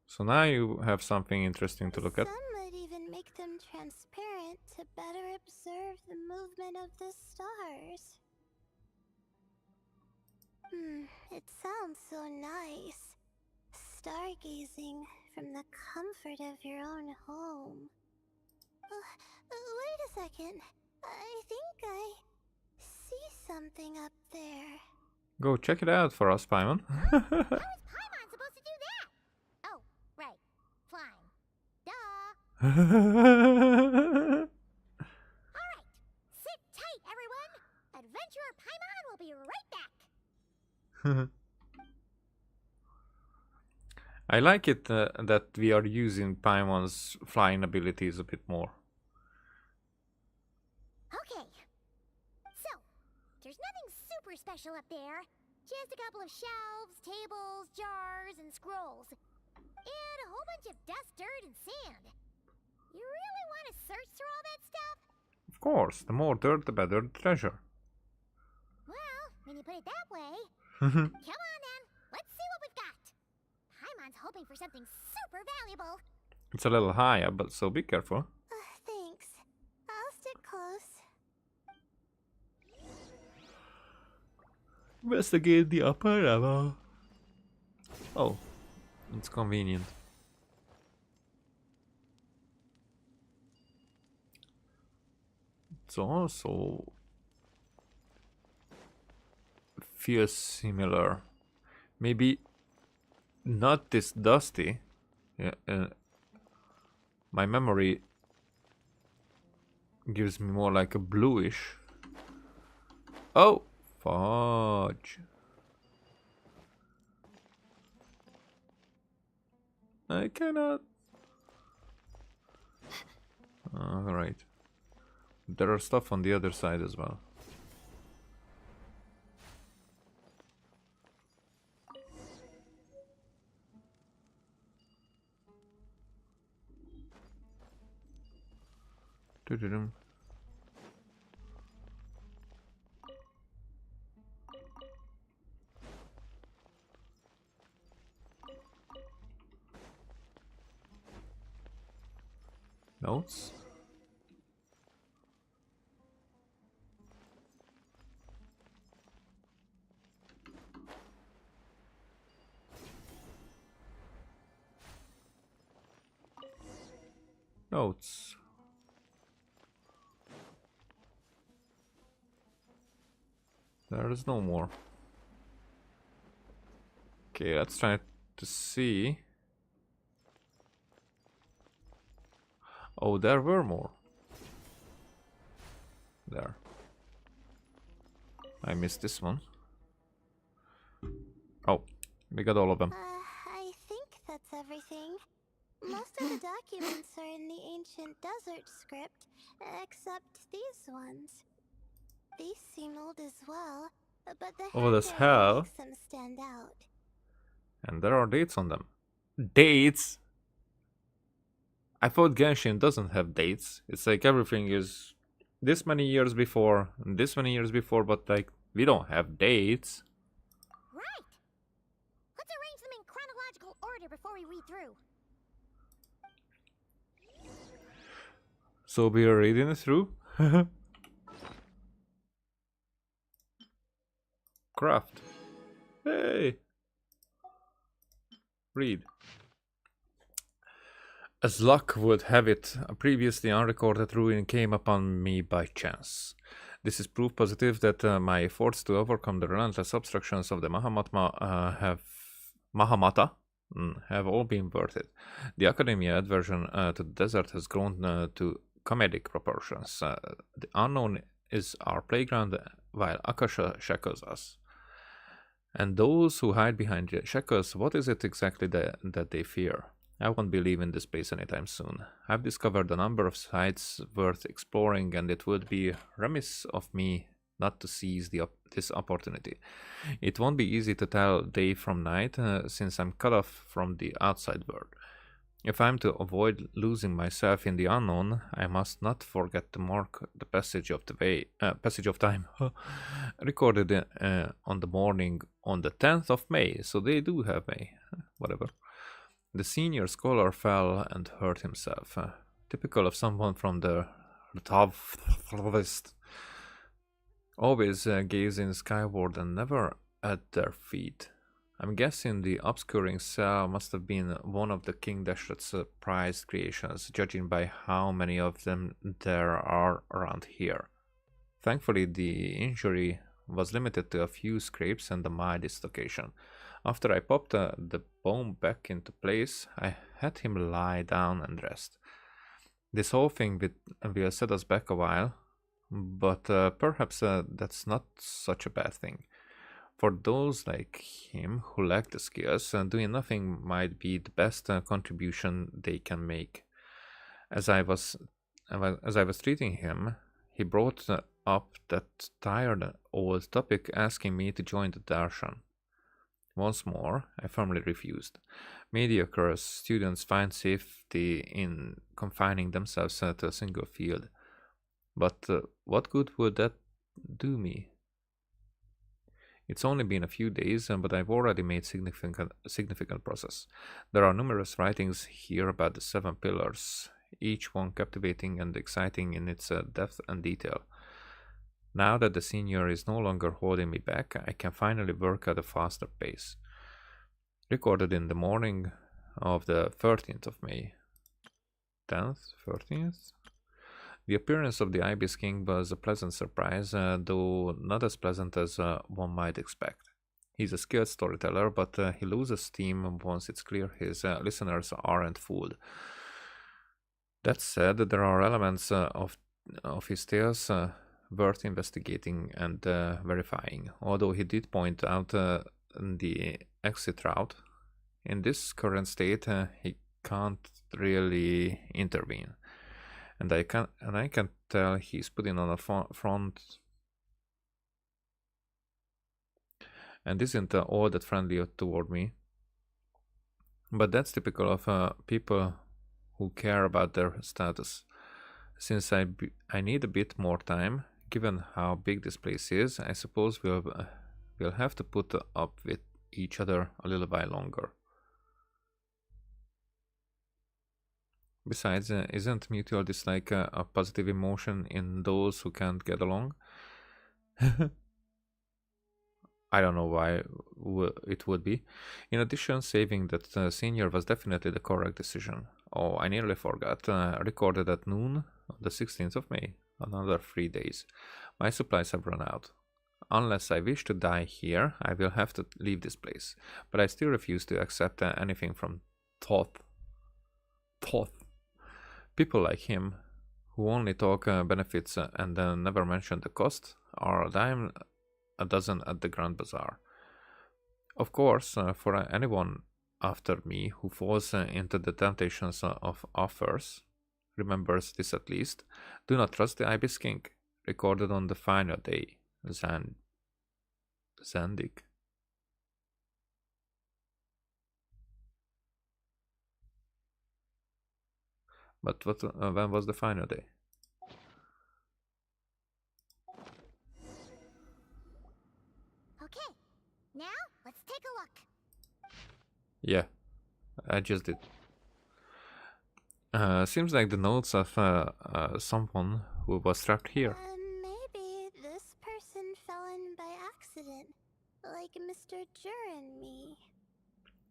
So now you have something interesting to look at. Some would even make them transparent to better observe the movement of the stars. It sounds so nice. Stargazing from the comfort of your own home. Wait a second. I think I see something up there. Go check it out for us, Paimon. How is Paimon supposed to do that? Oh, right. Flying. Duh. Alright. Sit tight, everyone. Adventurer Paimon will be right back. I like it that we are using Paimon's flying abilities a bit more. Okay. So, there's nothing super special up there. Just a couple of shelves, tables, jars, and scrolls. And a whole bunch of dust, dirt, and sand. You really want to search through all that stuff? Of course, the more dirt, the better the treasure. Well, when you put it that way. Come on then, let's see what we've got. Paimon's hoping for something super valuable. It's a little higher, but so be careful. Thanks. I'll stick close. Investigate the upper level. Oh, it's convenient. It's also feels similar. Maybe not this dusty. Yeah, my memory gives me more like a bluish. Oh, fudge. I cannot. Alright. There are stuff on the other side as well. Doo-doo-dum. Notes? Notes. There is no more. Okay, let's try to see. Oh, there were more. There. I missed this one. Oh, we got all of them. I think that's everything. Most of the documents are in the ancient desert script, except these ones. These seem old as well, but the Old as handwriting hell. makes them stand out. And there are dates on them. Dates? I thought Genshin doesn't have dates. It's like everything is this many years before, and this many years before, but like we don't have dates. Right! Let's arrange them in chronological order before we read through. So we are reading it through. Craft. Hey! Read. As luck would have it, a previously unrecorded ruin came upon me by chance. This is proof positive that my efforts to overcome the relentless obstructions of the Mahamata have all been worth it. The Academia aversion to the desert has grown to comedic proportions. The unknown is our playground, while Akasha shackles us. And those who hide behind the shackles, what is it exactly that they fear? I won't be leaving this place anytime soon. I've discovered a number of sites worth exploring, and it would be remiss of me not to seize this opportunity. It won't be easy to tell day from night, since I'm cut off from the outside world. If I'm to avoid losing myself in the unknown, I must not forget to mark the passage of time, recorded on the morning on the 10th of May. So they do have May, whatever. The senior scholar fell and hurt himself, typical of someone from the West, always gazing skyward and never at their feet. I'm guessing the obscuring cell must have been one of the King Dashrat's prized creations, judging by how many of them there are around here. Thankfully, the injury was limited to a few scrapes and a mild dislocation. After I popped the bone back into place, I had him lie down and rest. This whole thing will set us back a while, but perhaps that's not such a bad thing. For those like him who lack the skills, doing nothing might be the best contribution they can make. As I was treating him, he brought up that tired old topic, asking me to join the darshan. Once more, I firmly refused. Mediocre students find safety in confining themselves to a single field. But what good would that do me? It's only been a few days, but I've already made significant progress. There are numerous writings here about the 7 pillars, each one captivating and exciting in its depth and detail. Now that the senior is no longer holding me back, I can finally work at a faster pace. Recorded in the morning of the 13th of May. 10th? 13th? The appearance of the Ibis King was a pleasant surprise, though not as pleasant as one might expect. He's a skilled storyteller, but he loses steam once it's clear his listeners aren't fooled. That said, there are elements of his tales worth investigating and verifying, although he did point out the exit route. In this current state, he can't really intervene. And I can tell he's putting on a front and isn't all that friendly toward me. But that's typical of people who care about their status. Since I need a bit more time, given how big this place is, I suppose we'll have to put up with each other a little while longer. Besides, isn't mutual dislike a positive emotion in those who can't get along? I don't know why it would be. In addition, saving that senior was definitely the correct decision. Oh, I nearly forgot. Recorded at noon on the 16th of May. Another 3 days. My supplies have run out. Unless I wish to die here, I will have to leave this place. But I still refuse to accept anything from Thoth. People like him, who only talk benefits and never mention the cost, are a dime a dozen at the Grand Bazaar. Of course, for anyone after me who falls into the temptations of offers, remembers this at least, do not trust the Ibis King, recorded on the final day, Zandik. But when was the final day? Okay, now let's take a look. Yeah, I just did. Seems like the notes of someone who was trapped here. Maybe this person fell in by accident, like Mr. Jur and me.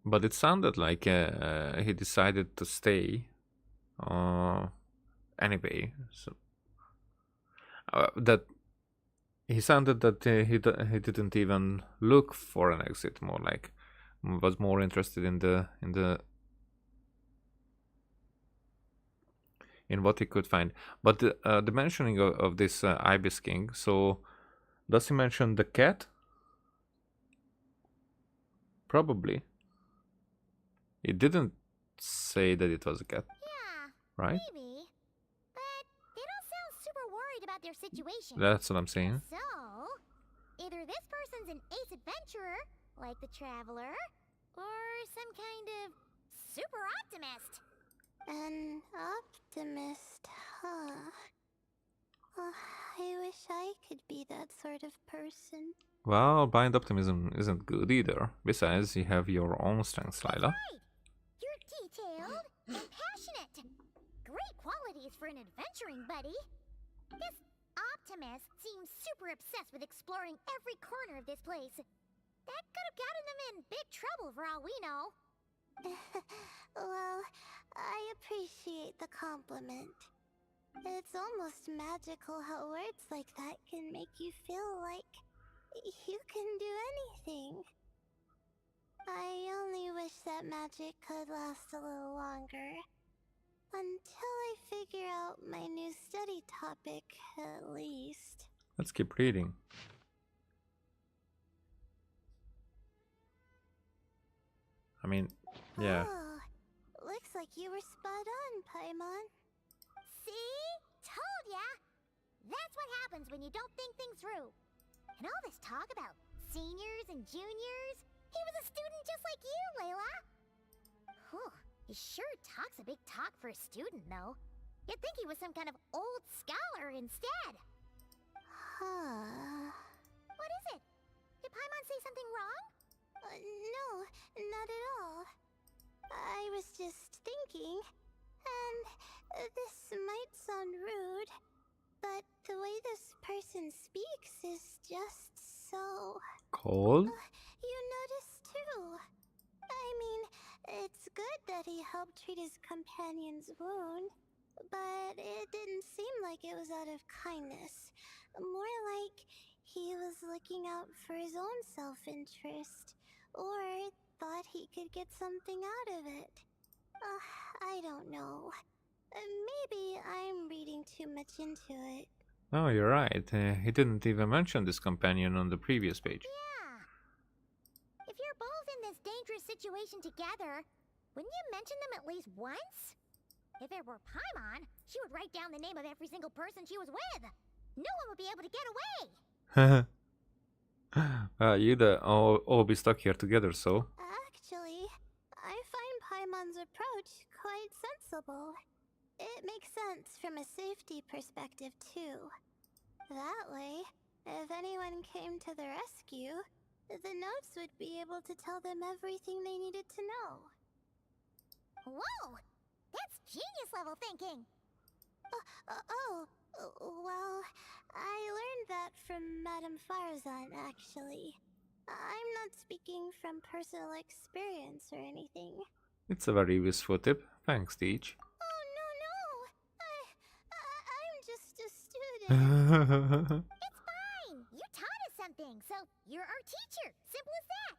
But it sounded like he decided to stay anyway. So that he sounded that he didn't even look for an exit. More like was more interested in what he could find. But the mentioning of this Ibis King. So does he mention the cat? Probably. He didn't say that it was a cat. Yeah, right? maybe. But they don't sound super worried about their situation. That's what I'm saying. So, either this person's an ace adventurer, like the Traveler, or some kind of super optimist. An optimist, huh? I wish I could be that sort of person. Well, blind optimism isn't good either. Besides, you have your own strengths, Lila. Right! You're detailed and passionate. Great qualities for an adventuring buddy. This optimist seems super obsessed with exploring every corner of this place. That could have gotten them in big trouble for all we know. Well, I appreciate the compliment. It's almost magical how words like that can make you feel like you can do anything. I only wish that magic could last a little longer. Until I figure out my new study topic, at least. Let's keep reading. I mean, yeah. Oh, looks like you were spot on, Paimon. See? Told ya! That's what happens when you don't think things through. And all this talk about seniors and juniors, he was a student just like you, Layla. Whew, he sure talks a big talk for a student, though. You'd think he was some kind of old scholar instead. Huh. What is it? Did Paimon say something wrong? No, not at all. I was just thinking, and this might sound rude, but the way this person speaks is just so... Cold? You noticed too. I mean, it's good that he helped treat his companion's wound, but it didn't seem like it was out of kindness. More like he was looking out for his own self-interest, or thought he could get something out of it. I don't know. Maybe I'm reading too much into it. No, you're right. He didn't even mention this companion on the previous page. Yeah. If you're both in this dangerous situation together, wouldn't you mention them at least once? If it were Paimon, she would write down the name of every single person she was with. No one would be able to get away. You'd all be stuck here together, so. Actually, I find Paimon's approach quite sensible. It makes sense from a safety perspective, too. That way, if anyone came to the rescue, the notes would be able to tell them everything they needed to know. Whoa! That's genius level thinking! Well, I learned that from Madame Farzan, actually. I'm not speaking from personal experience or anything. It's a very useful tip. Thanks, Teach. Oh, no! I'm just a student. It's fine! You taught us something, so you're our teacher. Simple as that.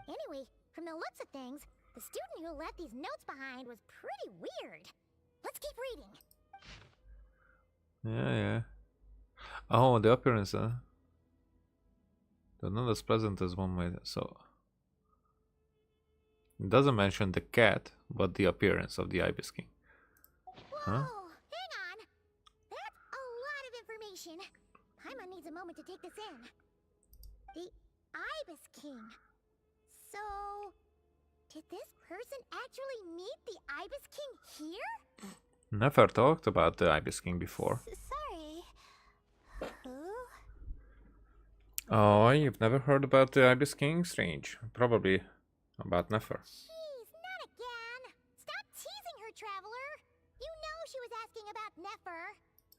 Anyway, from the looks of things, the student who left these notes behind was pretty weird. Let's keep reading. Yeah. Oh, the appearance, huh? They're not as pleasant as one might. So it doesn't mention the cat, but the appearance of the Ibis King. Whoa! Huh? Hang on! That's a lot of information. Paimon needs a moment to take this in. The Ibis King. So, did this person actually meet the Ibis King here? Never talked about the Ibis King before. Sorry. Who? Oh, you've never heard about the Ibis King? Strange. Probably about Nefer. Jeez, not again. Stop teasing her, Traveler. You know she was asking about Nefer.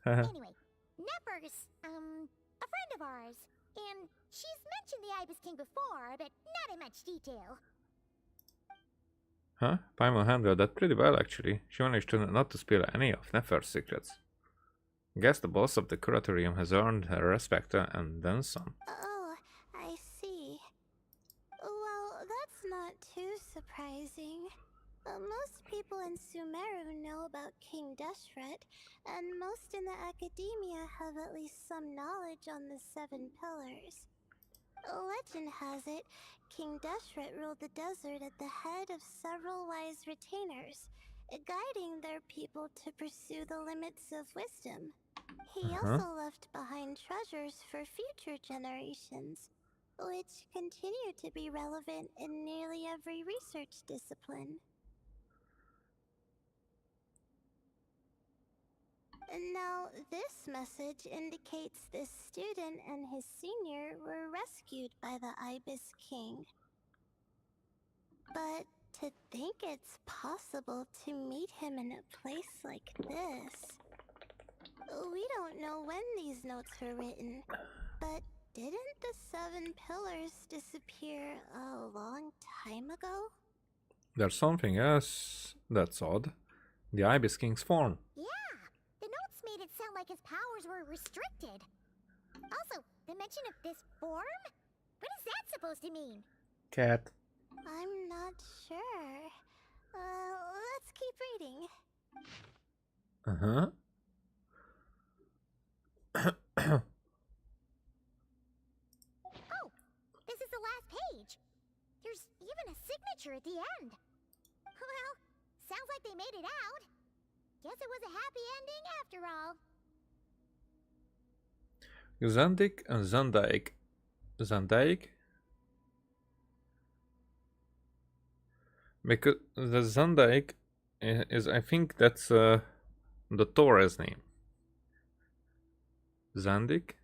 Anyway, Nefer's, a friend of ours. And she's mentioned the Ibis King before, but not in much detail. Huh? Paimon handled that pretty well, actually. She managed to not to spill any of Nefer's secrets. Guess the boss of the curatorium has earned her respect and then some. Oh, I see. Well, that's not too surprising. Most people in Sumeru know about King Deshret, and most in the academia have at least some knowledge on the Seven Pillars. Legend has it, King Deshret ruled the desert at the head of several wise retainers, guiding their people to pursue the limits of wisdom. He also left behind treasures for future generations, which continue to be relevant in nearly every research discipline. Now, this message indicates this student and his senior were rescued by the Ibis King. But to think it's possible to meet him in a place like this... We don't know when these notes were written, but didn't the Seven Pillars disappear a long time ago? There's something else that's odd. The Ibis King's form. Yeah, the notes made it sound like his powers were restricted. Also, the mention of this form? What is that supposed to mean? Cat. I'm not sure. Let's keep reading. Uh-huh. Oh, this is the last page. There's even a signature at the end. Well, sounds like they made it out. Guess it was a happy ending after all. Zandik and Zandaik. Zandaik? Because the Zandaik is, I think that's the Torres name. Zandik?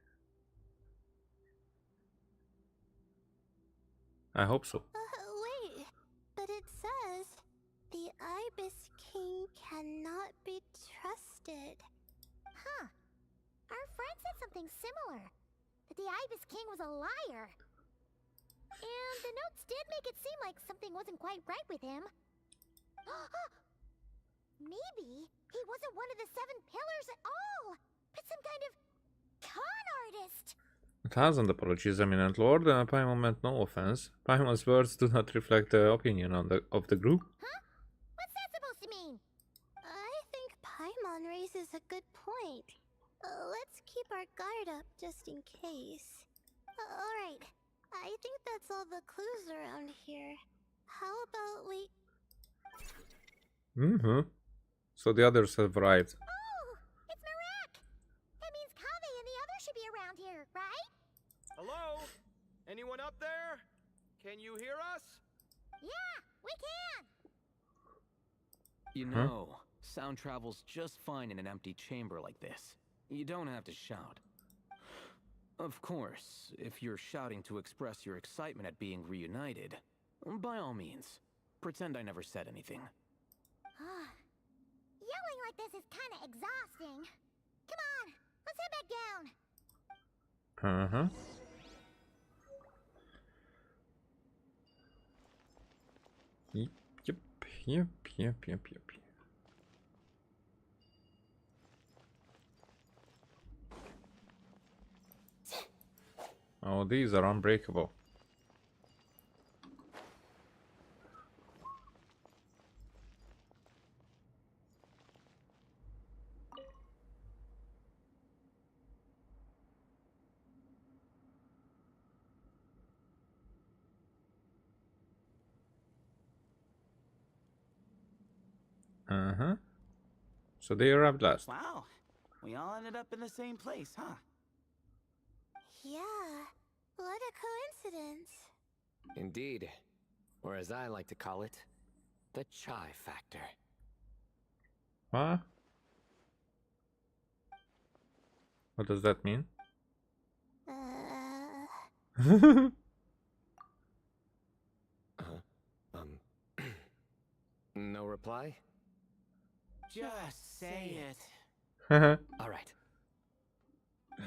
I hope so. Wait, but it says the Ibis King cannot be trusted. Huh. Our friend said something similar. That the Ibis King was a liar. And the notes did make it seem like something wasn't quite right with him. Maybe he wasn't one of the Seven Pillars at all, but some kind of con artist. 1,000 apologies, Eminent Lord. Paimon meant no offense. Paimon's words do not reflect the opinion of the group. Huh? What's that supposed to mean? I think Paimon raises a good point. Let's keep our guard up just in case. Alright, I think that's all the clues around here. How about we... So the others have arrived. Oh, it's Marak! That means Kave and the others should be around here, right? Hello? Anyone up there? Can you hear us? Yeah, we can! You know, sound travels just fine in an empty chamber like this. You don't have to shout. Of course, if you're shouting to express your excitement at being reunited, by all means, pretend I never said anything. Yelling like this is kinda exhausting. Come on, let's head back down. Yep. Oh, these are unbreakable. So they arrived last. Wow, we all ended up in the same place, huh? Yeah, what a coincidence. Indeed. Or as I like to call it, the chai factor. What? What does that mean? No reply? Just say it. All right.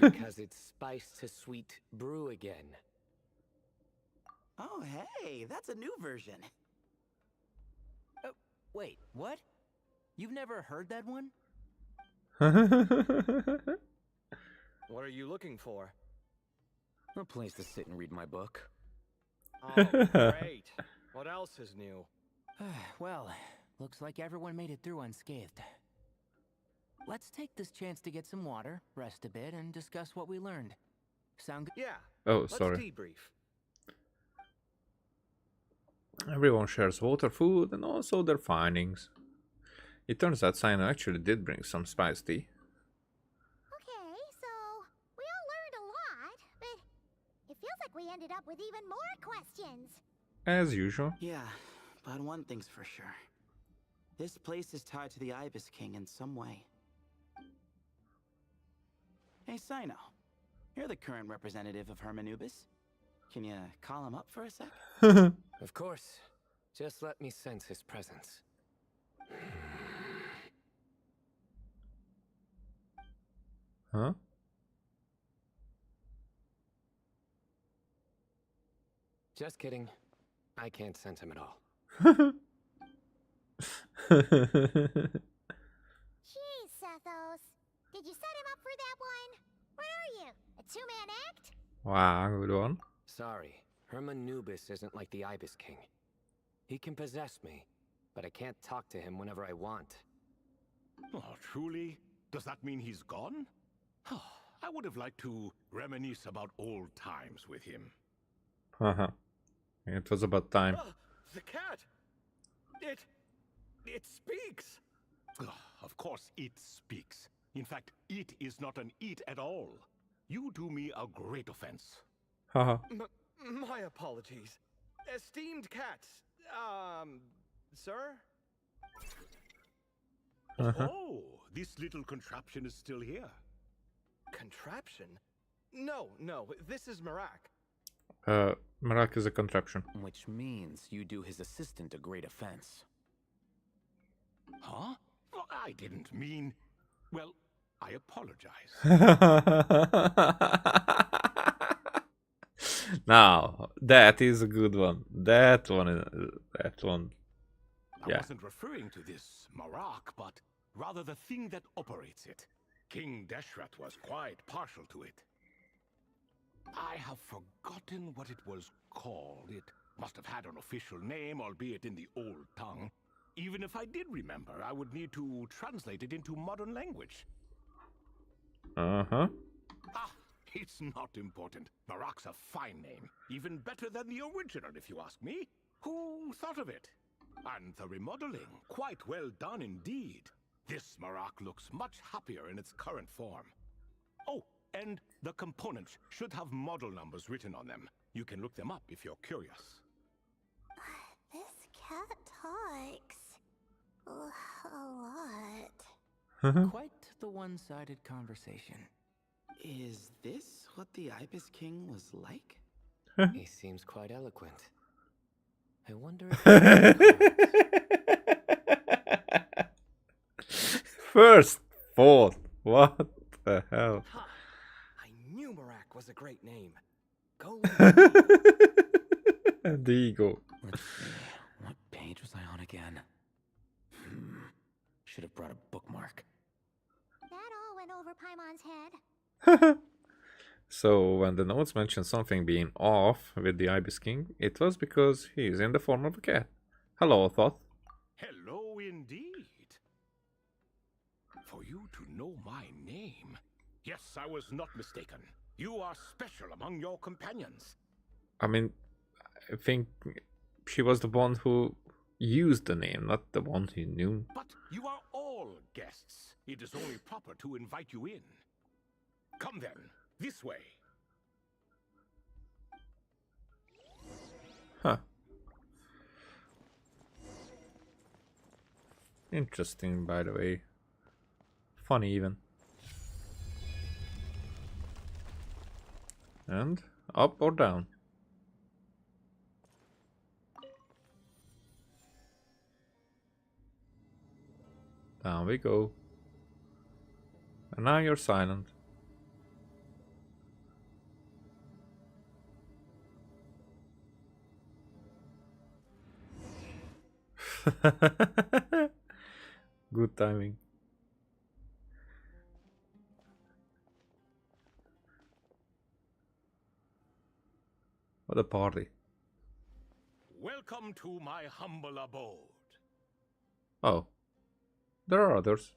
Because it's spice to sweet brew again. Oh, hey, that's a new version. Wait, what? You've never heard that one? What are you looking for? A place to sit and read my book. Oh, great. What else is new? Well, looks like everyone made it through unscathed. Let's take this chance to get some water, rest a bit, and discuss what we learned. Sound good? Yeah. Oh, Let's sorry. debrief. Everyone shares water, food, and also their findings. It turns out Sino actually did bring some spice tea. Okay, so we all learned a lot, but it feels like we ended up with even more questions. As usual. Yeah, but one thing's for sure. This place is tied to the Ibis King in some way. Hey, Sino. You're the current representative of Hermanubis. Can you call him up for a sec? Of course. Just let me sense his presence. Huh? Just kidding. I can't sense him at all. Jeez, Sethos. Did you set him up for that one? What are you, a two-man act? Wow, good one. Sorry, Hermanubis isn't like the Ibis King. He can possess me, but I can't talk to him whenever I want. Oh, truly? Does that mean he's gone? I would have liked to reminisce about old times with him. Uh-huh. It was about time. The cat! It speaks! Of course it speaks. In fact, it is not an it at all. You do me a great offense. Haha. My apologies. Esteemed cats, sir? Oh, this little contraption is still here. Contraption? No, this is Marak. Marak is a contraption. Which means you do his assistant a great offense. Huh? Well, I didn't mean... Well, I apologize. Now, that is a good one. That one. I wasn't referring to this Marak, but rather the thing that operates it. King Deshret was quite partial to it. I have forgotten what it was called. It must have had an official name, albeit in the old tongue. Even if I did remember, I would need to translate it into modern language. Uh-huh. It's not important. Marak's a fine name. Even better than the original, if you ask me. Who thought of it? And the remodeling, quite well done indeed. This Marak looks much happier in its current form. Oh, and the components should have model numbers written on them. You can look them up if you're curious. This cat talks a lot. Quite the one-sided conversation. Is this what the Ibis King was like? He seems quite eloquent. I wonder if... First thought. What the hell? I knew Marak was a great name. Go. The ego. Let's see. What page was I on again? Should have brought a bookmark. That all went over Paimon's head. So when the notes mention something being off with the Ibis King, it was because he's in the form of a cat. Hello, Thoth. Hello indeed. For you to know my name. Yes, I was not mistaken. You are special among your companions. I mean, I think she was the one who used the name, not the one who knew. But you are all guests. It is only proper to invite you in. Come then, this way. Huh. Interesting, by the way. Funny even. And up or down? Down we go. And now you're silent. Good timing. What a party. Welcome to my humble abode. Oh. There are others.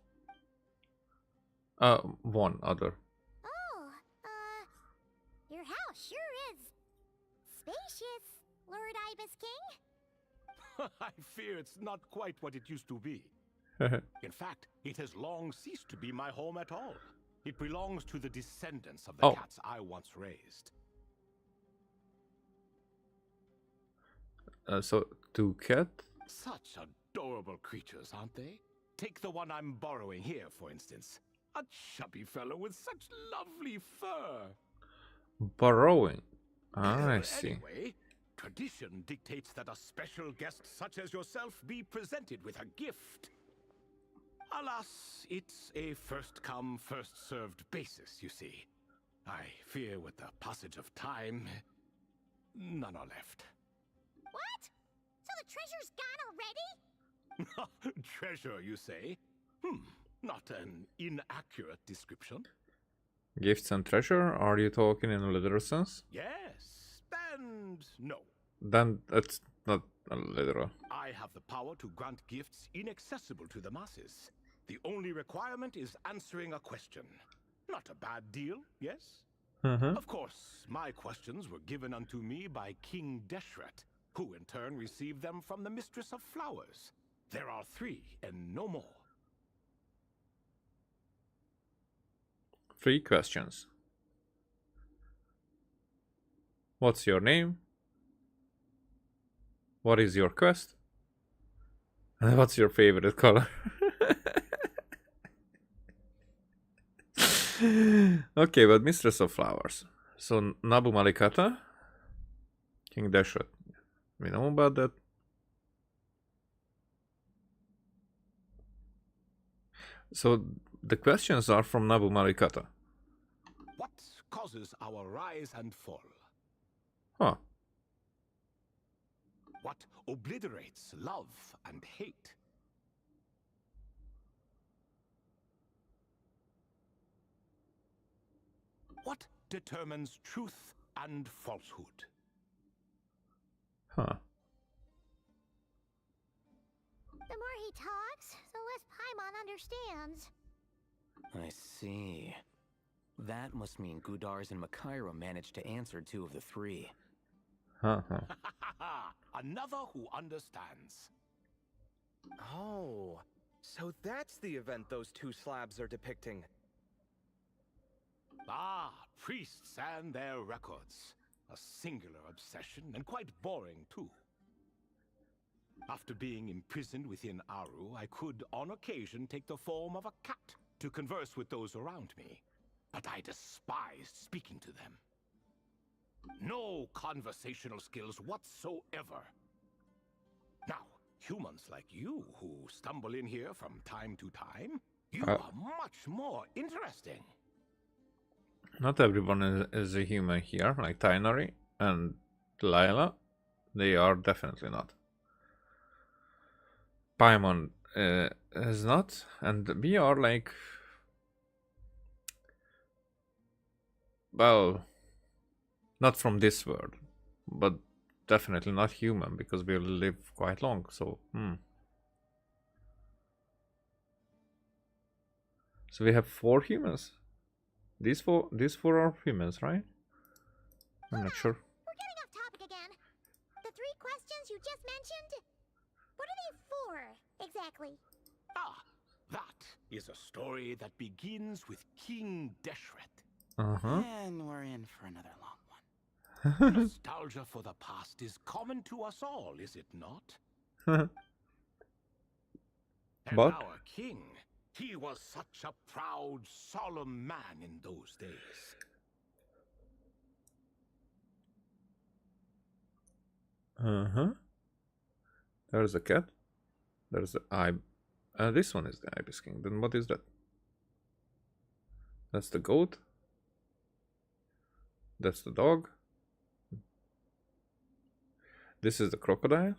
One other. Oh, your house sure is spacious, Lord Ibis King. I fear it's not quite what it used to be. In fact, it has long ceased to be my home at all. It belongs to the descendants of the cats I once raised. So, two cat? Such adorable creatures, aren't they? Take the one I'm borrowing here, for instance. A chubby fellow with such lovely fur. Borrowing. I see. Anyway, tradition dictates that a special guest such as yourself be presented with a gift. Alas, it's a first-come, first-served basis, you see. I fear with the passage of time, none are left. What? So the treasure's gone already? Treasure, you say? Not an inaccurate description. Gifts and treasure? Are you talking in a literal sense? Yes, and no. Then that's not a literal. I have the power to grant gifts inaccessible to the masses. The only requirement is answering a question. Not a bad deal, yes? Of course, my questions were given unto me by King Deshret, who in turn received them from the Mistress of Flowers. There are 3 and no more. 3 questions. What's your name? What is your quest? And what's your favorite color? Okay, but Mistress of Flowers. So Nabu Malikata, King Deshret. We know about that. So the questions are from Nabu Malikata. What causes our rise and fall? Huh. What obliterates love and hate? What determines truth and falsehood? Huh. The more he talks, the less Paimon understands. I see. That must mean Gudars and Makaira managed to answer 2 of the 3. Another who understands. Oh, so that's the event those 2 slabs are depicting. Ah, priests and their records. A singular obsession, and quite boring too. After being imprisoned within Aru, I could, on occasion, take the form of a cat to converse with those around me. But I despised speaking to them. No conversational skills whatsoever. Now, humans like you who stumble in here from time to time, you are much more interesting. Not everyone is a human here, like Tainari and Lila. They are definitely not. Paimon is not, and we are like, well, not from this world, but definitely not human because we live quite long. So, So we have 4 humans. These four are humans, right? I'm not sure. We're getting off topic again. The 3 questions you just mentioned? What are they for, exactly? Ah, that is a story that begins with King Deshret. And we're in for another long one. Nostalgia for the past is common to us all, is it not? And But our king, he was such a proud, solemn man in those days. There's a cat. There's the eye. This one is the Ibis King. Then what is that? That's the goat. That's the dog. This is the crocodile.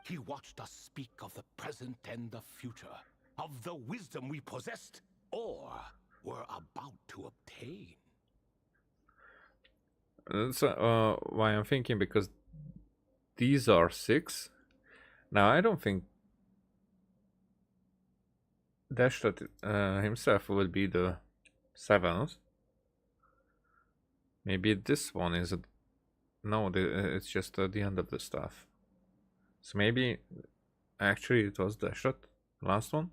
He watched us speak of the present and the future, of the wisdom we possessed or were about to obtain. That's why I'm thinking, because these are 6. Now I don't think Dashlet himself will be the 7th. Maybe this one is no, it's just the end of the stuff. So maybe actually it was Dashlet, last one.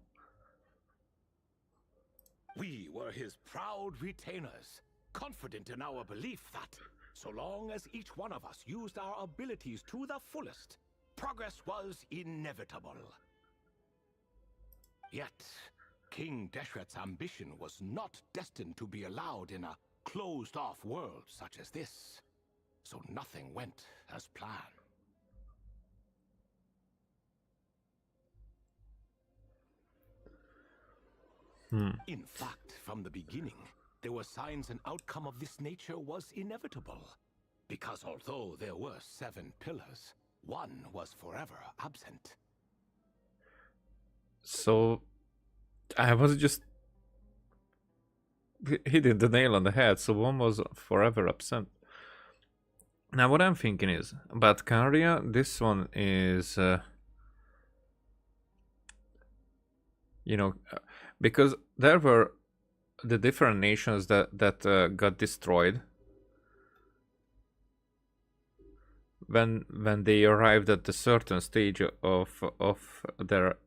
We were his proud retainers, confident in our belief that, so long as each one of us used our abilities to the fullest, progress was inevitable. Yet, King Deshret's ambition was not destined to be allowed in a closed-off world such as this, so nothing went as planned. In fact, from the beginning, there were signs an outcome of this nature was inevitable. Because although there were 7 pillars, one was forever absent. So I was just hitting the nail on the head. So one was forever absent. Now what I'm thinking is, about Karia, this one is, because there were the different nations that got destroyed when they arrived at a certain stage of their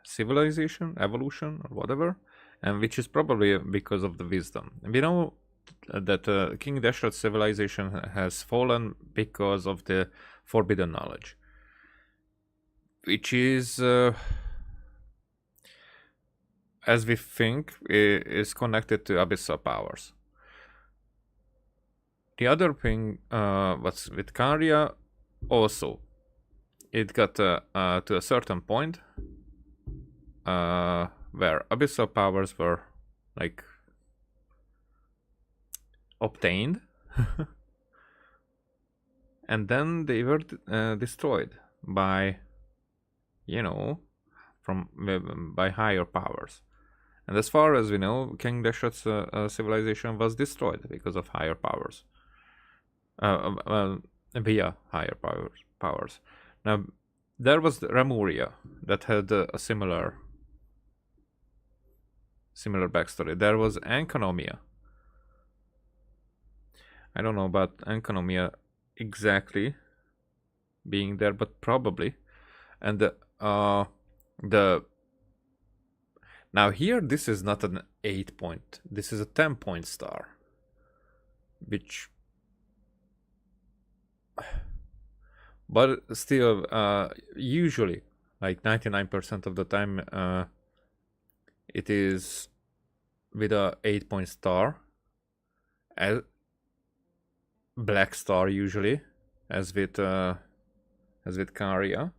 civilization, evolution, or whatever, and which is probably because of the wisdom. We know that King Deshret's civilization has fallen because of the forbidden knowledge, which is, as we think, is connected to abyssal powers. The other thing was with Karia also. It got to a certain point where abyssal powers were like obtained and then they were destroyed by by higher powers. And as far as we know, King Deshret's civilization was destroyed because of higher powers, via higher powers. Now there was Remuria that had a similar backstory. There was Enconomia. I don't know about Enconomia exactly being there, but probably. And now here, this is not an 8 point. This is a 10-point star, which, but still, usually, like 99% of the time, it is with a 8-point star, as black star usually, as with Karia.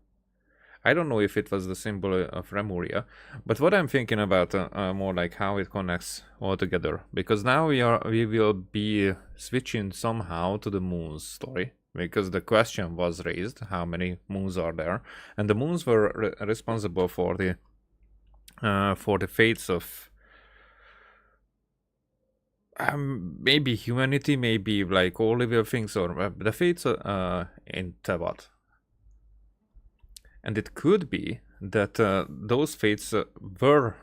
I don't know if it was the symbol of Remuria, but what I'm thinking about more like how it connects all together, because now we will be switching somehow to the moons story, because the question was raised, how many moons are there, and the moons were responsible for the fates of maybe humanity, maybe like all living things, or the fates in Tevat. And it could be that those fates were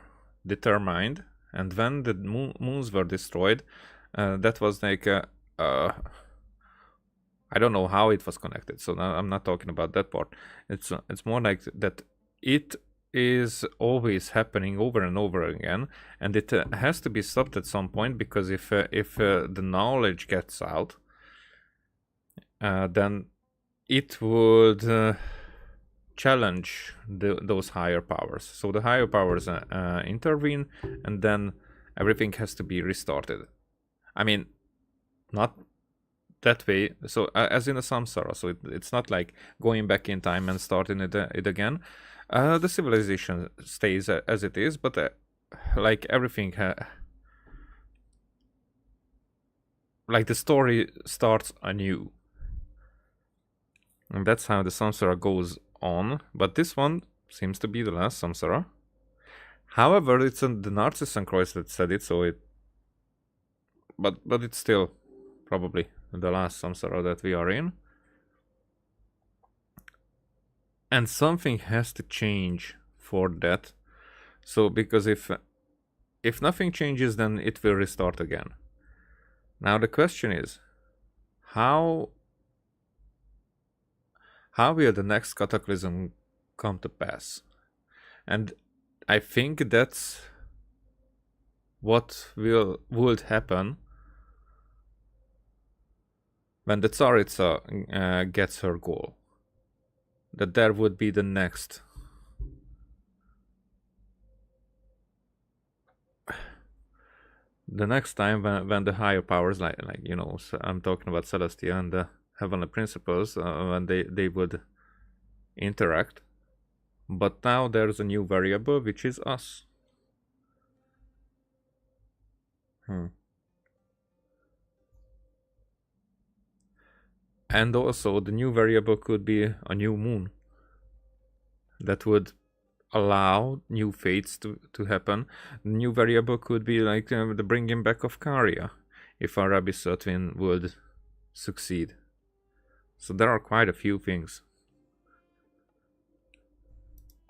determined, and when the moons were destroyed, that was like I don't know how it was connected. So now I'm not talking about that part. It's more like that. It is always happening over and over again, and it has to be stopped at some point, because if the knowledge gets out, then it would challenge those higher powers. So the higher powers intervene, and then everything has to be restarted. I mean, not that way. So as in a samsara, so it's not like going back in time and starting it again. The civilization stays as it is, but like everything, like the story starts anew, and that's how the samsara goes on. But this one seems to be the last samsara. However, it's the Narcissenkreuz that said it, so it. But it's still probably the last samsara that we are in. And something has to change for that. So because if nothing changes, then it will restart again. Now the question is, how will the next cataclysm come to pass? And I think that's what would happen when the Tsaritsa gets her goal. That there would be the next time when the higher powers, like you know, so I'm talking about Celestia and the heavenly principles, when they would interact. But now there's a new variable, which is us. And also the new variable could be a new moon that would allow new fates to happen. The new variable could be like the bringing back of Karia, if Arabisa twin would succeed. So there are quite a few things.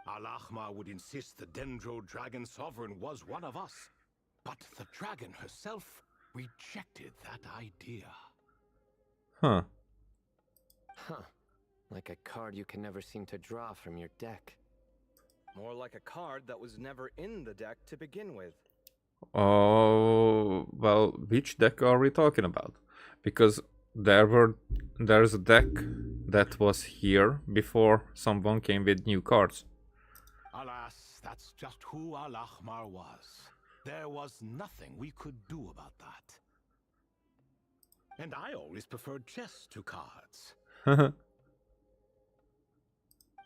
Al-Ahmar would insist the Dendro Dragon Sovereign was one of us, but the dragon herself rejected that idea. Huh. Like a card you can never seem to draw from your deck. More like a card that was never in the deck to begin with. Oh, well, which deck are we talking about? Because there's a deck that was here before someone came with new cards. Alas, that's just who Al-Ahmar was. There was nothing we could do about that. And I always preferred chess to cards.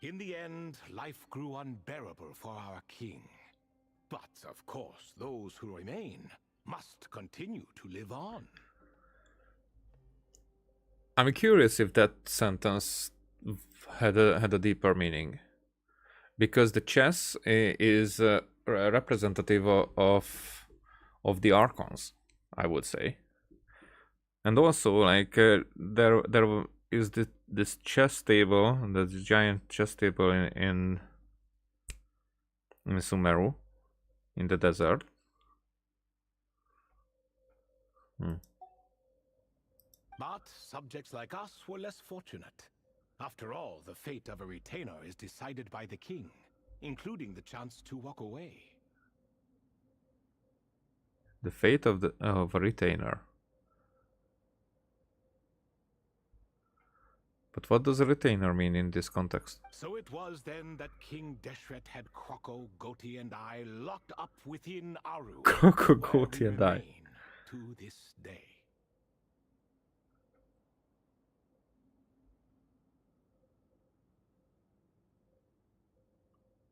In the end, life grew unbearable for our king. But, of course, those who remain must continue to live on. I'm curious if that sentence had a deeper meaning. Because the chess is representative of the archons, I would say. And also, like, there is this chess table, the giant chess table in Sumeru, in the desert. But subjects like us were less fortunate. After all, the fate of a retainer is decided by the king, including the chance to walk away. The fate of a retainer. But what does a retainer mean in this context? So it was then that King Deshret had Kroko, Goti, and I locked up within Aru. Kroko, Goti, and I. To this day.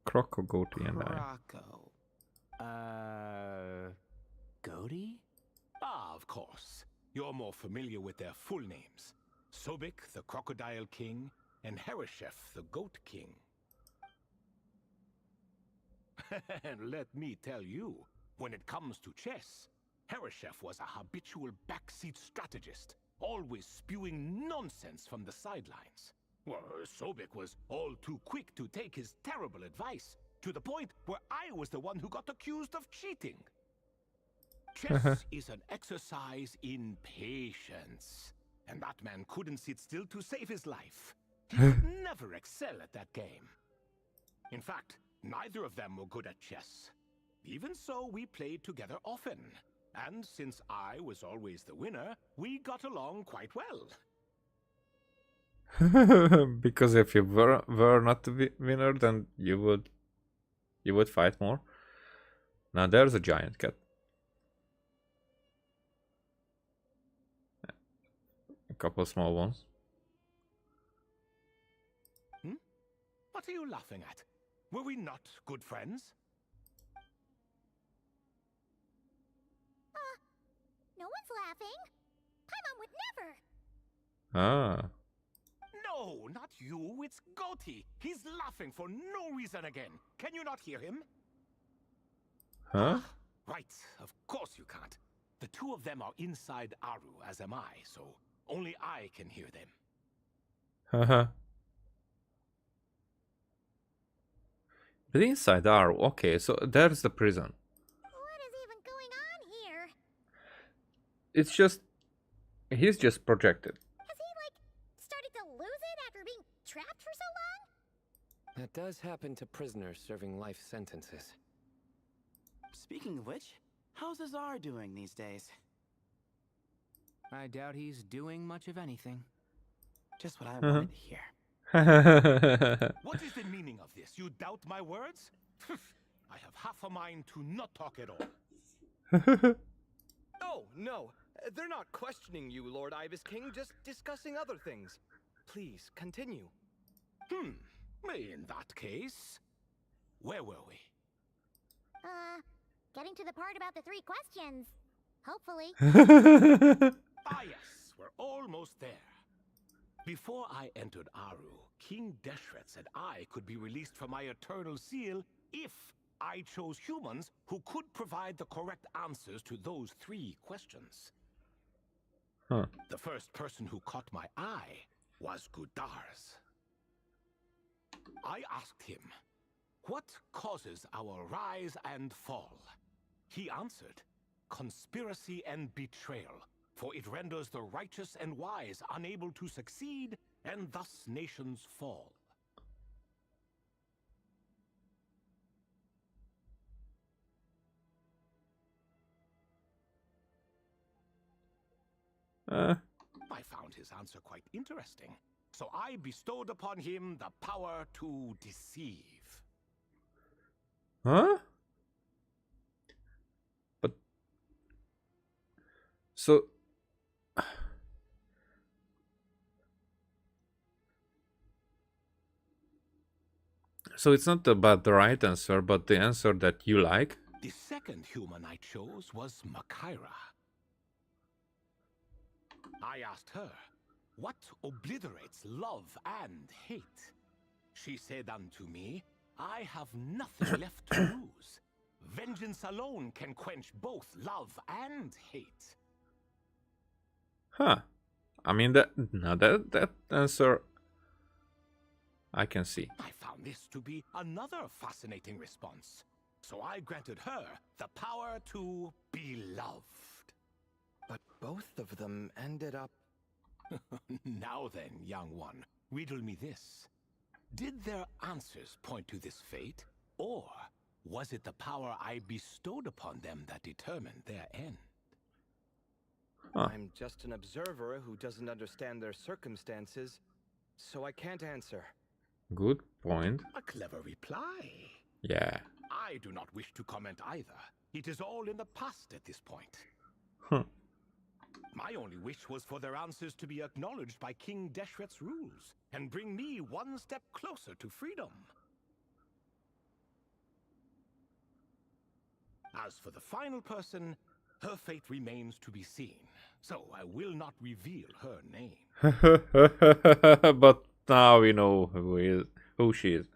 Kroko, Goti, and I. Goti? Ah, of course. You're more familiar with their full names. Sobek, the Crocodile King, and Hereshef, the Goat King. And let me tell you, when it comes to chess, Hereshef was a habitual backseat strategist, always spewing nonsense from the sidelines. Well, Sobek was all too quick to take his terrible advice, to the point where I was the one who got accused of cheating. Chess is an exercise in patience. And that man couldn't sit still to save his life. He could never excel at that game. In fact, neither of them were good at chess. Even so, we played together often. And since I was always the winner, we got along quite well. Because if you were not the winner, then you would fight more. Now there's a giant cat. a couple small ones. Hmm? What are you laughing at? Were we not good friends? No one's laughing. Paimon would never. Ah. No, not you. It's Goti. He's laughing for no reason again. Can you not hear him? Huh? Right, of course you can't. The two of them are inside Aru, as am I, so only I can hear them. Haha. But inside are okay, so there's the prison. What is even going on here? It's just he's just projected. Has he, like, started to lose it after being trapped for so long? That does happen to prisoners serving life sentences. Speaking of which, how's Azar doing these days? I doubt he's doing much of anything. Just what I wanted to hear. What is the meaning of this? You doubt my words? I have half a mind to not talk at all. Oh, no. They're not questioning you, Lord Ibis King, just discussing other things. Please, continue. In that case, where were we? Getting to the part about the 3 questions. Hopefully. Yes, we're almost there. Before I entered Aru, King Deshret said I could be released from my eternal seal if I chose humans who could provide the correct answers to those 3 questions. Huh. The first person who caught my eye was Gudars. I asked him, what causes our rise and fall? He answered, conspiracy and betrayal, for it renders the righteous and wise unable to succeed, and thus nations fall. I found his answer quite interesting, so I bestowed upon him the power to deceive. Huh? But so it's not about the right answer, but the answer that you like. The second human I chose was Makaira. I asked her, what obliterates love and hate? She said unto me, I have nothing left to lose. Vengeance alone can quench both love and hate. Huh. I mean that answer I can see. I found this to be another fascinating response. So I granted her the power to be loved. But both of them ended up... Now then, young one, riddle me this. Did their answers point to this fate, or was it the power I bestowed upon them that determined their end? Huh. I'm just an observer who doesn't understand their circumstances, so I can't answer. Good point. A clever reply. Yeah. I do not wish to comment either. It is all in the past at this point. Huh. My only wish was for their answers to be acknowledged by King Deshret's rules, and bring me one step closer to freedom. As for the final person, her fate remains to be seen, so I will not reveal her name. But now we know who she is.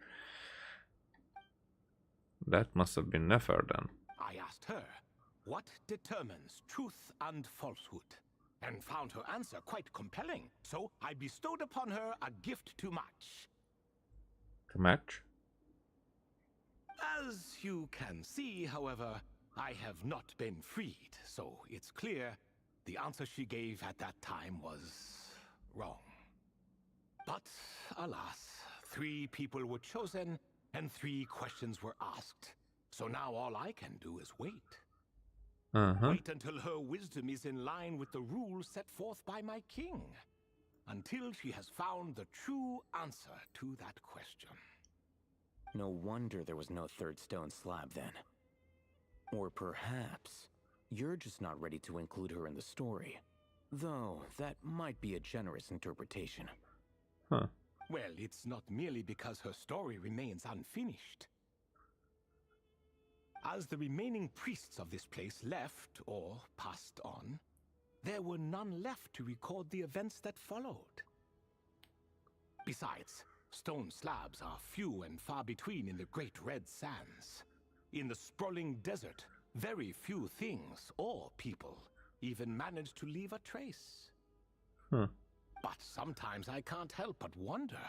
That must have been Nefer then. I asked her, what determines truth and falsehood? And found her answer quite compelling, so I bestowed upon her a gift to match. To match? As you can see, however, I have not been freed, so it's clear the answer she gave at that time was wrong. But alas, 3 people were chosen and 3 questions were asked. So now all I can do is wait. Wait until her wisdom is in line with the rules set forth by my king. Until she has found the true answer to that question. No wonder there was no 3rd stone slab then. Or perhaps you're just not ready to include her in the story. Though, that might be a generous interpretation. Huh. Well, it's not merely because her story remains unfinished. As the remaining priests of this place left, or passed on, there were none left to record the events that followed. Besides, stone slabs are few and far between in the Great Red Sands. In the sprawling desert, very few things or people even manage to leave a trace. Huh. But sometimes I can't help but wonder.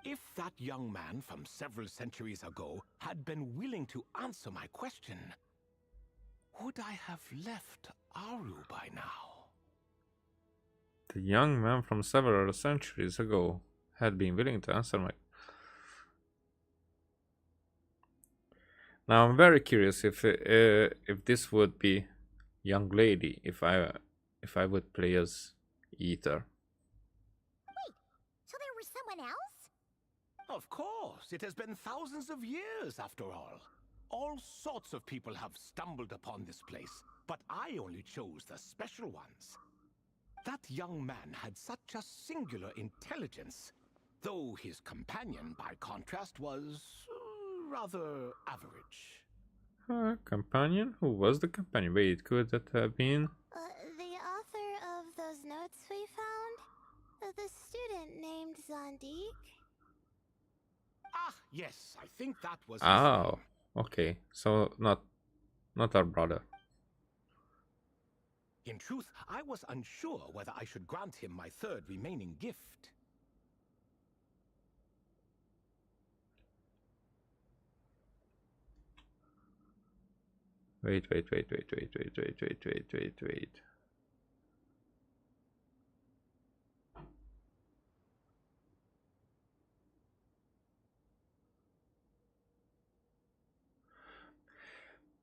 If that young man from several centuries ago had been willing to answer my question, would I have left Aru by now? The young man from several centuries ago had been willing to answer my... Now I'm very curious if this would be young lady if I would play as Ether. Wait, so there was someone else? Of course, it has been thousands of years after all. All sorts of people have stumbled upon this place, but I only chose the special ones. That young man had such a singular intelligence, though his companion, by contrast, was rather average. Companion? Who was the companion? Wait, could that have been? The author of those notes we found? The student named Zondik? Ah, yes, I think that was his Oh, name. okay. So not our brother. In truth, I was unsure whether I should grant him my third remaining gift. Wait.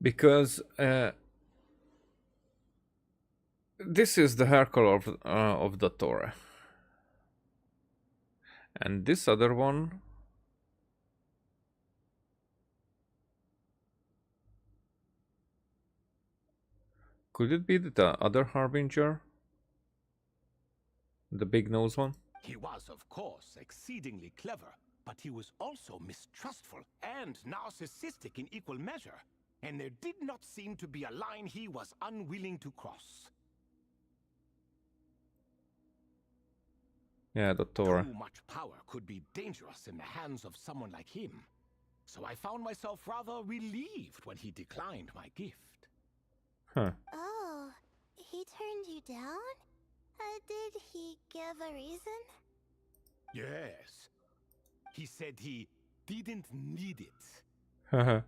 Because this is the hair color of the Torah, and this other one. Could it be the other Harbinger? The big nose one? He was, of course, exceedingly clever, but he was also mistrustful and narcissistic in equal measure, and there did not seem to be a line he was unwilling to cross. Yeah, the Torah. Too much power could be dangerous in the hands of someone like him, so I found myself rather relieved when he declined my gift. Huh. Oh, he turned you down? Did he give a reason? Yes. He said he didn't need it. Haha.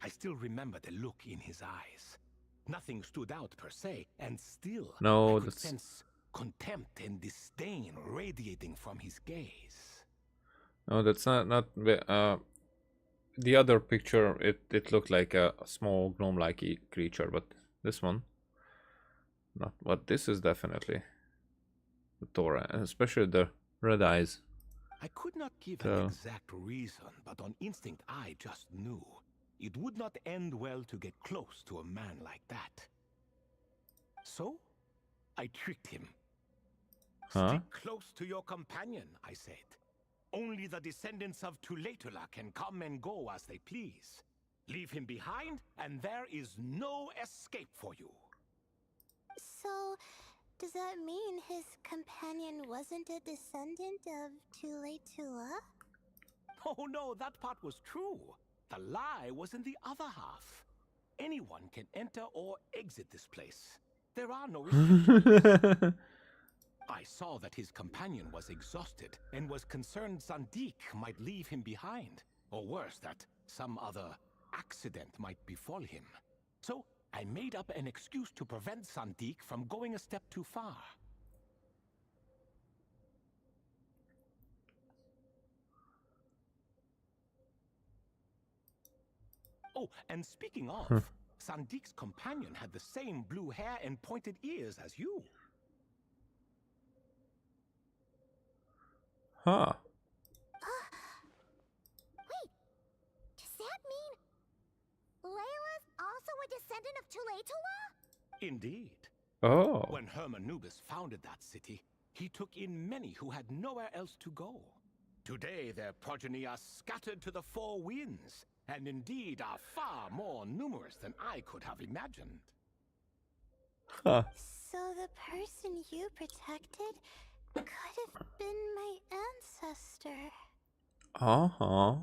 I still remember the look in his eyes. Nothing stood out per se, and still No, I could that's... sense contempt and disdain radiating from his gaze. No, that's not the other picture. It looked like a small gnome-like creature, but this one, not. But this is definitely the Torah, and especially the red eyes. I could not give an exact reason, but on instinct I just knew. It would not end well to get close to a man like that. So, I tricked him. Huh? Stick close to your companion, I said. Only the descendants of Tuletula can come and go as they please. Leave him behind, and there is no escape for you. So, does that mean his companion wasn't a descendant of Tuletula? Oh no, that part was true. The lie was in the other half. Anyone can enter or exit this place. There are no restrictions. I saw that his companion was exhausted and was concerned Zondik might leave him behind, or worse, that some other accident might befall him. So I made up an excuse to prevent Zondik from going a step too far. Oh, and speaking of, Zondik's companion had the same blue hair and pointed ears as you. Huh. Wait, does that mean Layla's also a descendant of Tulatula? Indeed. Oh. When Hermanubis founded that city, he took in many who had nowhere else to go. Today, their progeny are scattered to the four winds, and indeed are far more numerous than I could have imagined. Huh. So the person you protected could have been my ancestor. Uh-huh.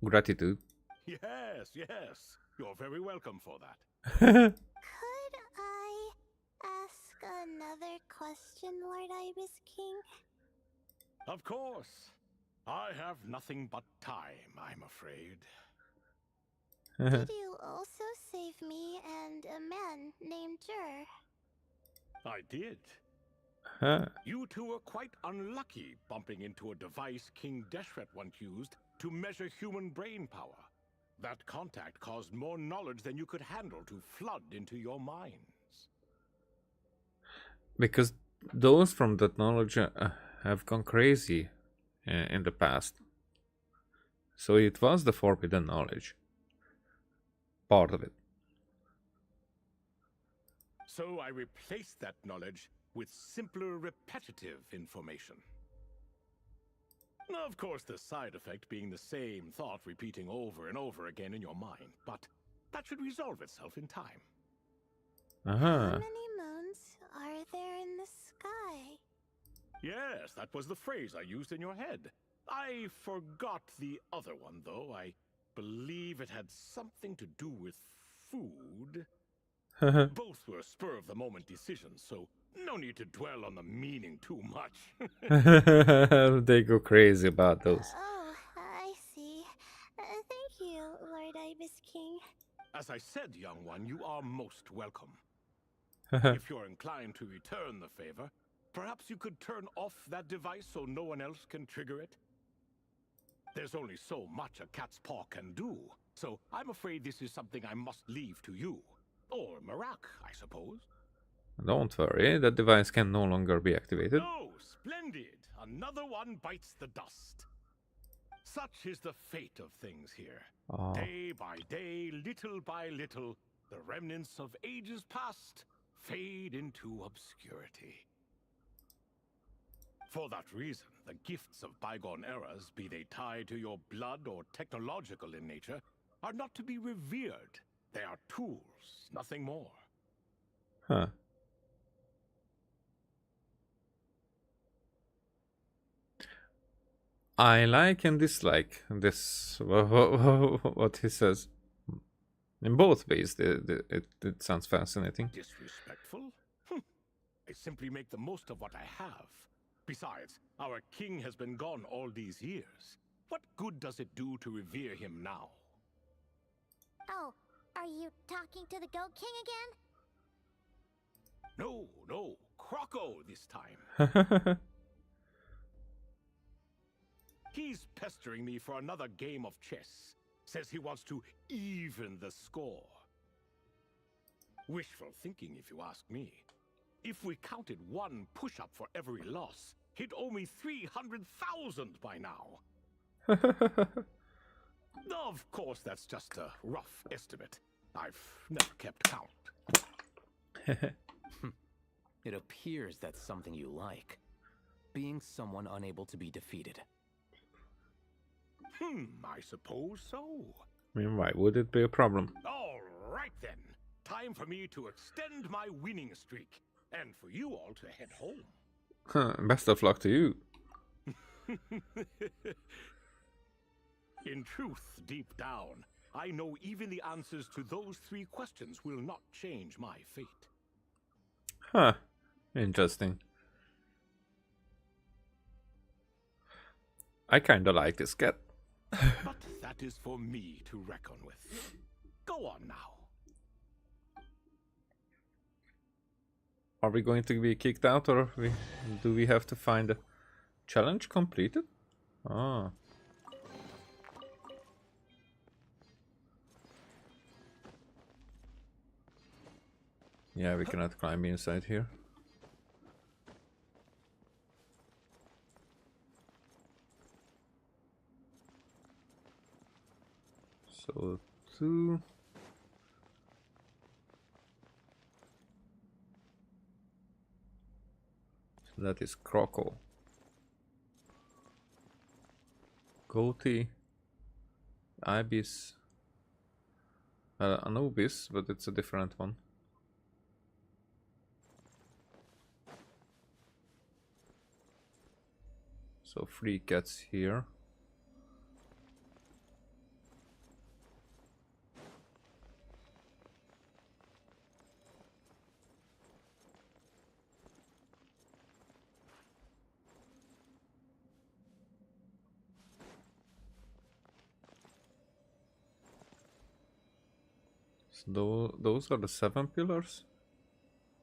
Gratitude. Yes, yes. You're very welcome for that. Could I ask another question, Lord Ibis King? Of course. I have nothing but time, I'm afraid. Did you also save me and a man named Jur? I did. Huh. You two were quite unlucky bumping into a device King Deshret once used to measure human brain power. That contact caused more knowledge than you could handle to flood into your minds. Because those from that knowledge have gone crazy in the past. So it was the forbidden knowledge. Part of it. So I replaced that knowledge with simpler, repetitive information. Of course, the side effect being the same thought repeating over and over again in your mind, but that should resolve itself in time. Uh-huh. How many moons are there in the sky? Yes, that was the phrase I used in your head. I forgot the other one, though. I believe it had something to do with food. Both were spur-of-the-moment decisions, so no need to dwell on the meaning too much. They go crazy about those. Oh, I see. Thank you, Lord Ibis King. As I said, young one, you are most welcome. If you're inclined to return the favor, perhaps you could turn off that device so no one else can trigger it? There's only so much a cat's paw can do, so I'm afraid this is something I must leave to you. Or Marak, I suppose. Don't worry, that device can no longer be activated. Oh, splendid! Another one bites the dust. Such is the fate of things here. Oh. Day by day, little by little, the remnants of ages past fade into obscurity. For that reason, the gifts of bygone eras, be they tied to your blood or technological in nature, are not to be revered. They are tools, nothing more. Huh. I like and dislike this, what he says. In both ways, it sounds fascinating. Disrespectful? I simply make the most of what I have. Besides, our king has been gone all these years. What good does it do to revere him now? Oh, are you talking to the Goat King again? No, Croco this time. He's pestering me for another game of chess. Says he wants to even the score. Wishful thinking, if you ask me. If we counted one push-up for every loss, he'd owe me 300,000 by now. Of course, that's just a rough estimate. I've never kept count. It appears that's something you like. Being someone unable to be defeated. I suppose so. I mean, why would it be a problem? All right then. Time for me to extend my winning streak. And for you all to head home. Best of luck to you. In truth, deep down, I know even the answers to those 3 questions will not change my fate. Huh. Interesting. I kinda like this cat. But that is for me to reckon with. Go on now. Are we going to be kicked out, or do we have to find a challenge completed? Ah. Yeah, we cannot climb inside here. So 2. That is Croco. Goatee. Ibis. Anubis, but it's a different one. So 3 cats here. So those are the 7 pillars?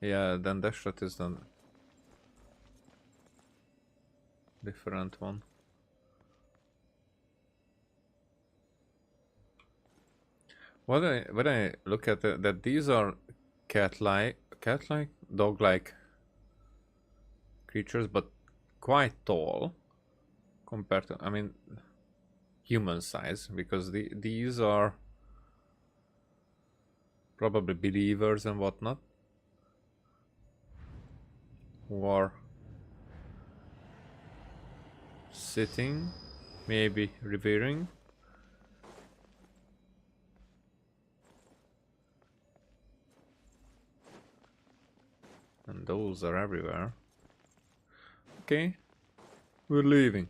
Yeah, then Deshret is the different one. When I look at it, that these are cat-like, dog-like creatures, but quite tall compared to, I mean, human size, because these are probably believers and whatnot, who are sitting, maybe revering. And those are everywhere. Okay, we're leaving.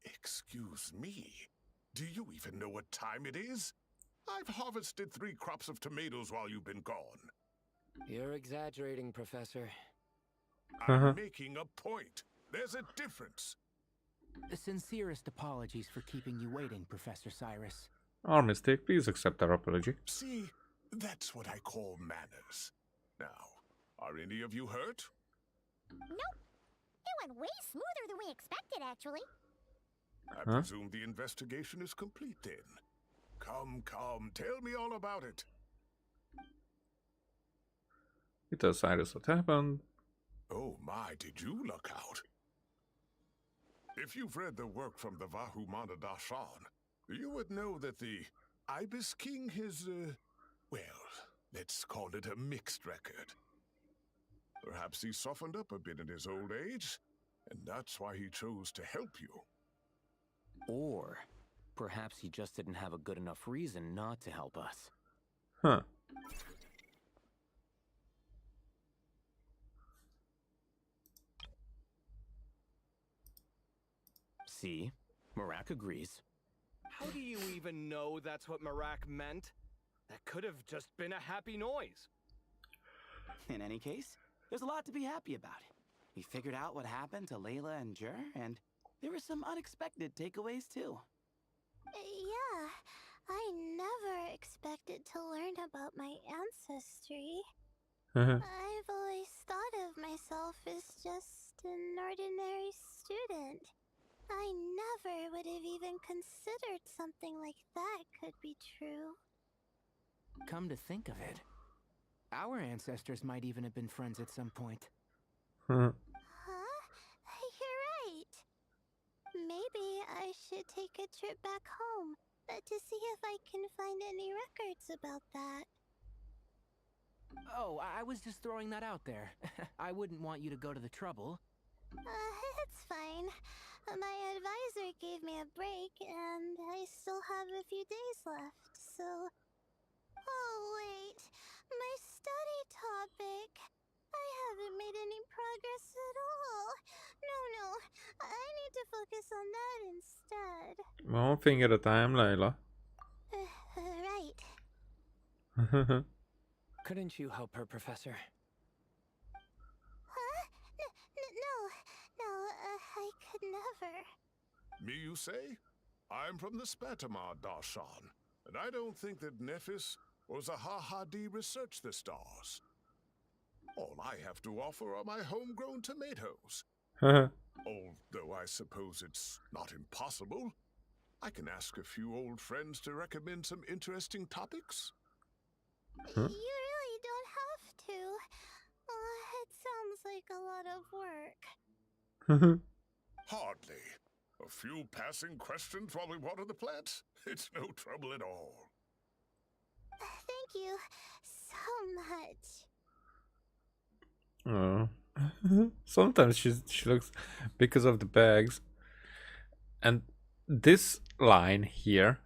Excuse me. Do you even know what time it is? I've harvested 3 crops of tomatoes while you've been gone. You're exaggerating, Professor. I'm making a point. There's a difference. The sincerest apologies for keeping you waiting, Professor Cyrus. Our mistake, please accept our apology. See, that's what I call manners. Now, are any of you hurt? Nope. It went way smoother than we expected, actually. I presume the investigation is complete then. Come, tell me all about it. It tells Cyrus what happened. Oh my, did you look out? If you've read the work from the Vahumana Dashan, you would know that the Ibis King is, well, let's call it a mixed record. Perhaps he softened up a bit in his old age, and that's why he chose to help you. Or perhaps he just didn't have a good enough reason not to help us. Huh. See? Marak agrees. How do you even know that's what Marak meant? That could have just been a happy noise. In any case, there's a lot to be happy about. We figured out what happened to Layla and Jur, and there were some unexpected takeaways too. Yeah, I never expected to learn about my ancestry. I've always thought of myself as just an ordinary student. I never would have even considered something like that could be true. Come to think of it, our ancestors might even have been friends at some point. Huh? You're right. Maybe I should take a trip back home to see if I can find any records about that. Oh, I was just throwing that out there. I wouldn't want you to go to the trouble. It's fine. My advisor gave me a break, and I still have a few days left, so... Oh, wait. My study topic. I haven't made any progress at all. No. I need to focus on that instead. One thing at a time, Layla. Right. Couldn't you help her, Professor? Huh? No, I could never. Me, you say? I'm from the Spatamar Darshan, and I don't think that Nephis or Zahahadi researched the stars. All I have to offer are my homegrown tomatoes. Although I suppose it's not impossible. I can ask a few old friends to recommend some interesting topics. You really don't have to. It sounds like a lot of work. Hardly. A few passing questions while we water the plants? It's no trouble at all. Thank you so much. Oh. Sometimes she looks because of the bags. And this line here,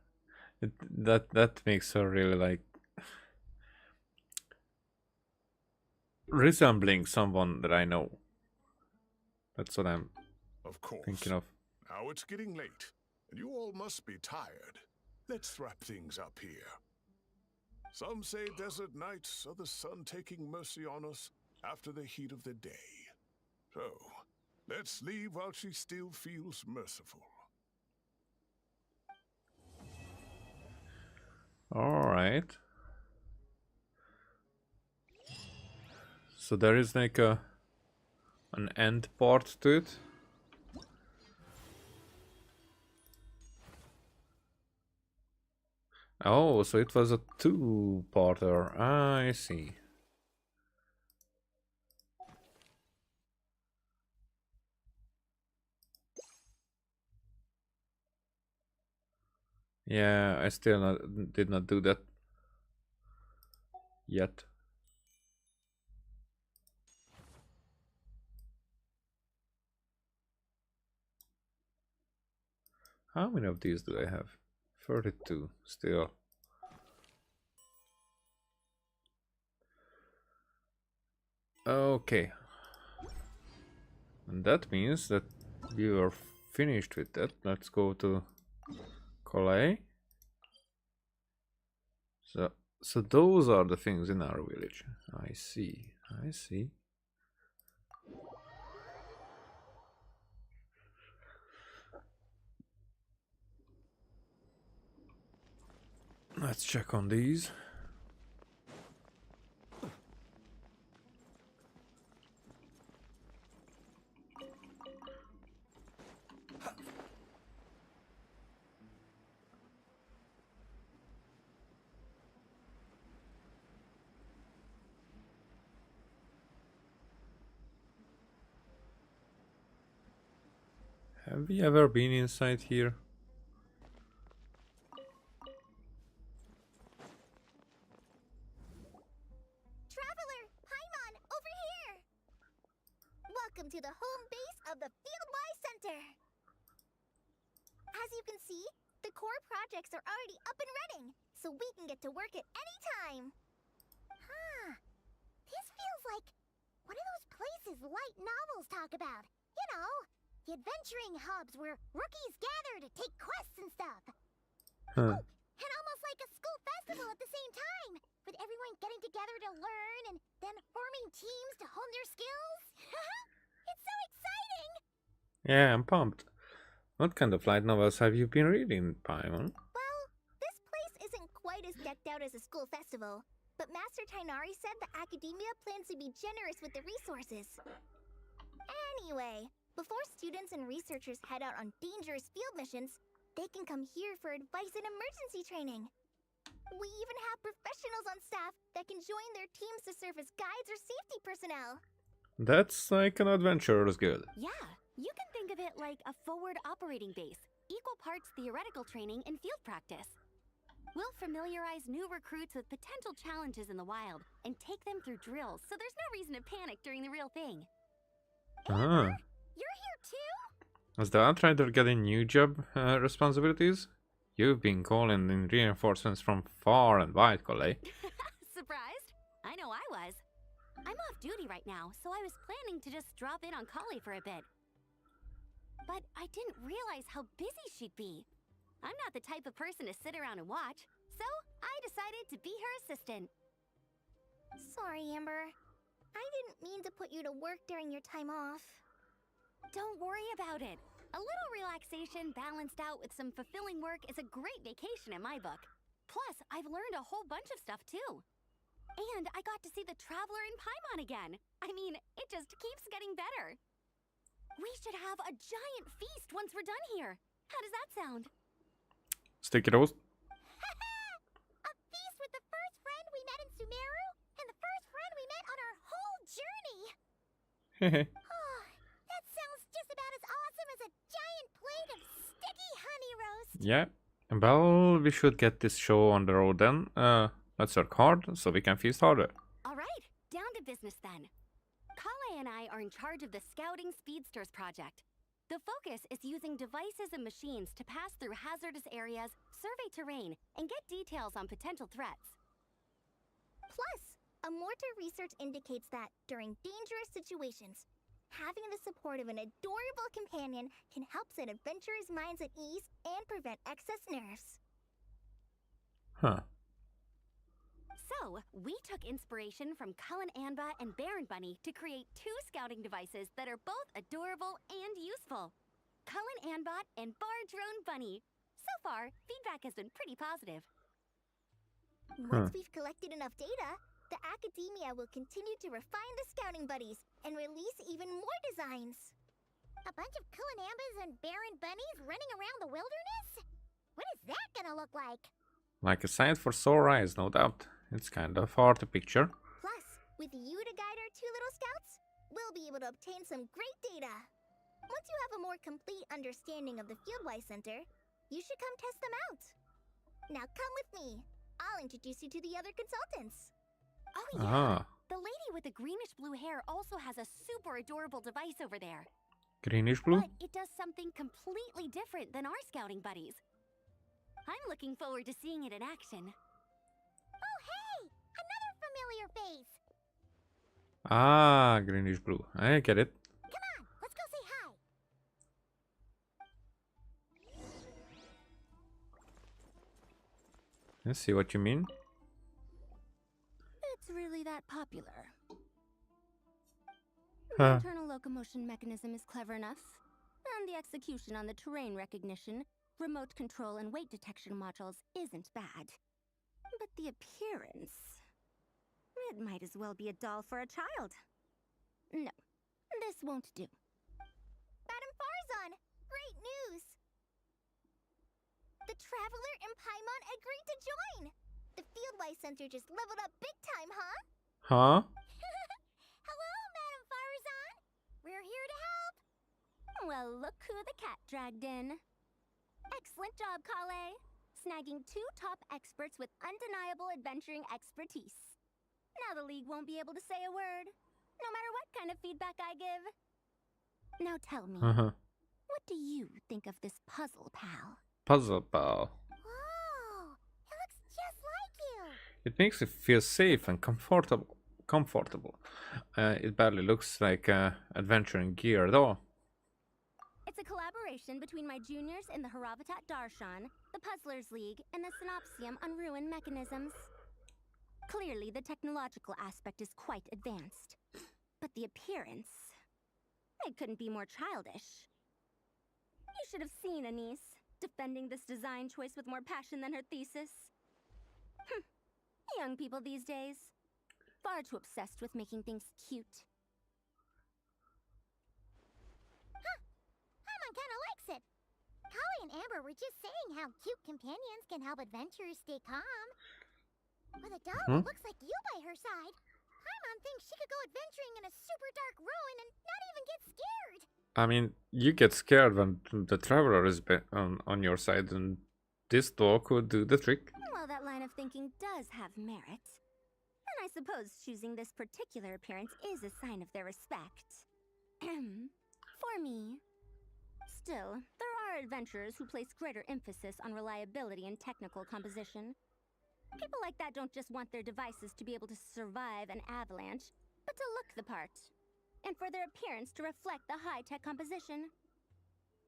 that makes her really like resembling someone that I know. That's what I'm thinking of. Now it's getting late, and you all must be tired. Let's wrap things up here. Some say desert nights are the sun taking mercy on us after the heat of the day. So, let's leave while she still feels merciful. All right. So there is like an end part to it. Oh, so it was a two-parter. I see. Yeah, I still did not do that yet. How many of these do I have? 32 still. Okay. And that means that we are finished with that. Let's go to Calais. So those are the things in our village. I see. I see. Let's check on these. Have we ever been inside here? Traveler, Paimon, over here! Welcome to the home base of the Fieldwise Center. As you can see, the core projects are already up and running, so we can get to work at any time. Huh. This feels like one of those places light novels talk about. You know, the adventuring hubs where rookies gather to take quests and stuff. Huh. Oh, and almost like a school festival at the same time, with everyone getting together to learn and then forming teams to hone their skills. It's so exciting! Yeah, I'm pumped. What kind of light novels have you been reading, Paimon? Well, this place isn't quite as decked out as a school festival, but Master Tainari said the academia plans to be generous with the resources. Anyway, before students and researchers head out on dangerous field missions, they can come here for advice and emergency training. We even have professionals on staff that can join their teams to serve as guides or safety personnel. That's like an adventurer's guild. Yeah, you can think of it like a forward operating base, equal parts theoretical training and field practice. We'll familiarize new recruits with potential challenges in the wild and take them through drills, so there's no reason to panic during the real thing. Ah. You're here too? As the outrider getting new job responsibilities? You've been calling in reinforcements from far and wide, Calais. Surprised? I know I was. I'm off duty right now, so I was planning to just drop in on Kali for a bit. But I didn't realize how busy she'd be. I'm not the type of person to sit around and watch, so I decided to be her assistant. Sorry, Amber. I didn't mean to put you to work during your time off. Don't worry about it. A little relaxation balanced out with some fulfilling work is a great vacation in my book. Plus, I've learned a whole bunch of stuff too. And I got to see the Traveler in Paimon again. I mean, it just keeps getting better. We should have a giant feast once we're done here. How does that sound? Sticky roast. A feast with the first friend we met in Sumeru, and the first friend we met on our whole journey. That sounds just about as awesome as a giant plate of Yeah. Well, we should get this show on the road then. Let's work hard so we can feast harder. All right, down to business then. Kale and I are in charge of the Scouting Speedsters project. The focus is using devices and machines to pass through hazardous areas, survey terrain, and get details on potential threats. Plus, a mortar research indicates that during dangerous situations, having the support of an adorable companion can help set adventurers' minds at ease and prevent excess nerves. Huh. So, we took inspiration from Cullen Anba and Baron Bunny to create 2 scouting devices that are both adorable and useful. Cullen Anbot and Bar Drone Bunny. So far, feedback has been pretty positive. Once we've collected enough data, the Academia will continue to refine the scouting buddies and release even more designs. A bunch of Cullen Ambas and Baron Bunnies running around the wilderness? What is that gonna look like? Like a sight for sore eyes, no doubt. It's kind of hard to picture. Plus, with you to guide our 2 little scouts, we'll be able to obtain some great data. Once you have a more complete understanding of the Fieldwise Center, you should come test them out. Now come with me. I'll introduce you to the other consultants. Oh yeah, the lady with the greenish-blue hair also has a super adorable device over there. Greenish blue? But it does something completely different than our scouting buddies. I'm looking forward to seeing it in action. Oh hey! Another familiar face! Ah, greenish blue. I get it. Come on, let's go say hi! Let's see what you mean. It's really that popular. Huh. The internal locomotion mechanism is clever enough, and the execution on the terrain recognition, remote control, and weight detection modules isn't bad. But the appearance... it might as well be a doll for a child. No, this won't do. Madam Farzan, great news! The Traveler and Paimon agreed to join! The Fieldwise Center just leveled up big time, huh? Huh? Hello, Madam Farzan! We're here to help! Well, look who the cat dragged in. Excellent job, Kale. Snagging 2 top experts with undeniable adventuring expertise. Now the League won't be able to say a word, no matter what kind of feedback I give. Now tell me, what do you think of this puzzle, pal? Puzzle pal. Whoa! It looks just like you! It makes it feel safe and comfortable. It barely looks like adventuring gear though. It's a collaboration between my juniors in the Haravatat Darshan, the Puzzlers League, and the Synopsium on Ruin Mechanisms. Clearly, the technological aspect is quite advanced. But the appearance... it couldn't be more childish. You should have seen Anise, defending this design choice with more passion than her thesis. Young people these days. Far too obsessed with making things cute. Paimon kinda likes it. Kale and Amber were just saying how cute companions can help adventurers stay calm. With a doll that looks like you by her side, Paimon thinks she could go adventuring in a super dark ruin and not even get scared. I mean, you get scared when the Traveler is on your side, and this doll could do the trick. Well, that line of thinking does have merit. And I suppose choosing this particular appearance is a sign of their respect. For me. Still, there are adventurers who place greater emphasis on reliability and technical composition. People like that don't just want their devices to be able to survive an avalanche, but to look the part. And for their appearance to reflect the high-tech composition.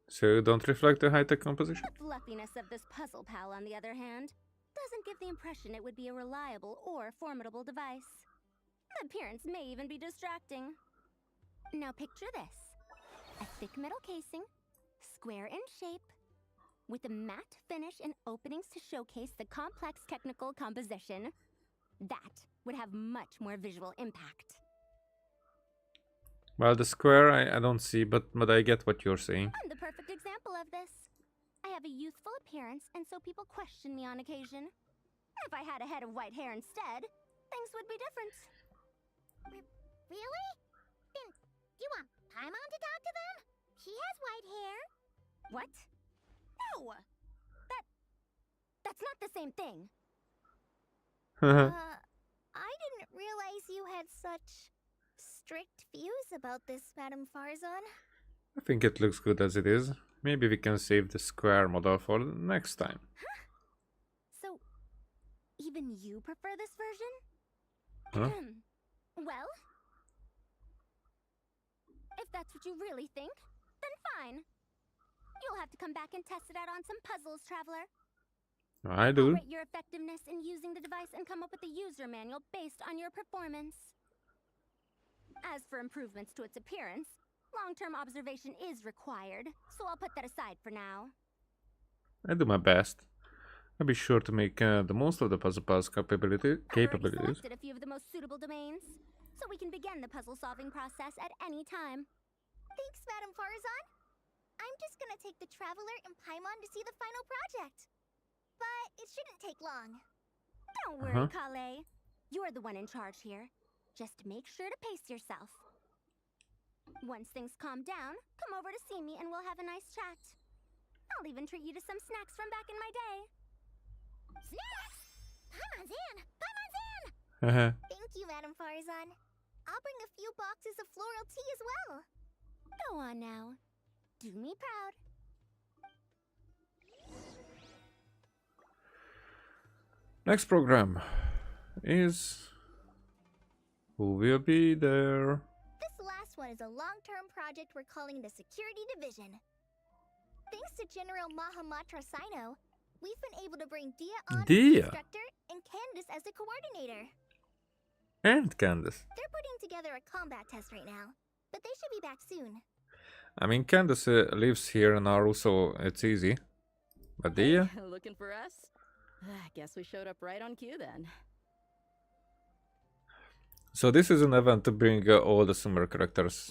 So don't reflect the high-tech composition? The fluffiness of this puzzle pal, on the other hand, doesn't give the impression it would be a reliable or formidable device. The appearance may even be distracting. Now picture this. A thick metal casing, square in shape, with a matte finish and openings to showcase the complex technical composition. That would have much more visual impact. Well, the square I don't see, but I get what you're saying. I'm the perfect example of this. I have a youthful appearance, and so people question me on occasion. If I had a head of white hair instead, things would be different. Really? Then, you want Paimon to talk to them? She has white hair. What? No! That's not the same thing. I didn't realize you had such strict views about this, Madame Farzan. I think it looks good as it is. Maybe we can save the square model for the next time. So, even you prefer this version? Huh? Well, if that's what you really think, then fine. You'll have to come back and test it out on some puzzles, Traveler. I I'll do. rate your effectiveness in using the device and come up with a user manual based on your performance. As for improvements to its appearance, long-term observation is required, so I'll put that aside for now. I do my best. I'll be sure to make the most of the puzzle's capabilities. I've already selected a few of the most suitable domains, so we can begin the puzzle-solving process at any time. Thanks, Madame Farzan. I'm just gonna take the Traveler and Paimon to see the final project. But it shouldn't take long. Don't worry, Kale. You're the one in charge here. Just make sure to pace yourself. Once things calm down, come over to see me and we'll have a nice chat. I'll even treat you to some snacks from back in my day. Snacks! Paimon's in! Paimon's in! Thank you, Madame Farzan. I'll bring a few boxes of floral tea as well. Go on now. Do me proud. Next program is... Who will be there? This last one is a long-term project we're calling the Security Division. Thanks to General Mahamatra Sino, we've been able to bring Dia on as the instructor and Candace as the coordinator. And Candace. They're putting together a combat test right now, but they should be back soon. I mean, Candace lives here in Nauru, so it's easy. But Dia? Looking for us? I guess we showed up right on cue then. So this is an event to bring all the summer characters.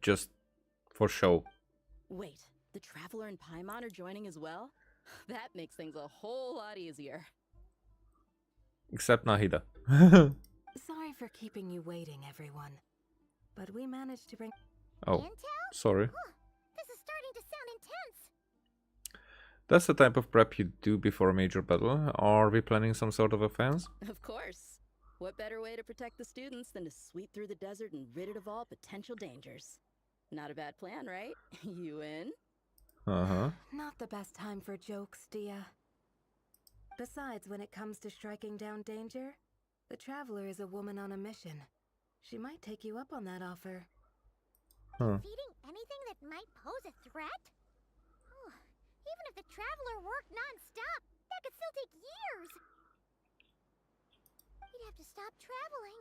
Just for show. Wait, the Traveler and Paimon are joining as well? That makes things a whole lot easier. Except Nahida. Sorry for keeping you waiting, everyone. But we managed to bring... Oh, sorry. This is starting to sound intense. That's the type of prep you do before a major battle. Are we planning some sort of offense? Of course. What better way to protect the students than to sweep through the desert and rid it of all potential dangers? Not a bad plan, right? You in? Not the best time for jokes, Dia. Besides, when it comes to striking down danger, the Traveler is a woman on a mission. She might take you up on that offer. Defeating anything that might pose a threat? Even if the Traveler worked non-stop, that could still take years. You'd have to stop traveling.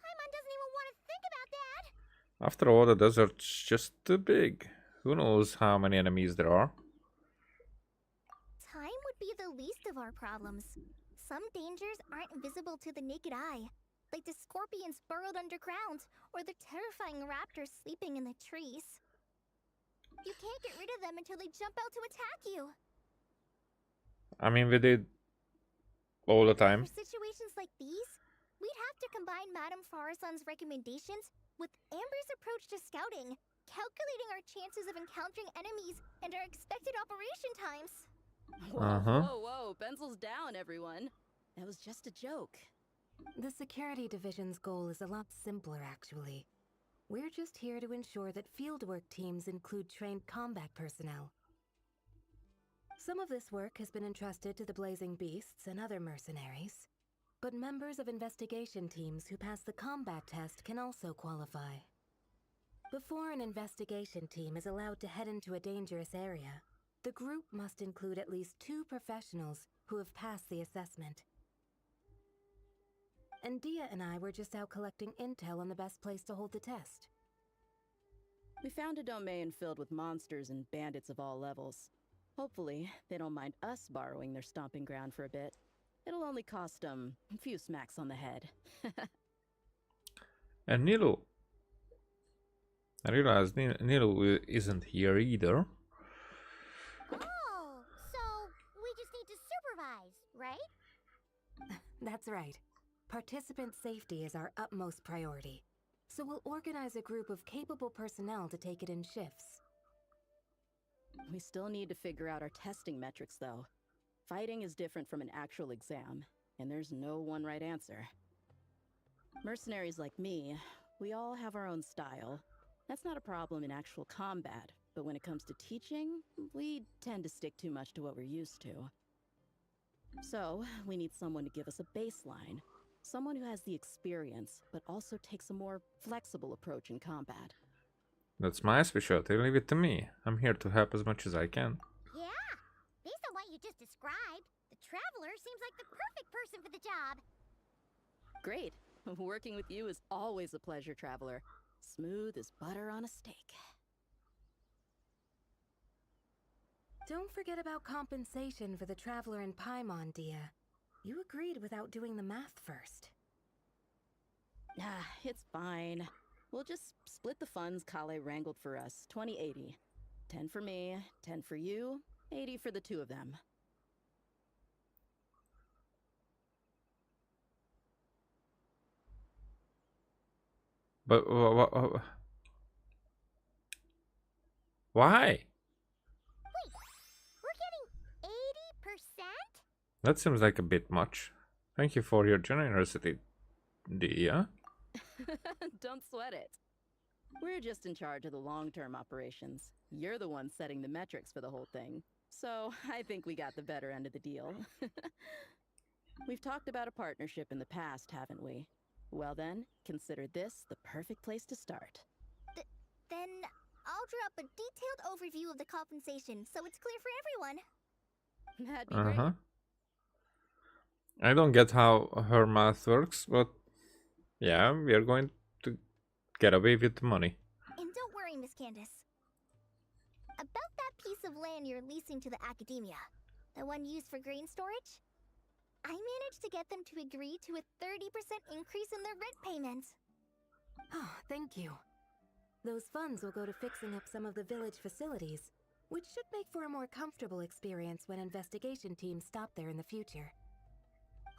Paimon doesn't even want to think about that. After all, the desert's just too big. Who knows how many enemies there are? Time would be the least of our problems. Some dangers aren't visible to the naked eye, like the scorpions burrowed underground, or the terrifying raptors sleeping in the trees. You can't get rid of them until they jump out to attack you. I mean, we did all the time. For situations like these, we'd have to combine Madame Farzan's recommendations with Amber's approach to scouting, calculating our chances of encountering enemies and our expected operation times. Whoa, pencils down, everyone. That was just a joke. The Security Division's goal is a lot simpler, actually. We're just here to ensure that fieldwork teams include trained combat personnel. Some of this work has been entrusted to the Blazing Beasts and other mercenaries, but members of investigation teams who pass the combat test can also qualify. Before an investigation team is allowed to head into a dangerous area, the group must include at least 2 professionals who have passed the assessment. And Dia and I were just out collecting intel on the best place to hold the test. We found a domain filled with monsters and bandits of all levels. Hopefully, they don't mind us borrowing their stomping ground for a bit. It'll only cost a few smacks on the head. And Nilu. I realized Nilu isn't here either. Oh, so we just need to supervise, right? That's right. Participant safety is our utmost priority, so we'll organize a group of capable personnel to take it in shifts. We still need to figure out our testing metrics, though. Fighting is different from an actual exam, and there's no one right answer. Mercenaries like me, we all have our own style. That's not a problem in actual combat, but when it comes to teaching, we tend to stick too much to what we're used to. So, we need someone to give us a baseline. Someone who has the experience, but also takes a more flexible approach in combat. That's my specialty. Leave it to me. I'm here to help as much as I can. Yeah, based on what you just described, the Traveler seems like the perfect person for the job. Great. Working with you is always a pleasure, Traveler. Smooth as butter on a steak. Don't forget about compensation for the Traveler in Paimon, Dia. You agreed without doing the math first. Ah, it's fine. We'll just split the funds Kale wrangled for us, 20-80. 10 for me, 10 for you, 80 for the two of them. But why? Wait, we're getting 80%? That seems like a bit much. Thank you for your generosity, Dia. Don't sweat it. We're just in charge of the long-term operations. You're the one setting the metrics for the whole thing. So I think we got the better end of the deal. We've talked about a partnership in the past, haven't we? Well then, consider this the perfect place to start. Then I'll draw up a detailed overview of the compensation so it's clear for everyone. That'd be great. I don't get how her math works, but yeah, we are going to get away with the money. And don't worry, Miss Candace. About that piece of land you're leasing to the academia, the one used for grain storage, I managed to get them to agree to a 30% increase in their rent payments. Oh, thank you. Those funds will go to fixing up some of the village facilities, which should make for a more comfortable experience when investigation teams stop there in the future.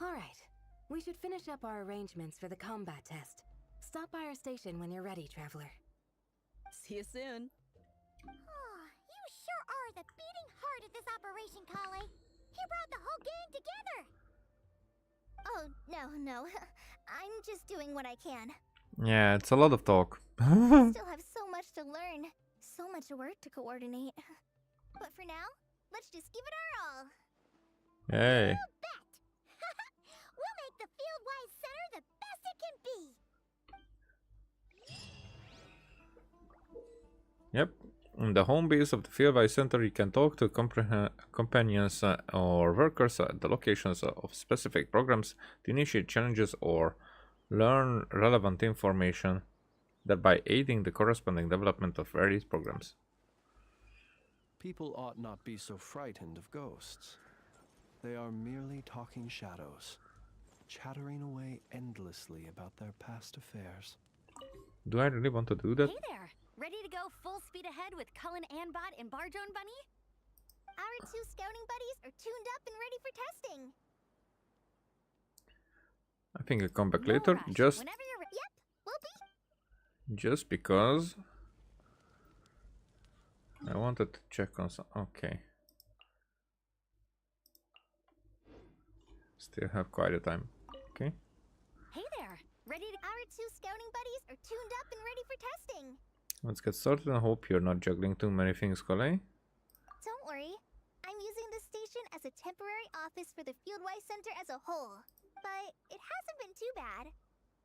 Alright, we should finish up our arrangements for the combat test. Stop by our station when you're ready, Traveler. See you soon. Oh, you sure are the beating heart of this operation, Kale. You brought the whole gang together. Oh, no. I'm just doing what I can. Yeah, it's a lot of talk. I still have so much to learn, so much work to coordinate. But for now, let's just give it our all. Hey. You bet! We'll make the Fieldwise Center the best it can be! Yep. In the home base of the Fieldwise Center, you can talk to companions or workers at the locations of specific programs to initiate challenges or learn relevant information, thereby aiding the corresponding development of various programs. People ought not be so frightened of ghosts. They are merely talking shadows, chattering away endlessly about their past affairs. Do I really want to do that? Hey there! Ready to go full speed ahead with Cullen Anbot and Bardrone Bunny? Our two scouting buddies are tuned up and ready for testing. I think I'll come back No later, rush. just Whenever you're Yep, we'll be. just because I wanted to check on some. Okay. Still have quite a time. Okay. Hey there! Ready to... Our two scouting buddies are tuned up and ready for testing. Let's get started. I hope you're not juggling too many things, Kale. Don't worry. I'm using this station as a temporary office for the Fieldwise Center as a whole. But it hasn't been too bad.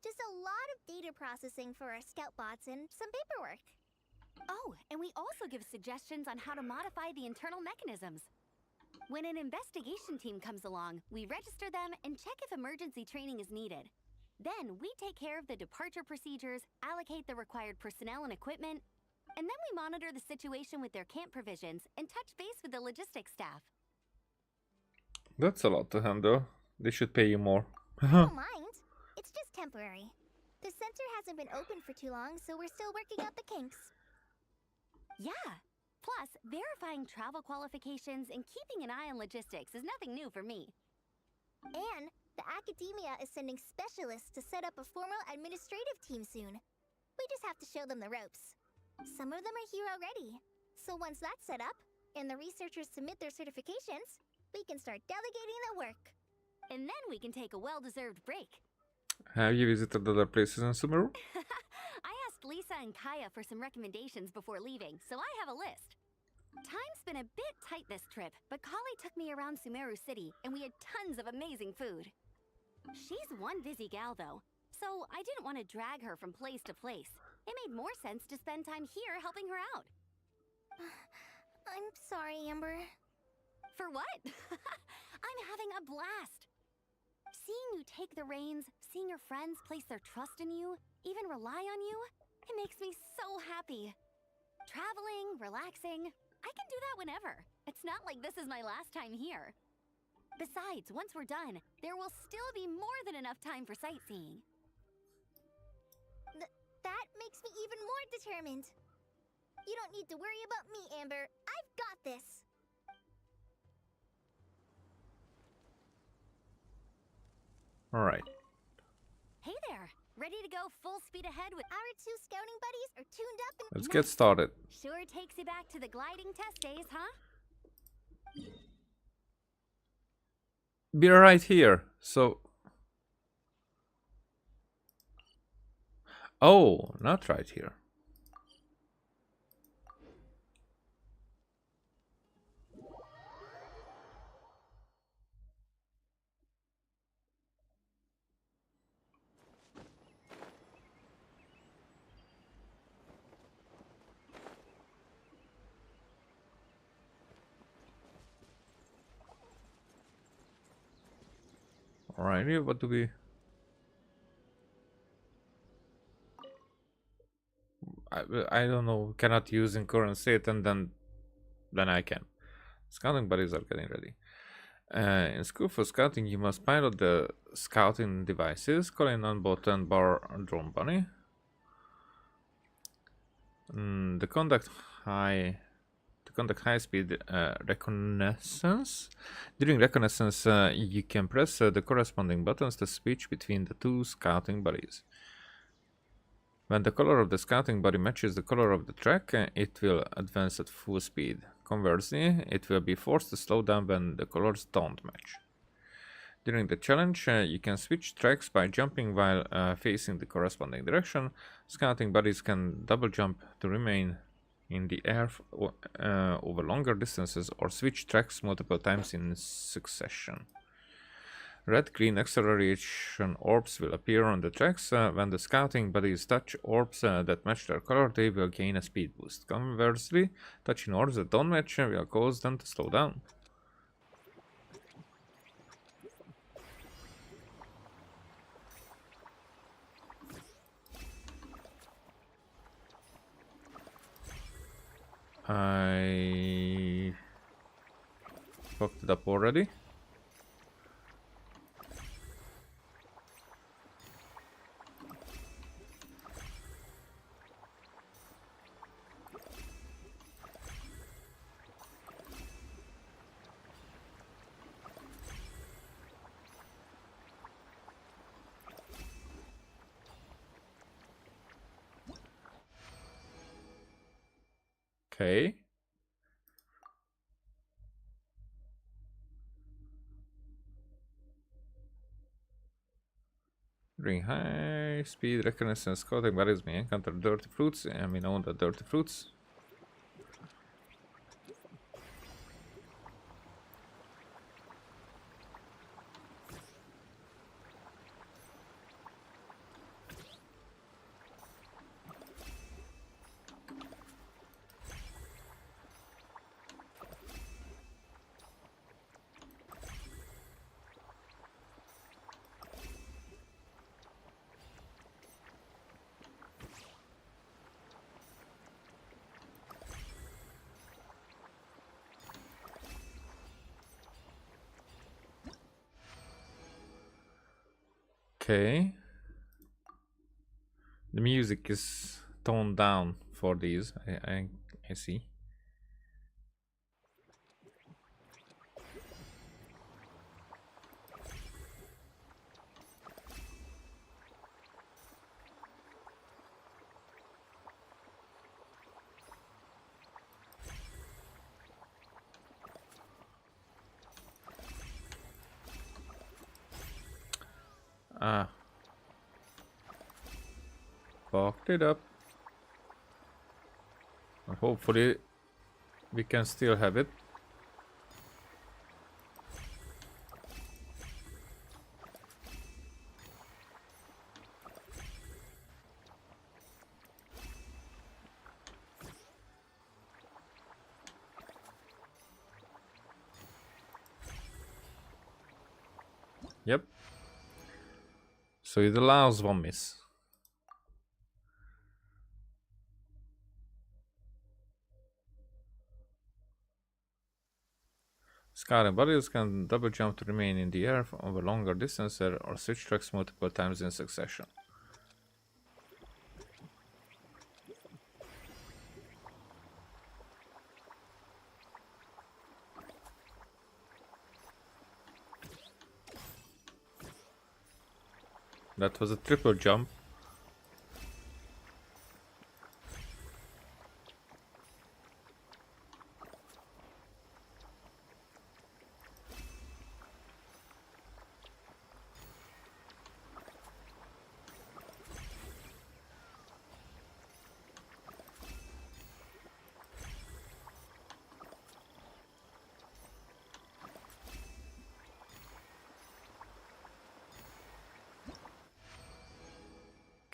Just a lot of data processing for our scout bots and some paperwork. Oh, and we also give suggestions on how to modify the internal mechanisms. When an investigation team comes along, we register them and check if emergency training is needed. Then we take care of the departure procedures, allocate the required personnel and equipment, and then we monitor the situation with their camp provisions and touch base with the logistics staff. That's a lot to handle. They should pay you more. Don't mind. It's just temporary. The center hasn't been open for too long, so we're still working out the kinks. Yeah. Plus, verifying travel qualifications and keeping an eye on logistics is nothing new for me. And the academia is sending specialists to set up a formal administrative team soon. We just have to show them the ropes. Some of them are here already. So once that's set up, and the researchers submit their certifications, we can start delegating the work. And then we can take a well-deserved break. Have you visited other places in Sumeru? I asked Lisa and Kaya for some recommendations before leaving, so I have a list. Time's been a bit tight this trip, but Kali took me around Sumeru City, and we had tons of amazing food. She's one busy gal, though, so I didn't want to drag her from place to place. It made more sense to spend time here helping her out. I'm sorry, Amber. For what? I'm having a blast. Seeing you take the reins, seeing your friends place their trust in you, even rely on you, it makes me so happy. Traveling, relaxing, I can do that whenever. It's not like this is my last time here. Besides, once we're done, there will still be more than enough time for sightseeing. That makes me even more determined. You don't need to worry about me, Amber. I've got this. Alright. Hey there! Ready to go full speed ahead with our two scouting buddies are tuned up and... Let's get started. Sure takes you back to the gliding test days, huh? Be right here. So... Oh, not right here. Alrighty, what do we... I don't know, cannot use in current state, and then I can. Scouting buddies are getting ready. In school for scouting, you must pilot the scouting devices, calling on button bar drone bunny. To conduct high speed reconnaissance. During reconnaissance, you can press the corresponding buttons to switch between the two scouting buddies. When the color of the scouting buddy matches the color of the track, it will advance at full speed. Conversely, it will be forced to slow down when the colors don't match. During the challenge, you can switch tracks by jumping while facing the corresponding direction. Scouting buddies can double jump to remain in the air over longer distances or switch tracks multiple times in succession. Red-green acceleration orbs will appear on the tracks. When the scouting buddies touch orbs that match their color, they will gain a speed boost. Conversely, touching orbs that don't match will cause them to slow down. I fucked it up already. Okay. During high speed reconnaissance, scouting buddies may encounter dirty fruits, and we know the dirty fruits. Okay. The music is toned down for these. I see. Ah. Fucked it up. And hopefully we can still have it. Yep. So it allows one miss. Scouting bodies can double jump to remain in the air over longer distances or switch tracks multiple times in succession. That was a triple jump.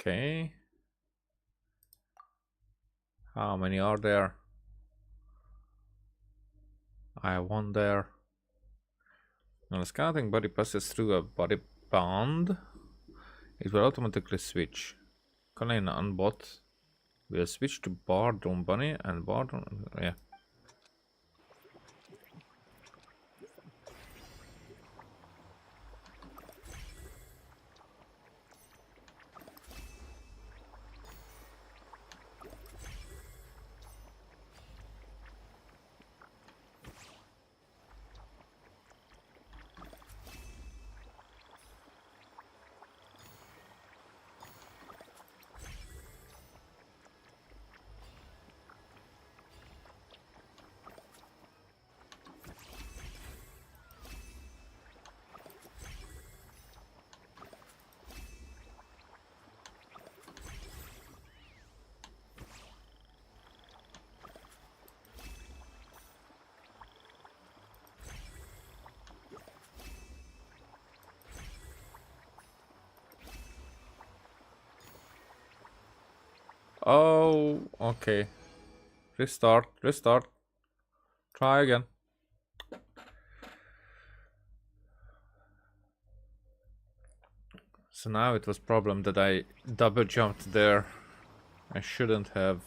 Okay. How many are there? I have one there. When a scouting body passes through a body bond, it will automatically switch. Colin and bot will switch to Bardroom Bunny and Bardroom. Yeah. Oh, okay. Restart, restart. Try again. So now it was problem that I double jumped there. I shouldn't have.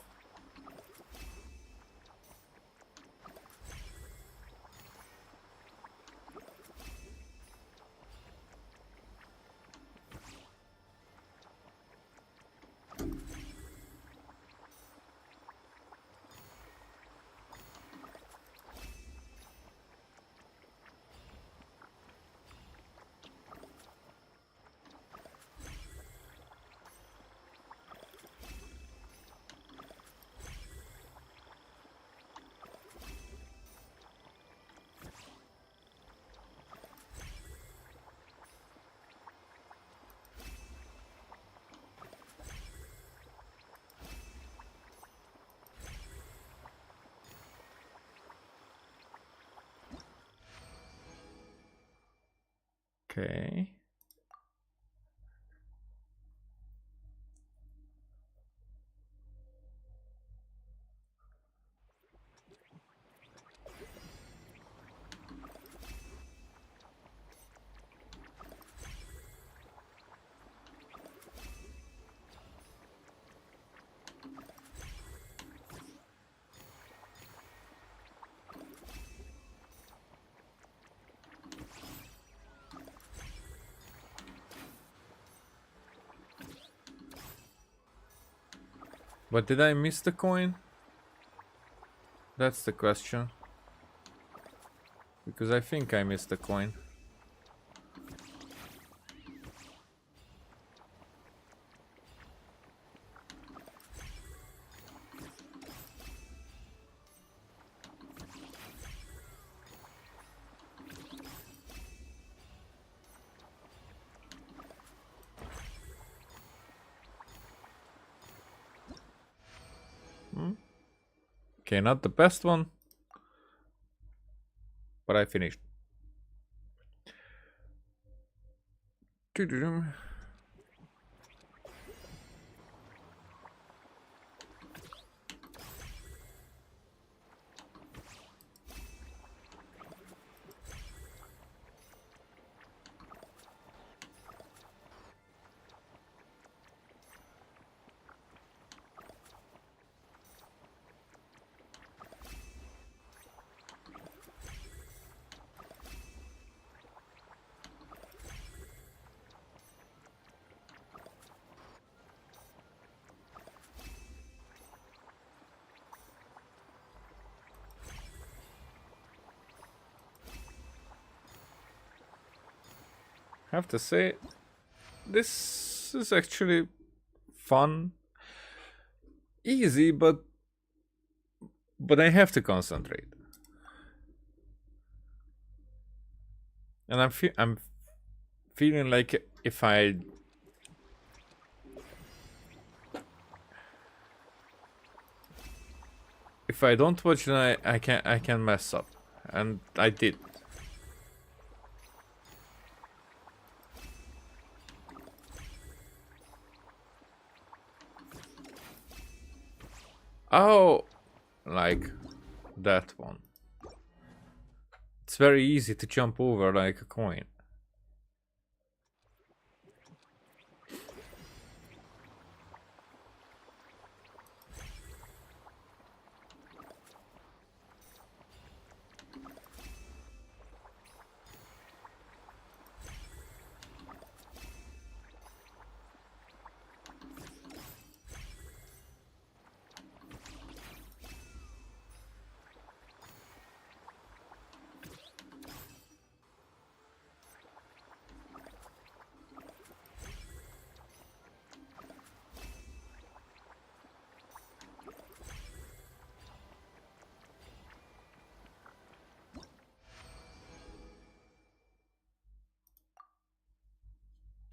Okay. But did I miss the coin? That's the question. Because I think I missed the coin. Okay, not the best one, but I finished. Doo-doo-dum. Have to say, this is actually fun, easy, but I have to concentrate, and I'm feeling like if I don't watch, then I can mess up, and I did. Oh, like that one. It's very easy to jump over like a coin.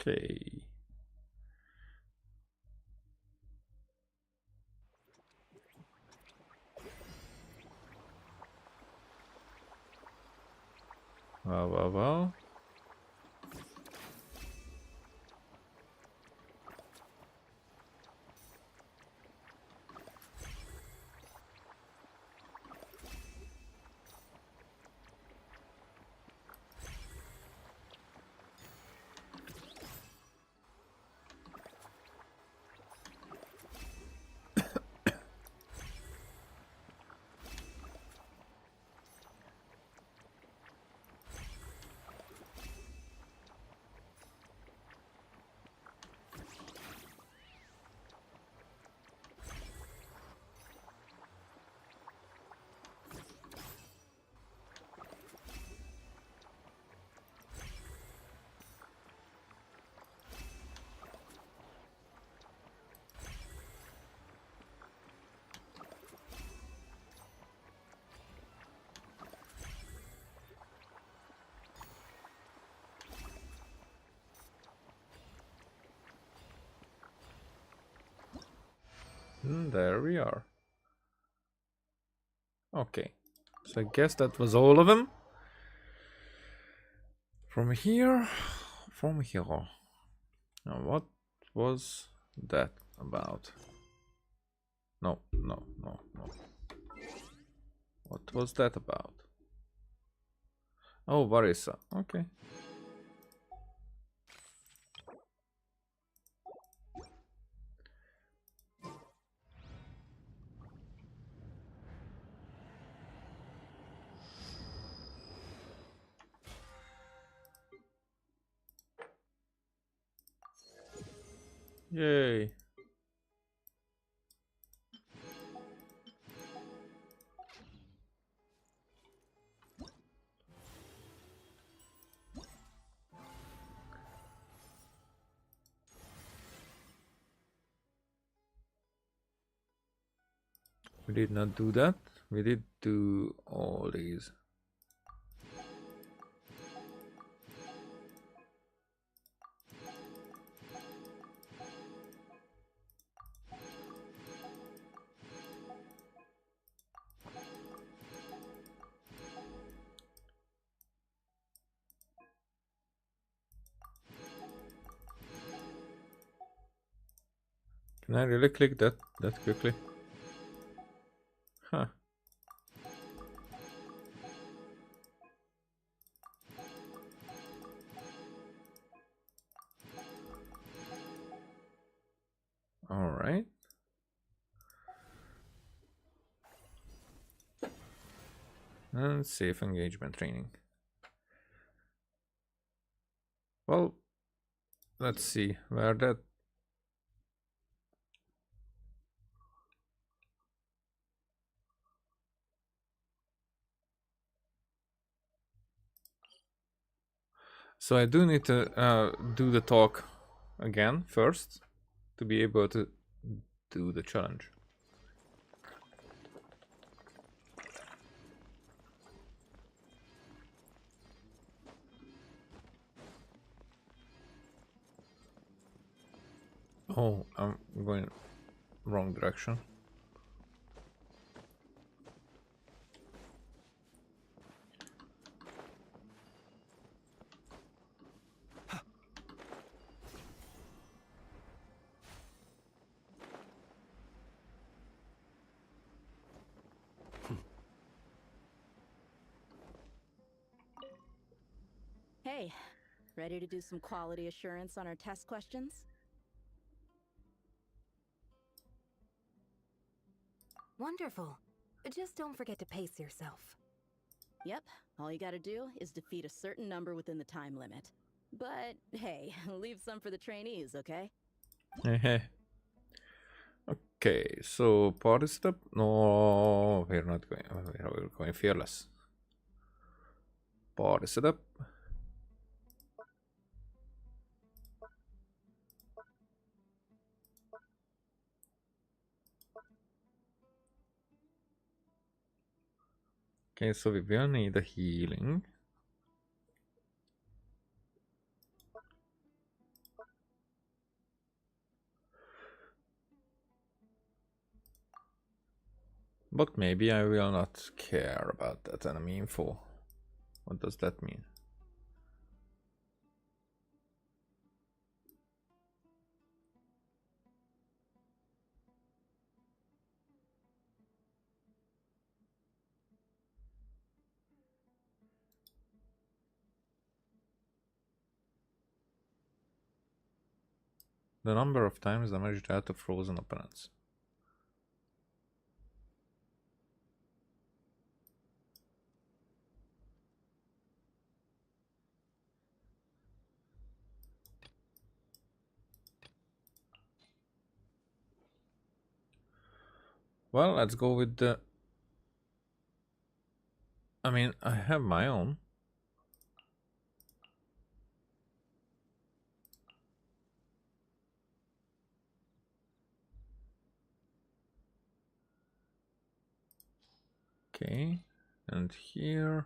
Okay. Well. There we are. Okay, so I guess that was all of them. From here. Now, what was that about? No. What was that about? Oh, Varisa. Okay. Yay. We did not do that. We did do all these. Can I really click that quickly? Huh. All right. And safe engagement training. Well, let's see where that. So I do need to do the talk again first to be able to do the challenge. Oh, I'm going wrong direction. Hey, ready to do some quality assurance on our test questions? Wonderful. Just don't forget to pace yourself. Yep, all you gotta do is defeat a certain number within the time limit. But hey, leave some for the trainees, okay? Okay, so party step? No, we're not going. We're going fearless. Party setup. Okay, so we will need a healing. But maybe I will not care about that enemy info. What does that mean? The number of times damage dealt to frozen opponents. Well, let's go with the... I mean, I have my own. Okay, and here...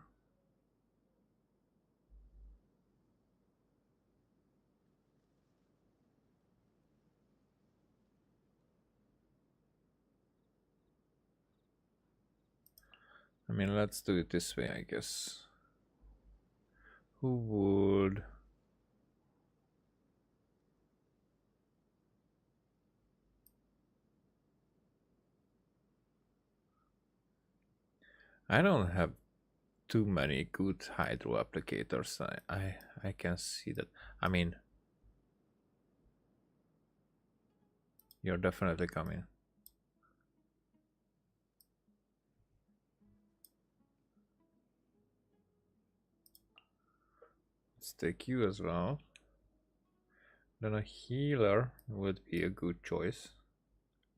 I mean, let's do it this way, I guess. Who would... I don't have too many good hydro applicators. I can see that. I mean, you're definitely coming. Let's take you as well. Then a healer would be a good choice.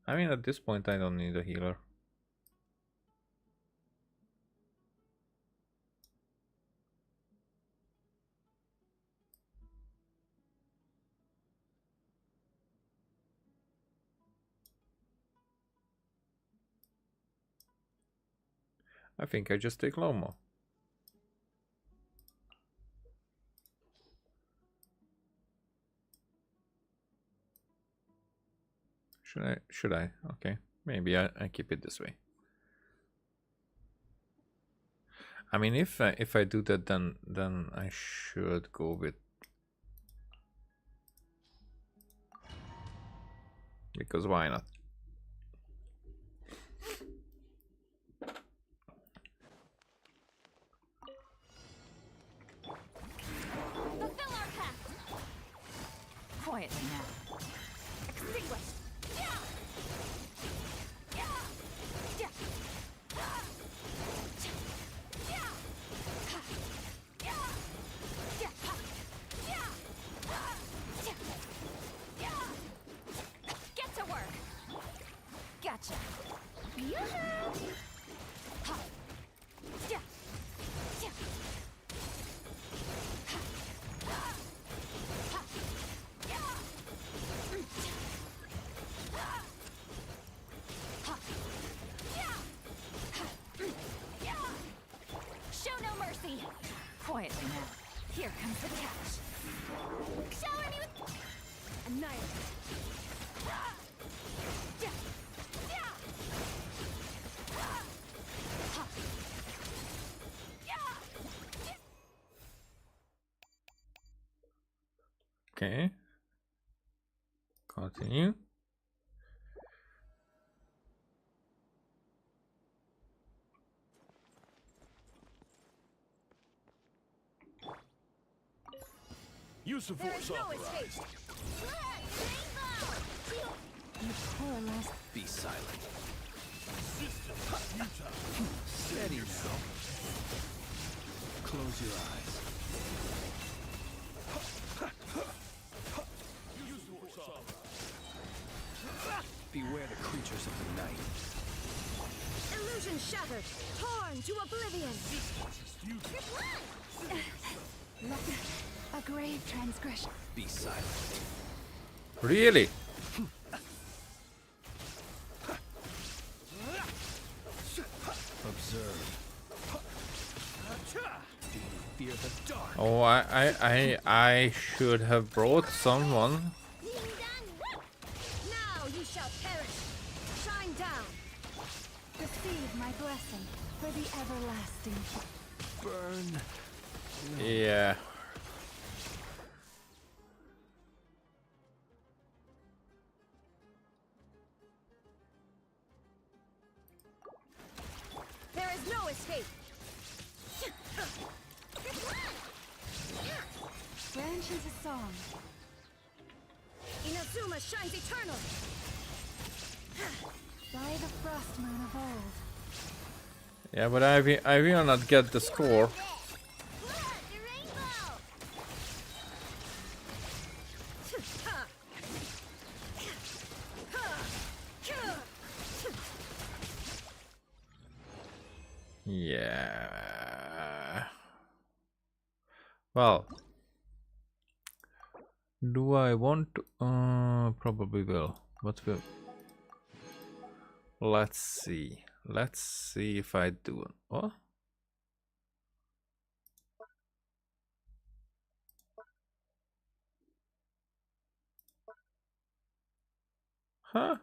I mean, at this point, I don't need a healer. I think I just take Lomo. Should I? Okay. Maybe I keep it this way. I mean, if I do that, then I should go with... because why not? Fulfill our pact. Quietly now. Extinguish. Yeah. Yeah. Yeah. Get to work. Gotcha. Show no mercy. Quietly now. Here comes the catch. Shower me with annihilate. Okay. Continue. Use of There force is no authorized. escape. Be silent. System futile. Steady now. Close your eyes. Use of force authorized. Beware the creatures of the night. Illusion shattered. Torn to oblivion. A grave transgression. Be silent. Really? Observe. Do you fear the dark? Oh, I should have brought someone. Now you shall perish. Shine down. Receive my blessing for the everlasting. Burn. Yeah. There is no escape. Branch into song. Inazuma shines eternal. By the frost moon of old. Yeah, but I will not get the score. Yeah. Well, do I want to? Probably will. But will. Let's see. Let's see if I do. What? Huh?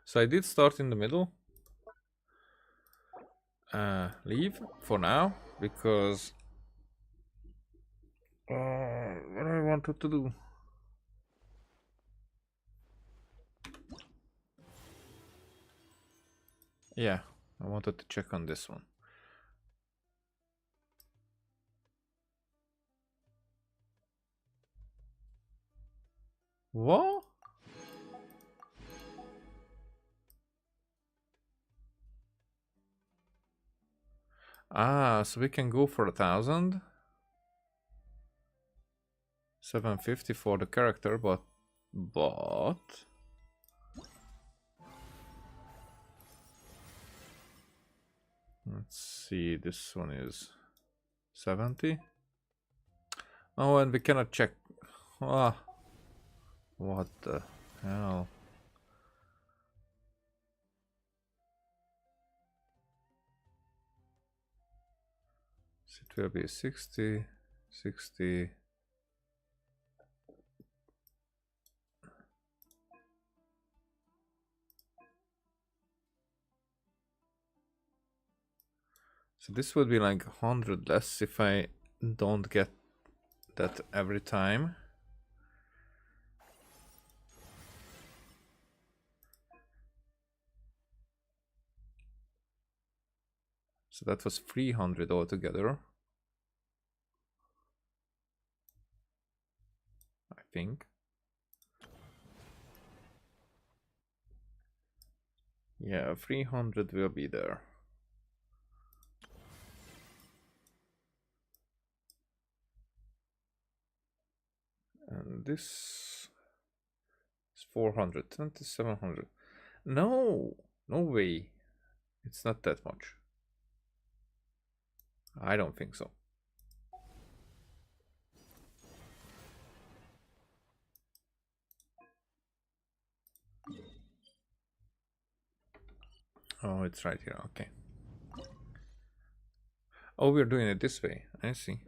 So I did start in the middle. Leave for now because what I wanted to do. Yeah, I wanted to check on this one. What? Ah, so we can go for 1,000. 750 for the character, but let's see, this one is 70. Oh, and we cannot check. Ah, what the hell? So it will be 60, 60. So this would be like 100 less if I don't get that every time. So that was 300 altogether. I think. Yeah, 300 will be there. And this is 400, 2700. No, no way. It's not that much. I don't think so. Oh, it's right here. Okay. Oh, we're doing it this way. I see.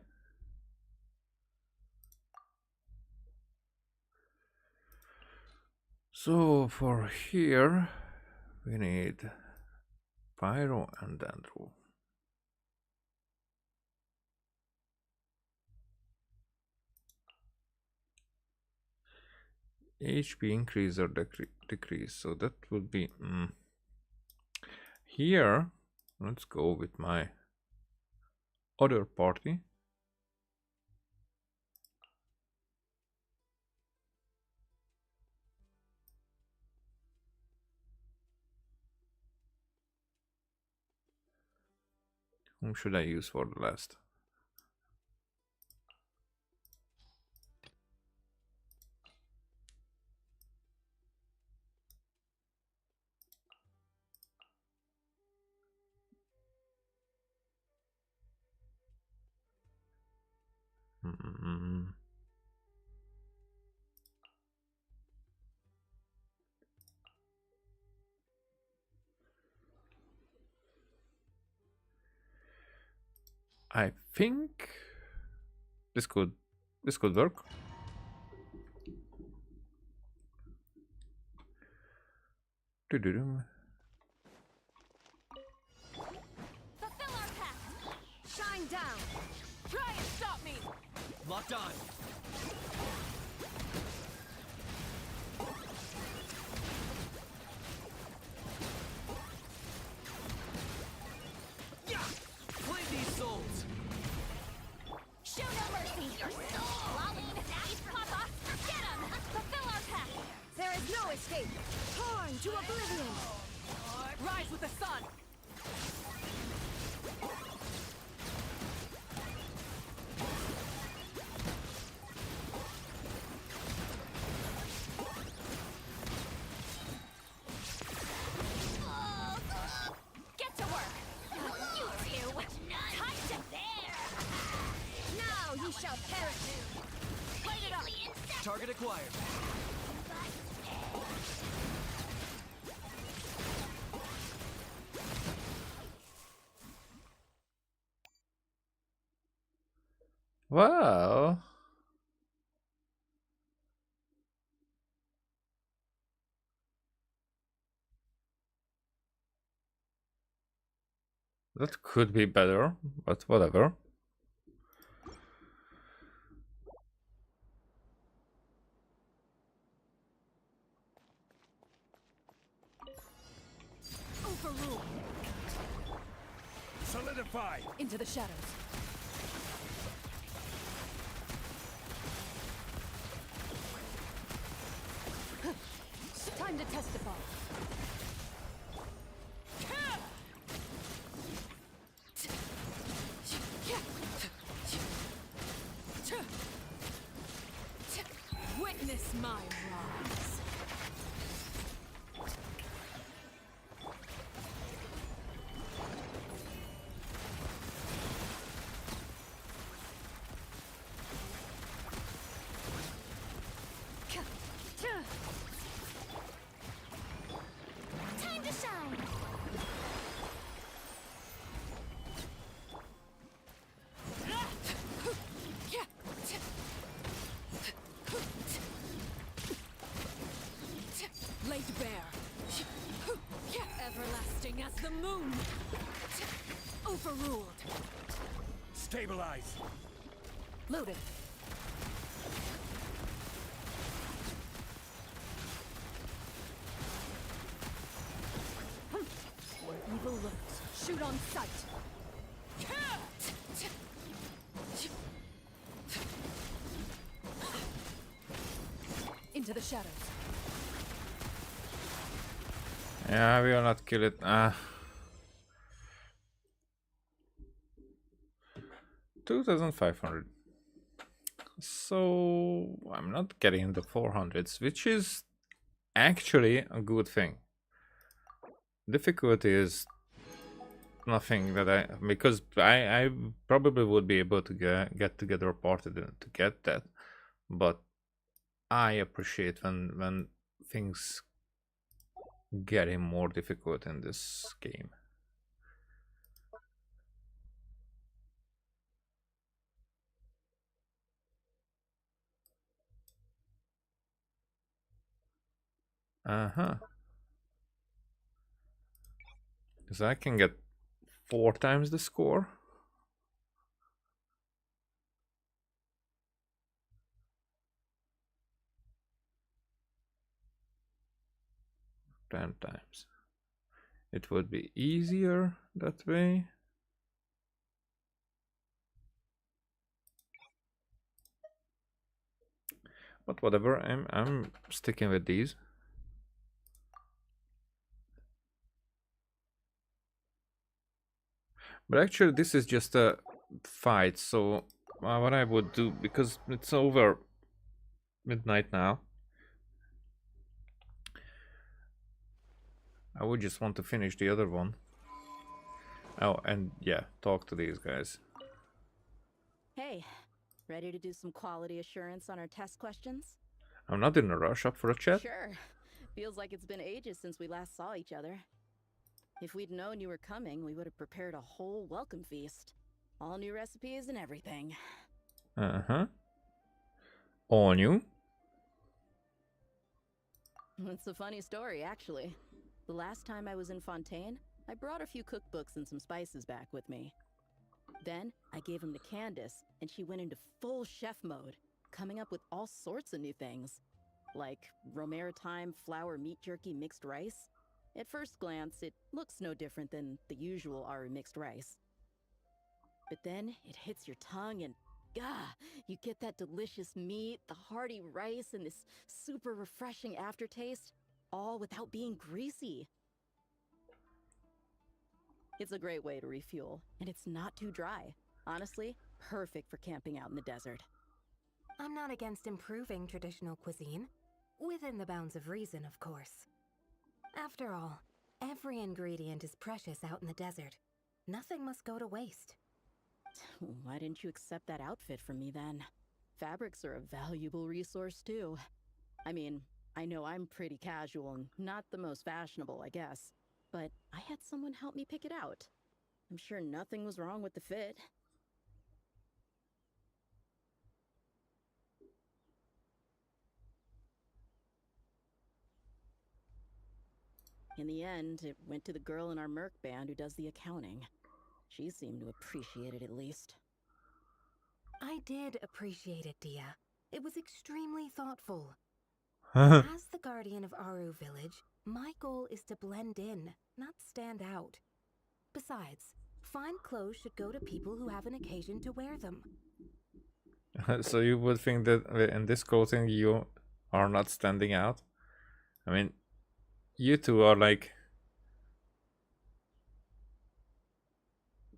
So for here, we need Pyro and Andrew. HP increase or decrease. So that would be here. Let's go with my other party. Whom should I use for the last? I think this could work. Fulfill our pact. Shine down. Try and stop me. Locked on. Claim these souls. Show no mercy. Your soul. Lolling. Papa. Get him. Fulfill our pact. There is no escape. Torn to oblivion. Rise with the sun. Get to work. You two. Time to bear. Now you shall perish. Light it up. Target acquired. Well, that could be better, but whatever. Overrule. Solidify. Into the shadows. Time to testify. Witness my rise. Time to shine. Laid bare. Everlasting as the moon. Overruled. Stabilize. Loaded. Where evil lurks, shoot on sight. Into the shadows. Yeah, I will not kill it. 2,500. So I'm not getting the 400s, which is actually a good thing. Difficulty is nothing that because I probably would be able to get together reported to get that, but I appreciate when things getting more difficult in this game. Because I can get 4 times the score. Ten times. It would be easier that way. But whatever, I'm sticking with these. But actually this is just a fight, so what I would do, because it's over midnight now, I would just want to finish the other one. Oh, and yeah, talk to these guys. Hey, ready to do some quality assurance on our test questions? I'm not in a rush. Up for a chat? Sure. Feels like it's been ages since we last saw each other. If we'd known you were coming, we would have prepared a whole welcome feast. All new recipes and everything. All new? It's a funny story, actually. The last time I was in Fontaine, I brought a few cookbooks and some spices back with me. Then, I gave them to Candace, and she went into full chef mode, coming up with all sorts of new things. Like Romero thyme flour meat jerky mixed rice. At first glance, it looks no different than the usual Aru mixed rice. But then, it hits your tongue and you get that delicious meat, the hearty rice, and this super refreshing aftertaste, all without being greasy. It's a great way to refuel, and it's not too dry. Honestly, perfect for camping out in the desert. I'm not against improving traditional cuisine, within the bounds of reason, of course. After all, every ingredient is precious out in the desert. Nothing must go to waste. Why didn't you accept that outfit from me then? Fabrics are a valuable resource too. I mean, I know I'm pretty casual and not the most fashionable, I guess. But I had someone help me pick it out. I'm sure nothing was wrong with the fit. In the end, it went to the girl in our Merc band who does the accounting. She seemed to appreciate it at least. I did appreciate it, Dia. It was extremely thoughtful. Uh-huh. As the guardian of Aru Village, my goal is to blend in, not stand out. Besides, fine clothes should go to people who have an occasion to wear them. So you would think that in this clothing you are not standing out? I mean, you two are like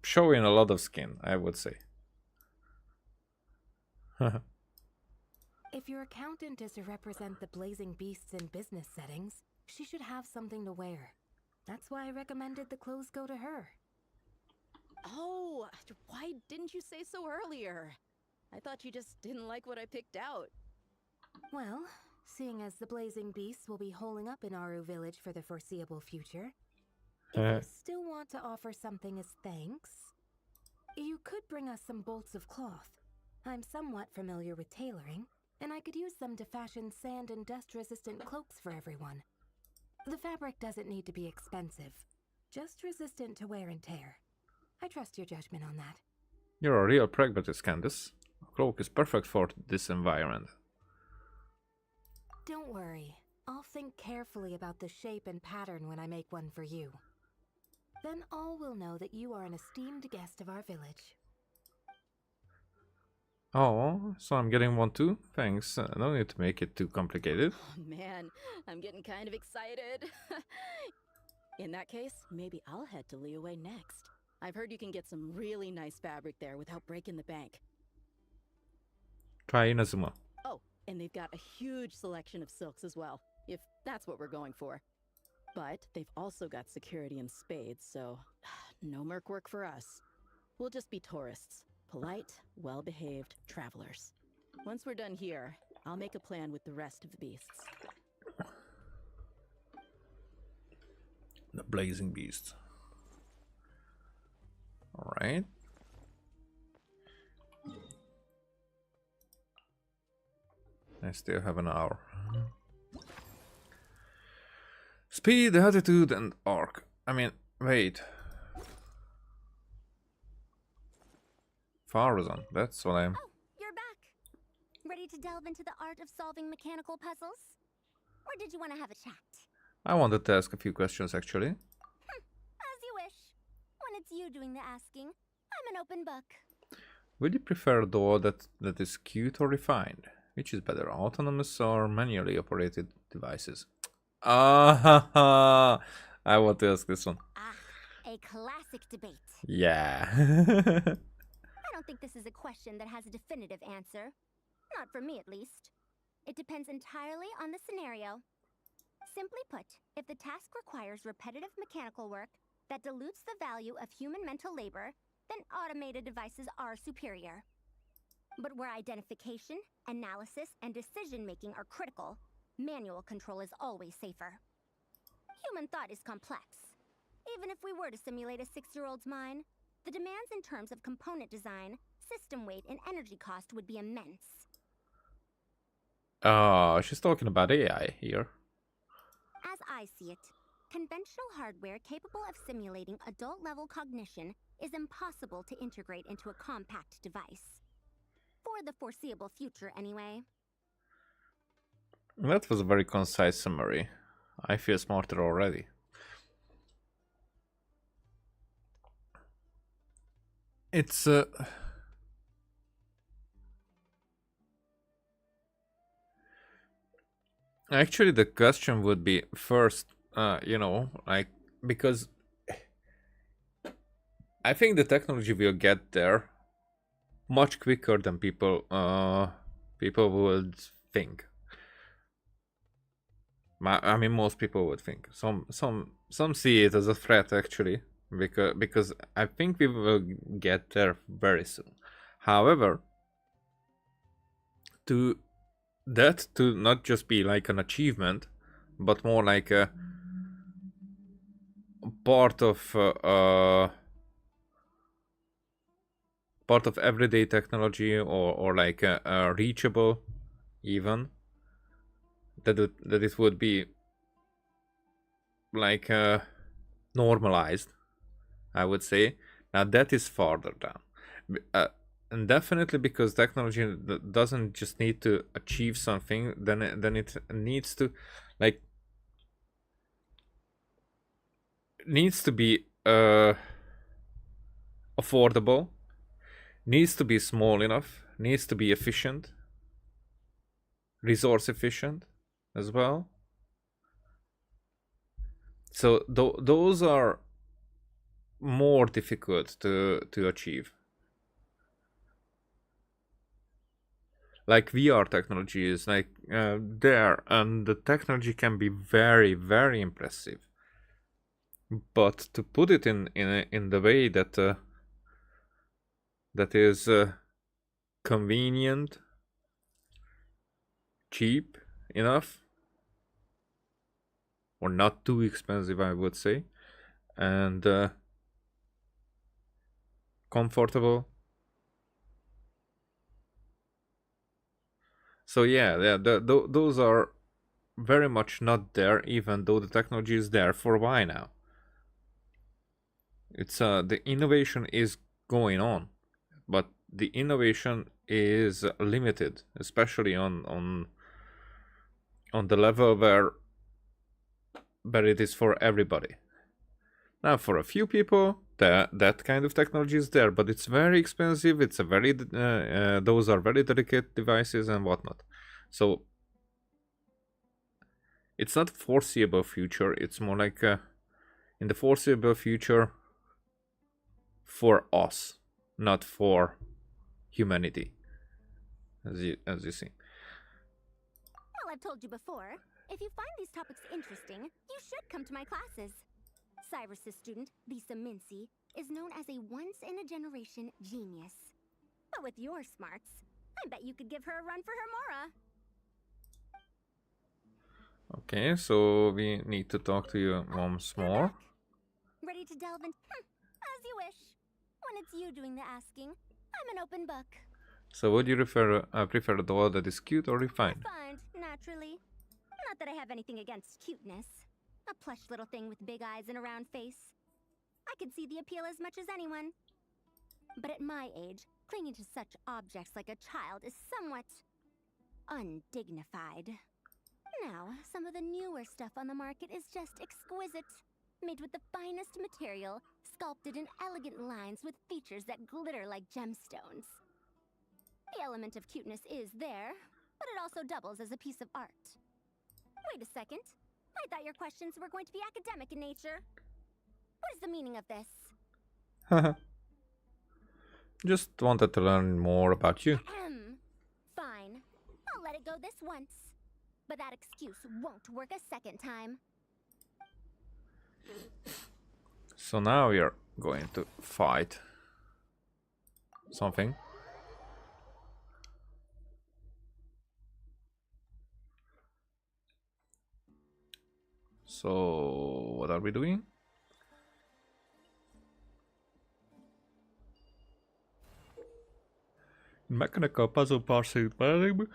showing a lot of skin, I would say. If your accountant is to represent the blazing beasts in business settings, she should have something to wear. That's why I recommended the clothes go to her. Oh, why didn't you say so earlier? I thought you just didn't like what I picked out. Well, seeing as the blazing beasts will be holing up in Aru Village for the foreseeable future, if you still want to offer something as thanks, you could bring us some bolts of cloth. I'm somewhat familiar with tailoring, and I could use them to fashion sand and dust-resistant cloaks for everyone. The fabric doesn't need to be expensive, just resistant to wear and tear. I trust your judgment on that. You're a real pragmatist, Candace. A cloak is perfect for this environment. Don't worry. I'll think carefully about the shape and pattern when I make one for you. Then all will know that you are an esteemed guest of our village. Oh, so I'm getting one too? Thanks. No need to make it too complicated. Oh man, I'm getting kind of excited. In that case, maybe I'll head to Liyue next. I've heard you can get some really nice fabric there without breaking the bank. Try Inazuma. Oh, and they've got a huge selection of silks as well, if that's what we're going for. But they've also got security in spades, so no merc work for us. We'll just be tourists. Polite, well-behaved travelers. Once we're done here, I'll make a plan with the rest of the beasts. The blazing beast. Alright. I still have an hour. Speed, attitude, and arc. I mean, wait. Farazan, that's what I'm... Oh, you're back! Ready to delve into the art of solving mechanical puzzles? Or did you want to have a chat? I wanted to ask a few questions, actually. As you wish. When it's you doing the asking, I'm an open book. Would you prefer a door that is cute or refined? Which is better, autonomous or manually operated devices? Ah, I want to ask this one. Ah, a classic debate. Yeah. I don't think this is a question that has a definitive answer. Not for me, at least. It depends entirely on the scenario. Simply put, if the task requires repetitive mechanical work that dilutes the value of human mental labor, then automated devices are superior. But where identification, analysis, and decision-making are critical, manual control is always safer. Human thought is complex. Even if we were to simulate a 6-year-old's mind, the demands in terms of component design, system weight, and energy cost would be immense. She's talking about AI here. As I see it, conventional hardware capable of simulating adult-level cognition is impossible to integrate into a compact device. For the foreseeable future, anyway. That was a very concise summary. I feel smarter already. It's actually the question would be first, you know, like, because I think the technology will get there much quicker than people would think. I mean, most people would think. Some see it as a threat, actually, because I think we will get there very soon. However, to not just be like an achievement, but more like a part of everyday technology, or like reachable, even that it would be like normalized, I would say. Now that is farther down, and definitely because technology doesn't just need to achieve something, then it needs to, like, needs to be affordable, needs to be small enough, needs to be efficient, resource efficient as well. So those are more difficult to achieve. Like VR technology is like there, and the technology can be very, very impressive. But to put it in the way that that is convenient, cheap enough, or not too expensive, I would say, and comfortable. So yeah, those are very much not there, even though the technology is there for a while now. It's the innovation is going on, but the innovation is limited, especially on the level where it is for everybody. Now, for a few people, that kind of technology is there, but it's very expensive. It's a very those are very delicate devices and whatnot. So it's not foreseeable future. It's more like in the foreseeable future for us, not for humanity, as you see. Well, I've told you before, if you find these topics interesting, you should come to my classes. Cyrus's student, Lisa Mincy, is known as a once-in-a-generation genius. But with your smarts, I bet you could give her a run for her Mora. Okay, so we need to talk to you once more. Ready to delve in? As you wish. When it's you doing the asking, I'm an open book. So would you prefer a doll that is cute or refined? Refined, naturally. Not that I have anything against cuteness. A plush little thing with big eyes and a round face. I can see the appeal as much as anyone. But at my age, clinging to such objects like a child is somewhat undignified. Now, some of the newer stuff on the market is just exquisite. Made with the finest material, sculpted in elegant lines with features that glitter like gemstones. The element of cuteness is there, but it also doubles as a piece of art. Wait a second. I thought your questions were going to be academic in nature. What is the meaning of this? Just wanted to learn more about you. Fine. I'll let it go this once. But that excuse won't work a second time. So now we are going to fight something. So what are we doing? Mechanical puzzle parsing paradigm.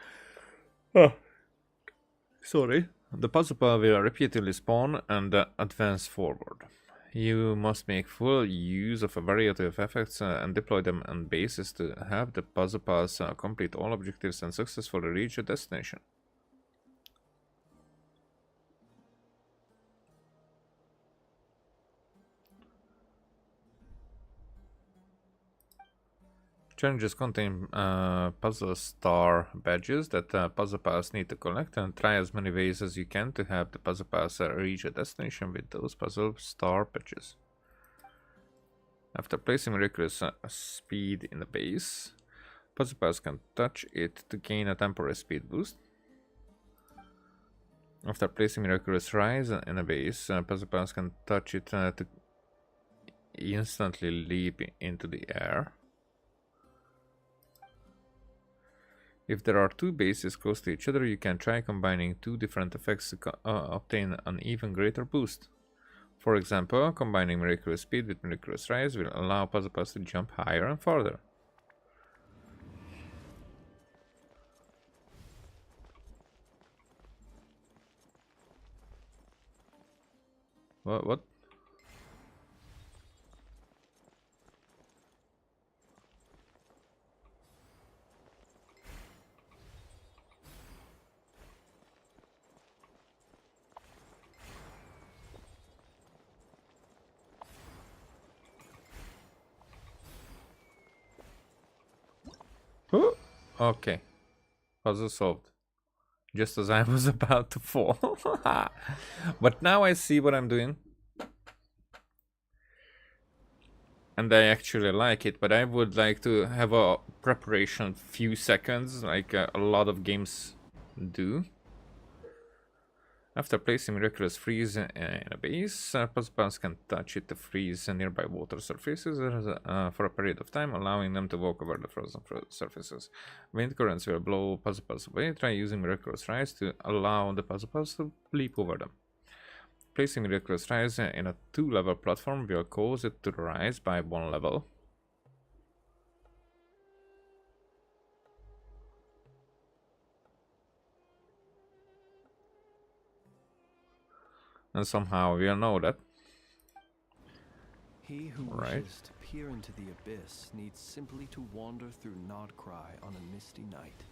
Sorry. The puzzle bar will repeatedly spawn and advance forward. You must make full use of a variety of effects and deploy them on bases to have the puzzle pass complete all objectives and successfully reach a destination. Challenges contain puzzle star badges that puzzle pass need to collect, and try as many ways as you can to have the puzzle pass reach a destination with those puzzle star badges. After placing miraculous speed in the base, puzzle pass can touch it to gain a temporary speed boost. After placing miraculous rise in a base, puzzle pass can touch it to instantly leap into the air. If there are two bases close to each other, you can try combining two different effects to obtain an even greater boost. For example, combining Miraculous Speed with Miraculous Rise will allow Puzzle Pass to jump higher and farther. What? Oh, okay. Puzzle solved. Just as I was about to fall. But now I see what I'm doing. And I actually like it, but I would like to have a preparation few seconds, like a lot of games do. After placing Miraculous Freeze in a base, Puzzle Pass can touch it to freeze nearby water surfaces for a period of time, allowing them to walk over the frozen surfaces. Wind currents will blow Puzzle Pass away. Try using Miraculous Rise to allow the Puzzle Pass to leap over them. Placing Miraculous Rise in a 2-level platform will cause it to rise by 1 level. And somehow we'll know that. He who wishes to peer into the abyss needs simply to wander through Nodcry on a misty night.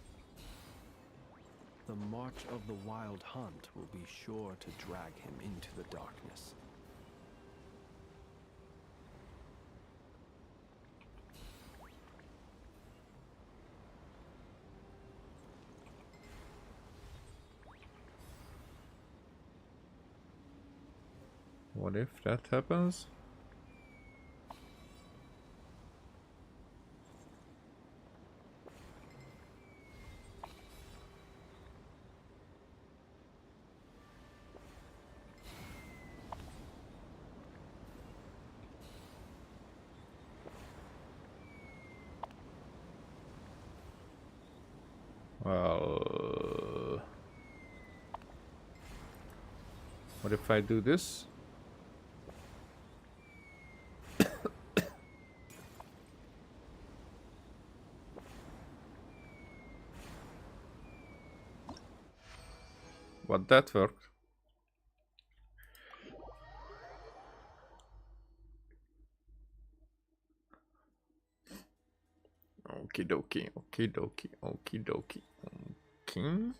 The march of the wild hunt will be sure to drag him into the darkness. What if that happens? Well, what if I do this? But that worked. Okie dokie, okie dokie, okie dokie. Okay.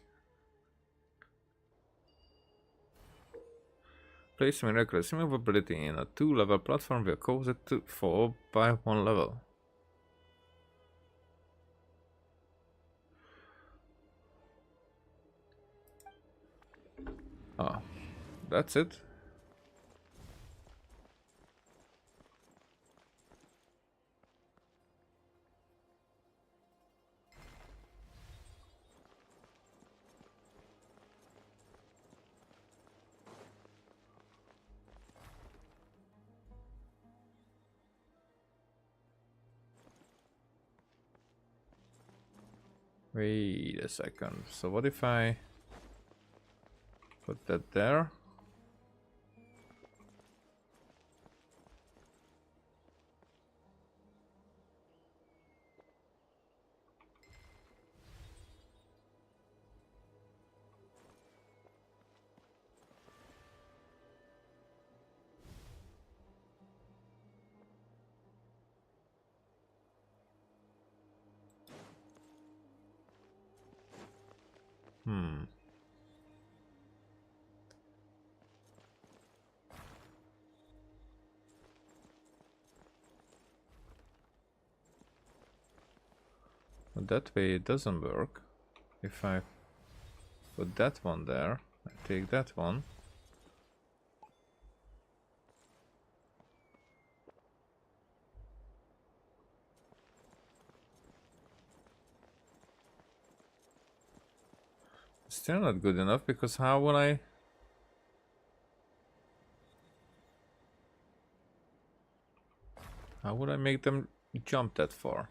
Place miraculous movability in a 2-level platform will cause it to fall by 1 level. Ah, that's it. Wait a second. So what if I put that there? But that way it doesn't work. If I put that one there, I take that one. Still not good enough, because how would I... How would I make them jump that far?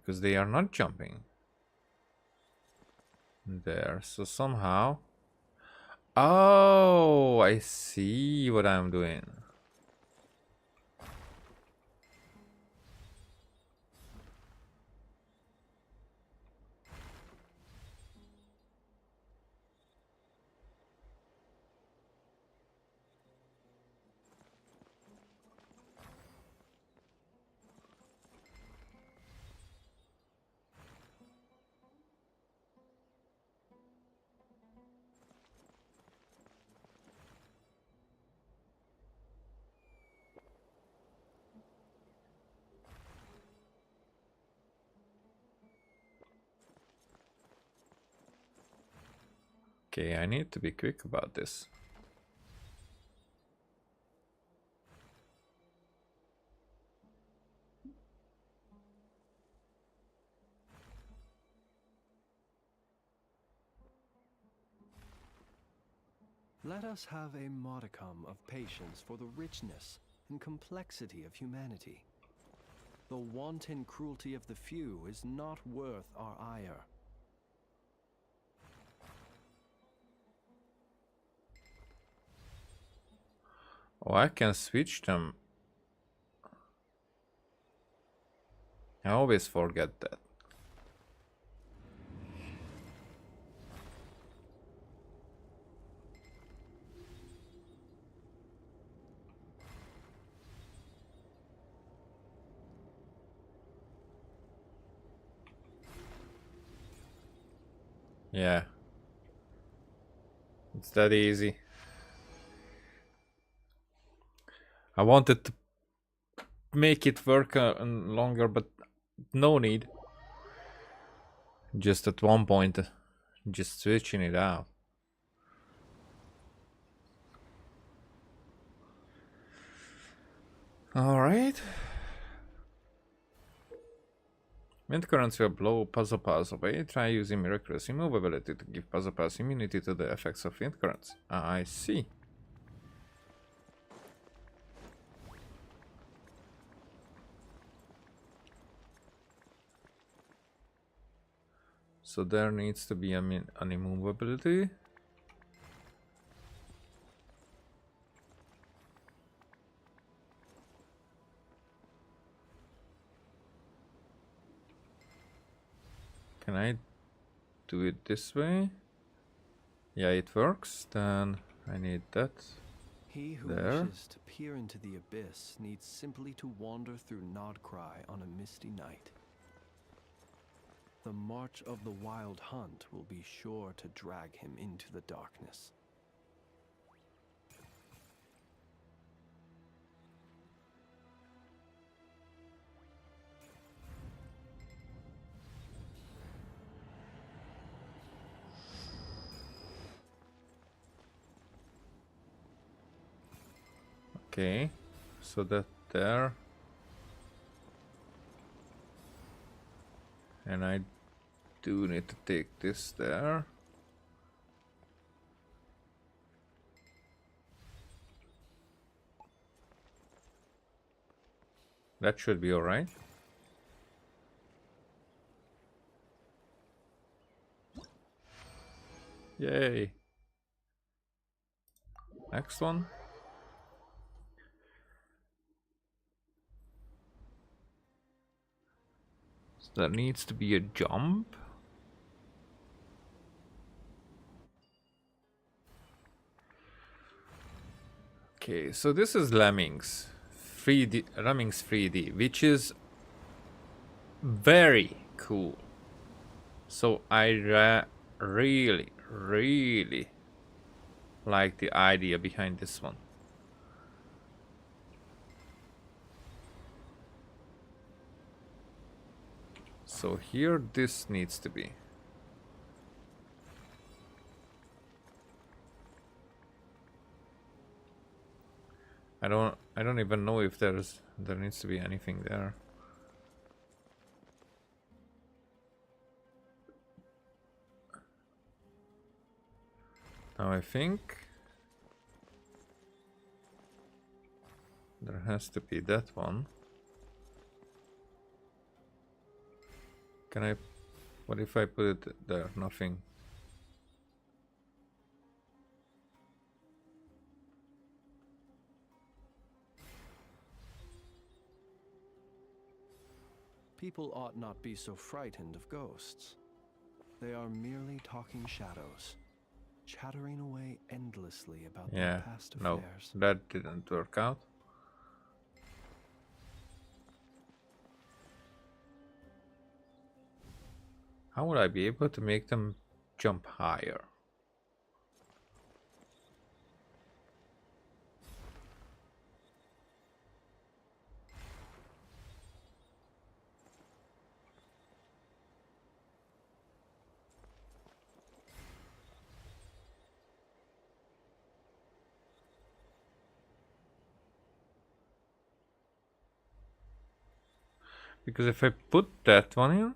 Because they are not jumping. There, so somehow... Oh, I see what I'm doing. Okay, I need to be quick about this. Let us have a modicum of patience for the richness and complexity of humanity. The wanton cruelty of the few is not worth our ire. Oh, I can switch them. I always forget that. Yeah. It's that easy. I wanted to make it work longer, but no need. Just at one point, just switching it out. Alright. Wind currents will blow puzzle pass away. Try using miraculous immovability to give puzzle pass immunity to the effects of wind currents. I see. So there needs to be an immovability. Can I do it this way? Yeah, it works. Then I need that. He who there. wishes to peer into the abyss needs simply to wander through Nodcry on a misty night. The march of the wild hunt will be sure to drag him into the darkness. Okay, so that there. And I do need to take this there. That should be alright. Yay. Next one. So there needs to be a jump. Okay, so this is Lemmings 3D, Lemmings 3D, which is very cool. So I really like the idea behind this one. So here this needs to be. I don't even know if there needs to be anything there. Now I think there has to be that one. Can I? What if I put it there? Nothing. People ought not be so frightened of ghosts. They are merely talking shadows, chattering away endlessly about their past affairs. No, that didn't work out. How would I be able to make them jump higher? Because if I put that one in...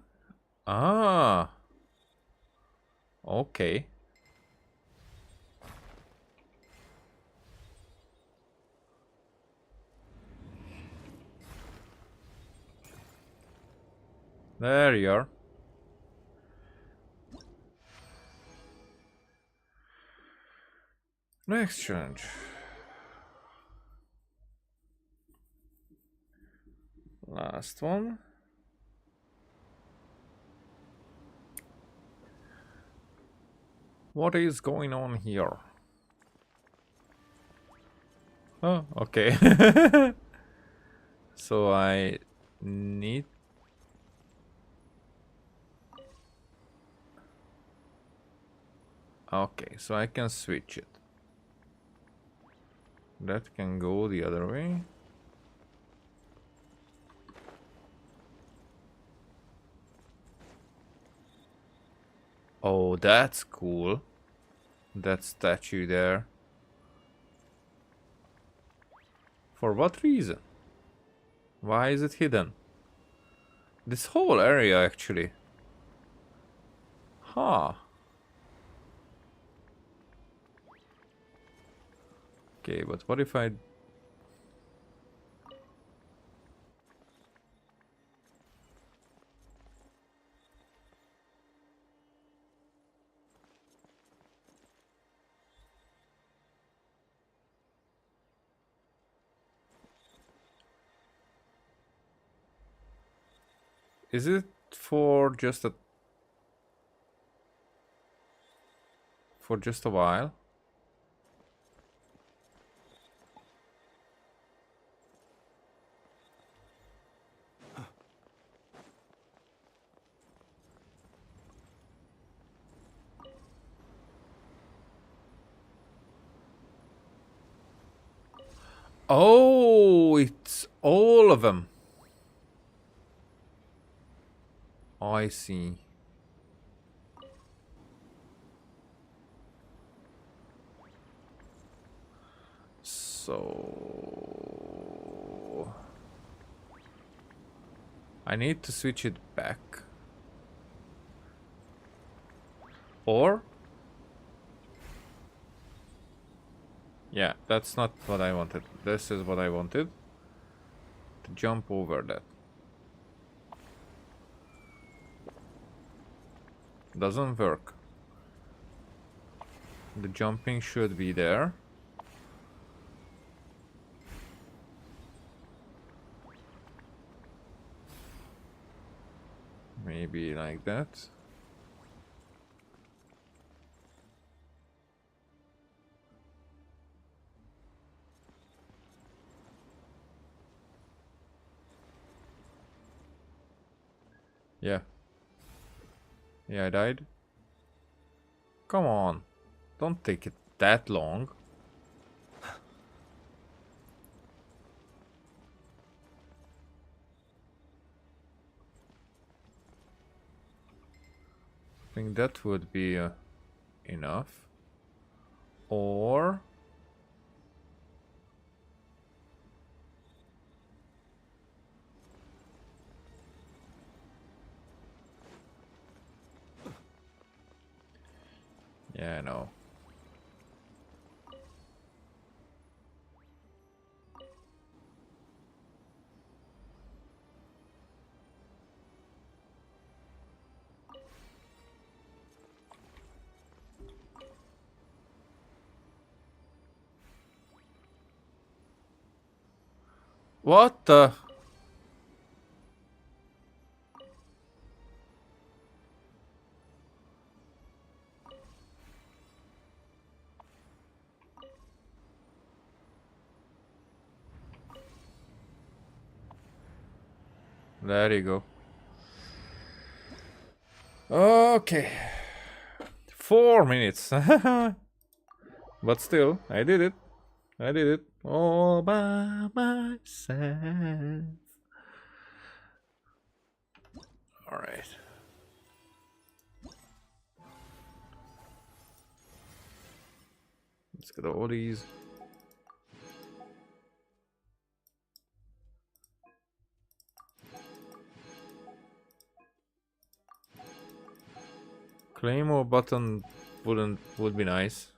Ah! Okay. There you are. Next challenge. Last one. What is going on here? Oh, okay. So I need... Okay, so I can switch it. That can go the other way. Oh, that's cool. That statue there. For what reason? Why is it hidden? This whole area, actually. Huh. Okay, but what if I... Is it for just a... For just a while? Oh, it's all of them. I see. So... I need to switch it back. Or... Yeah, that's not what I wanted. This is what I wanted. To jump over that. Doesn't work. The jumping should be there. Maybe like that. Yeah. Yeah, I died. Come on. Don't take it that long. I think that would be enough. Or... Yeah, I know. What the... There you go. Okay. 4 minutes. But still, I did it. I did it all by myself. Alright. Let's get all these. Claymore button would be nice.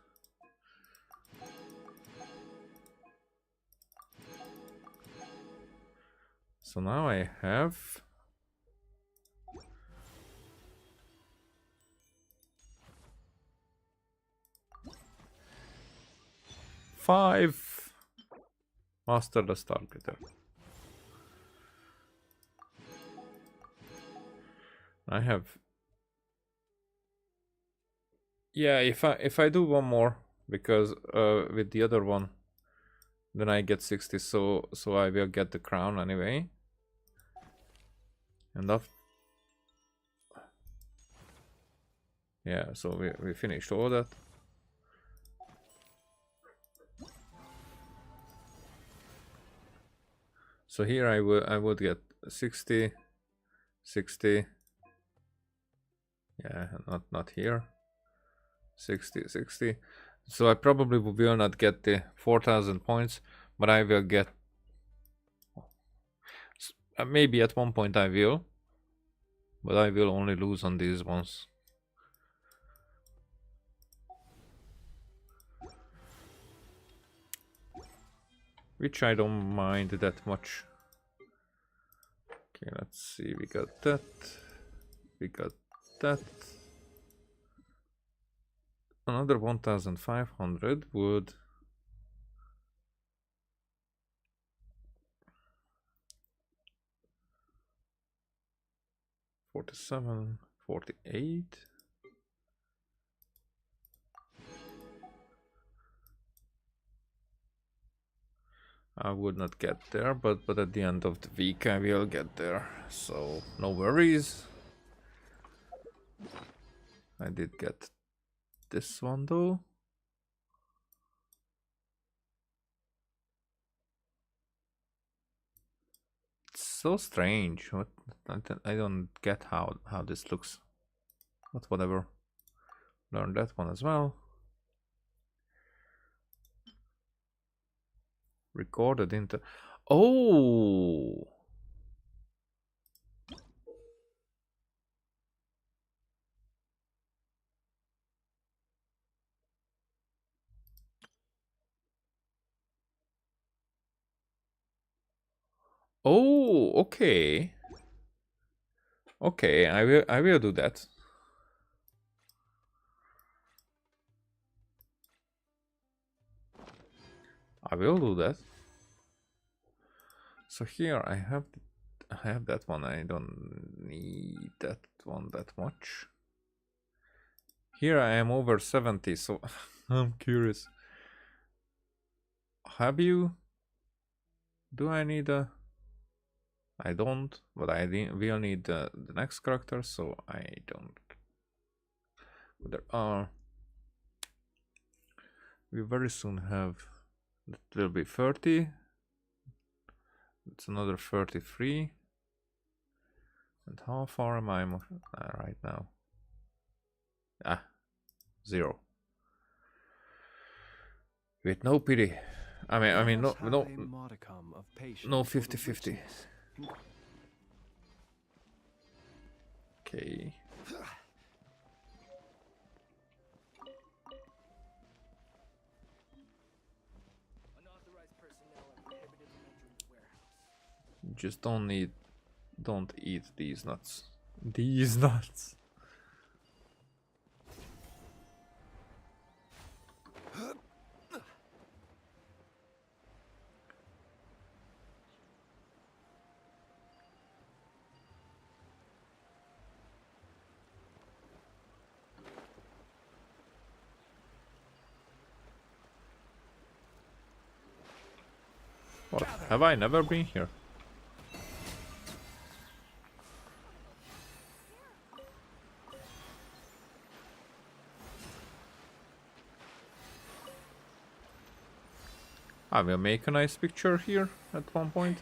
So now I have 5 masterless targeter. I have... Yeah, if I do one more, because with the other one, then I get 60, so I will get the crown anyway. And yeah, so we finished all that. So here I would get 60, 60. Yeah, not here. 60, 60. So I probably will not get the 4,000 points, but I will get. Maybe at one point I will, but I will only lose on these ones. Which I don't mind that much. Okay, let's see. We got that. We got that. Another 1,500 would. $47, $48. I would not get there, but at the end of the week I will get there. So no worries. I did get this one though. It's so strange. What I don't get how this looks. But whatever. Learn that one as well. Recorded into. Oh. Oh, okay. Okay, I will do that. I will do that. So here I have that one. I don't need that one that much. Here I am over 70, so I'm curious. Have you? Do I need a? I don't, but I will need the next character, so I don't. There are. We very soon have. That will be 30. It's another 33. And how far am I right now? 0. With no pity. I mean, no 50-50. Okay. Just don't eat these nuts. These nuts. What? Have I never been here? I will make a nice picture here at one point.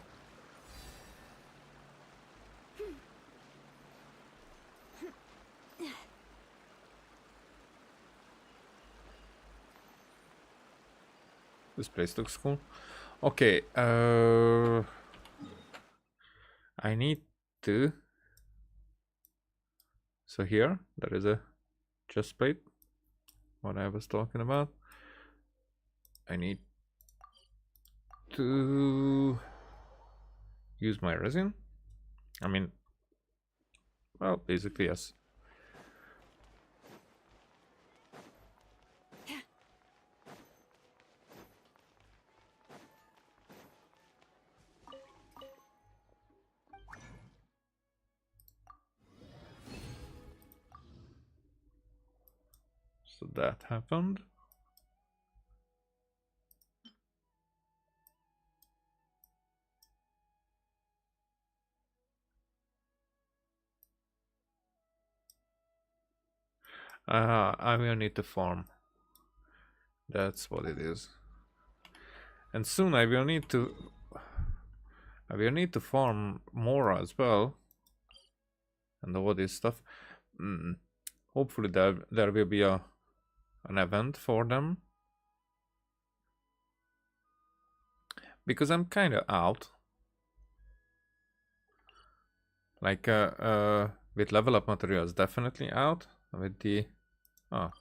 This place looks cool. Okay, I need to. So here, there is a chest plate. What I was talking about. I need to use my resin. I mean, well, basically yes. So that happened. I will need to farm. That's what it is. And soon I will need to. I will need to farm more as well. And all this stuff. Hopefully there will be an event for them. Because I'm kind of out. Like, with level up materials, definitely out. With the... Oh,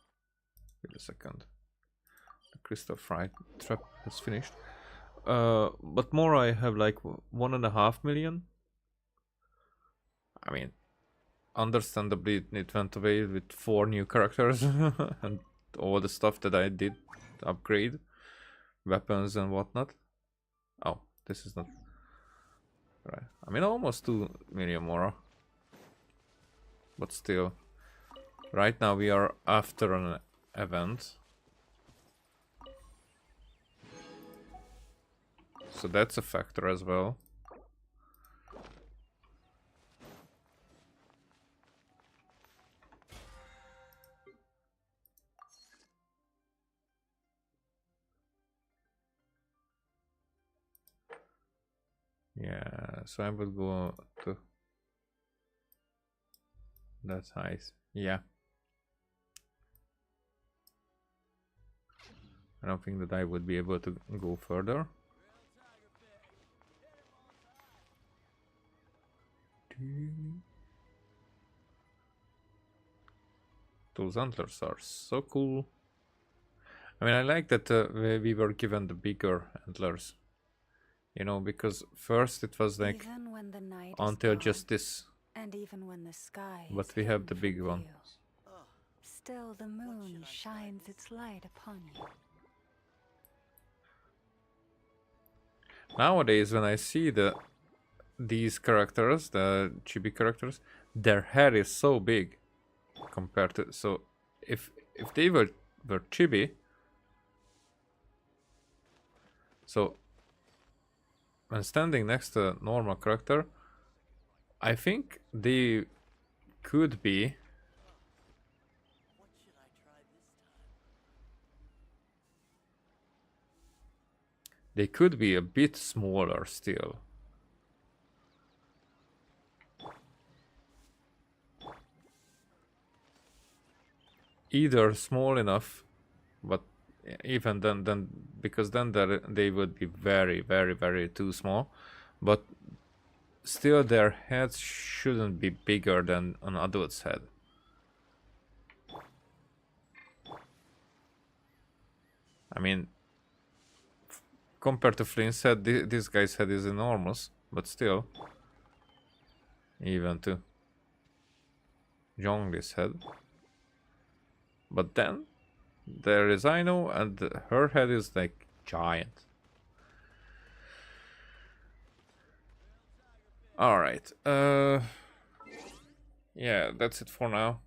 wait a second. The crystal fright trap has finished. But more I have like 1.5 million. I mean, understandably it went away with 4 new characters and all the stuff that I did upgrade. Weapons and whatnot. Oh, this is not... Right. I mean, almost 2 million more. But still. Right now we are after an event. So that's a factor as well. Yeah, so I would go to... That's nice. Yeah. I don't think that I would be able to go further. Those antlers are so cool. I mean, I like that we were given the bigger antlers. You know, because first it was like until just this. And even when the sky but we have the big one. Still the moon shines its light upon you. Nowadays, when I see these characters, the chibi characters, their hair is so big compared to... So, if they were chibi... So, when standing next to a normal character, I think they could be... They could be a bit smaller still. Either small enough, but even then because then they would be very, very, very too small. But still their heads shouldn't be bigger than an adult's head. I mean, compared to Flynn's head, this guy's head is enormous, but still. Even to Zhongli's head. But then, there is Aino, and her head is like giant. Alright, yeah, that's it for now.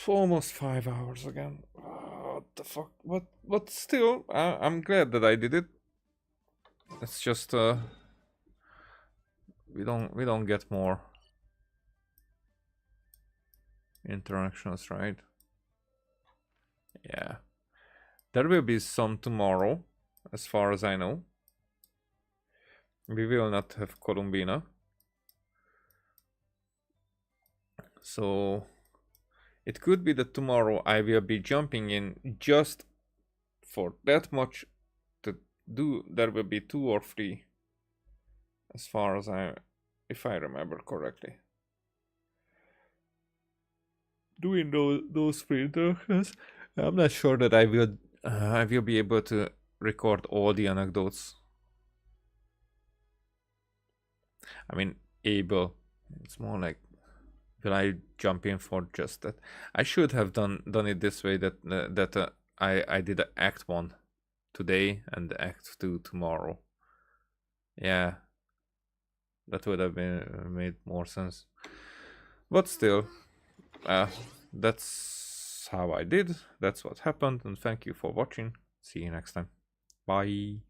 Almost 5 hours again. What the fuck? But still, I'm glad that I did it. It's just we don't get more interactions, right? Yeah, there will be some tomorrow, as far as I know. We will not have Columbina, so it could be that tomorrow I will be jumping in just for that much to do. There will be 2 or 3, as far as if I remember correctly. Doing those 3 interactions, I'm not sure that I will be able to record all the anecdotes. I mean, able. It's more like, will I jump in for just that? I should have done it this way, that I did Act 1 today and Act 2 tomorrow. Yeah, that would have made more sense. But still, that's how I did. That's what happened, and thank you for watching. See you next time. Bye.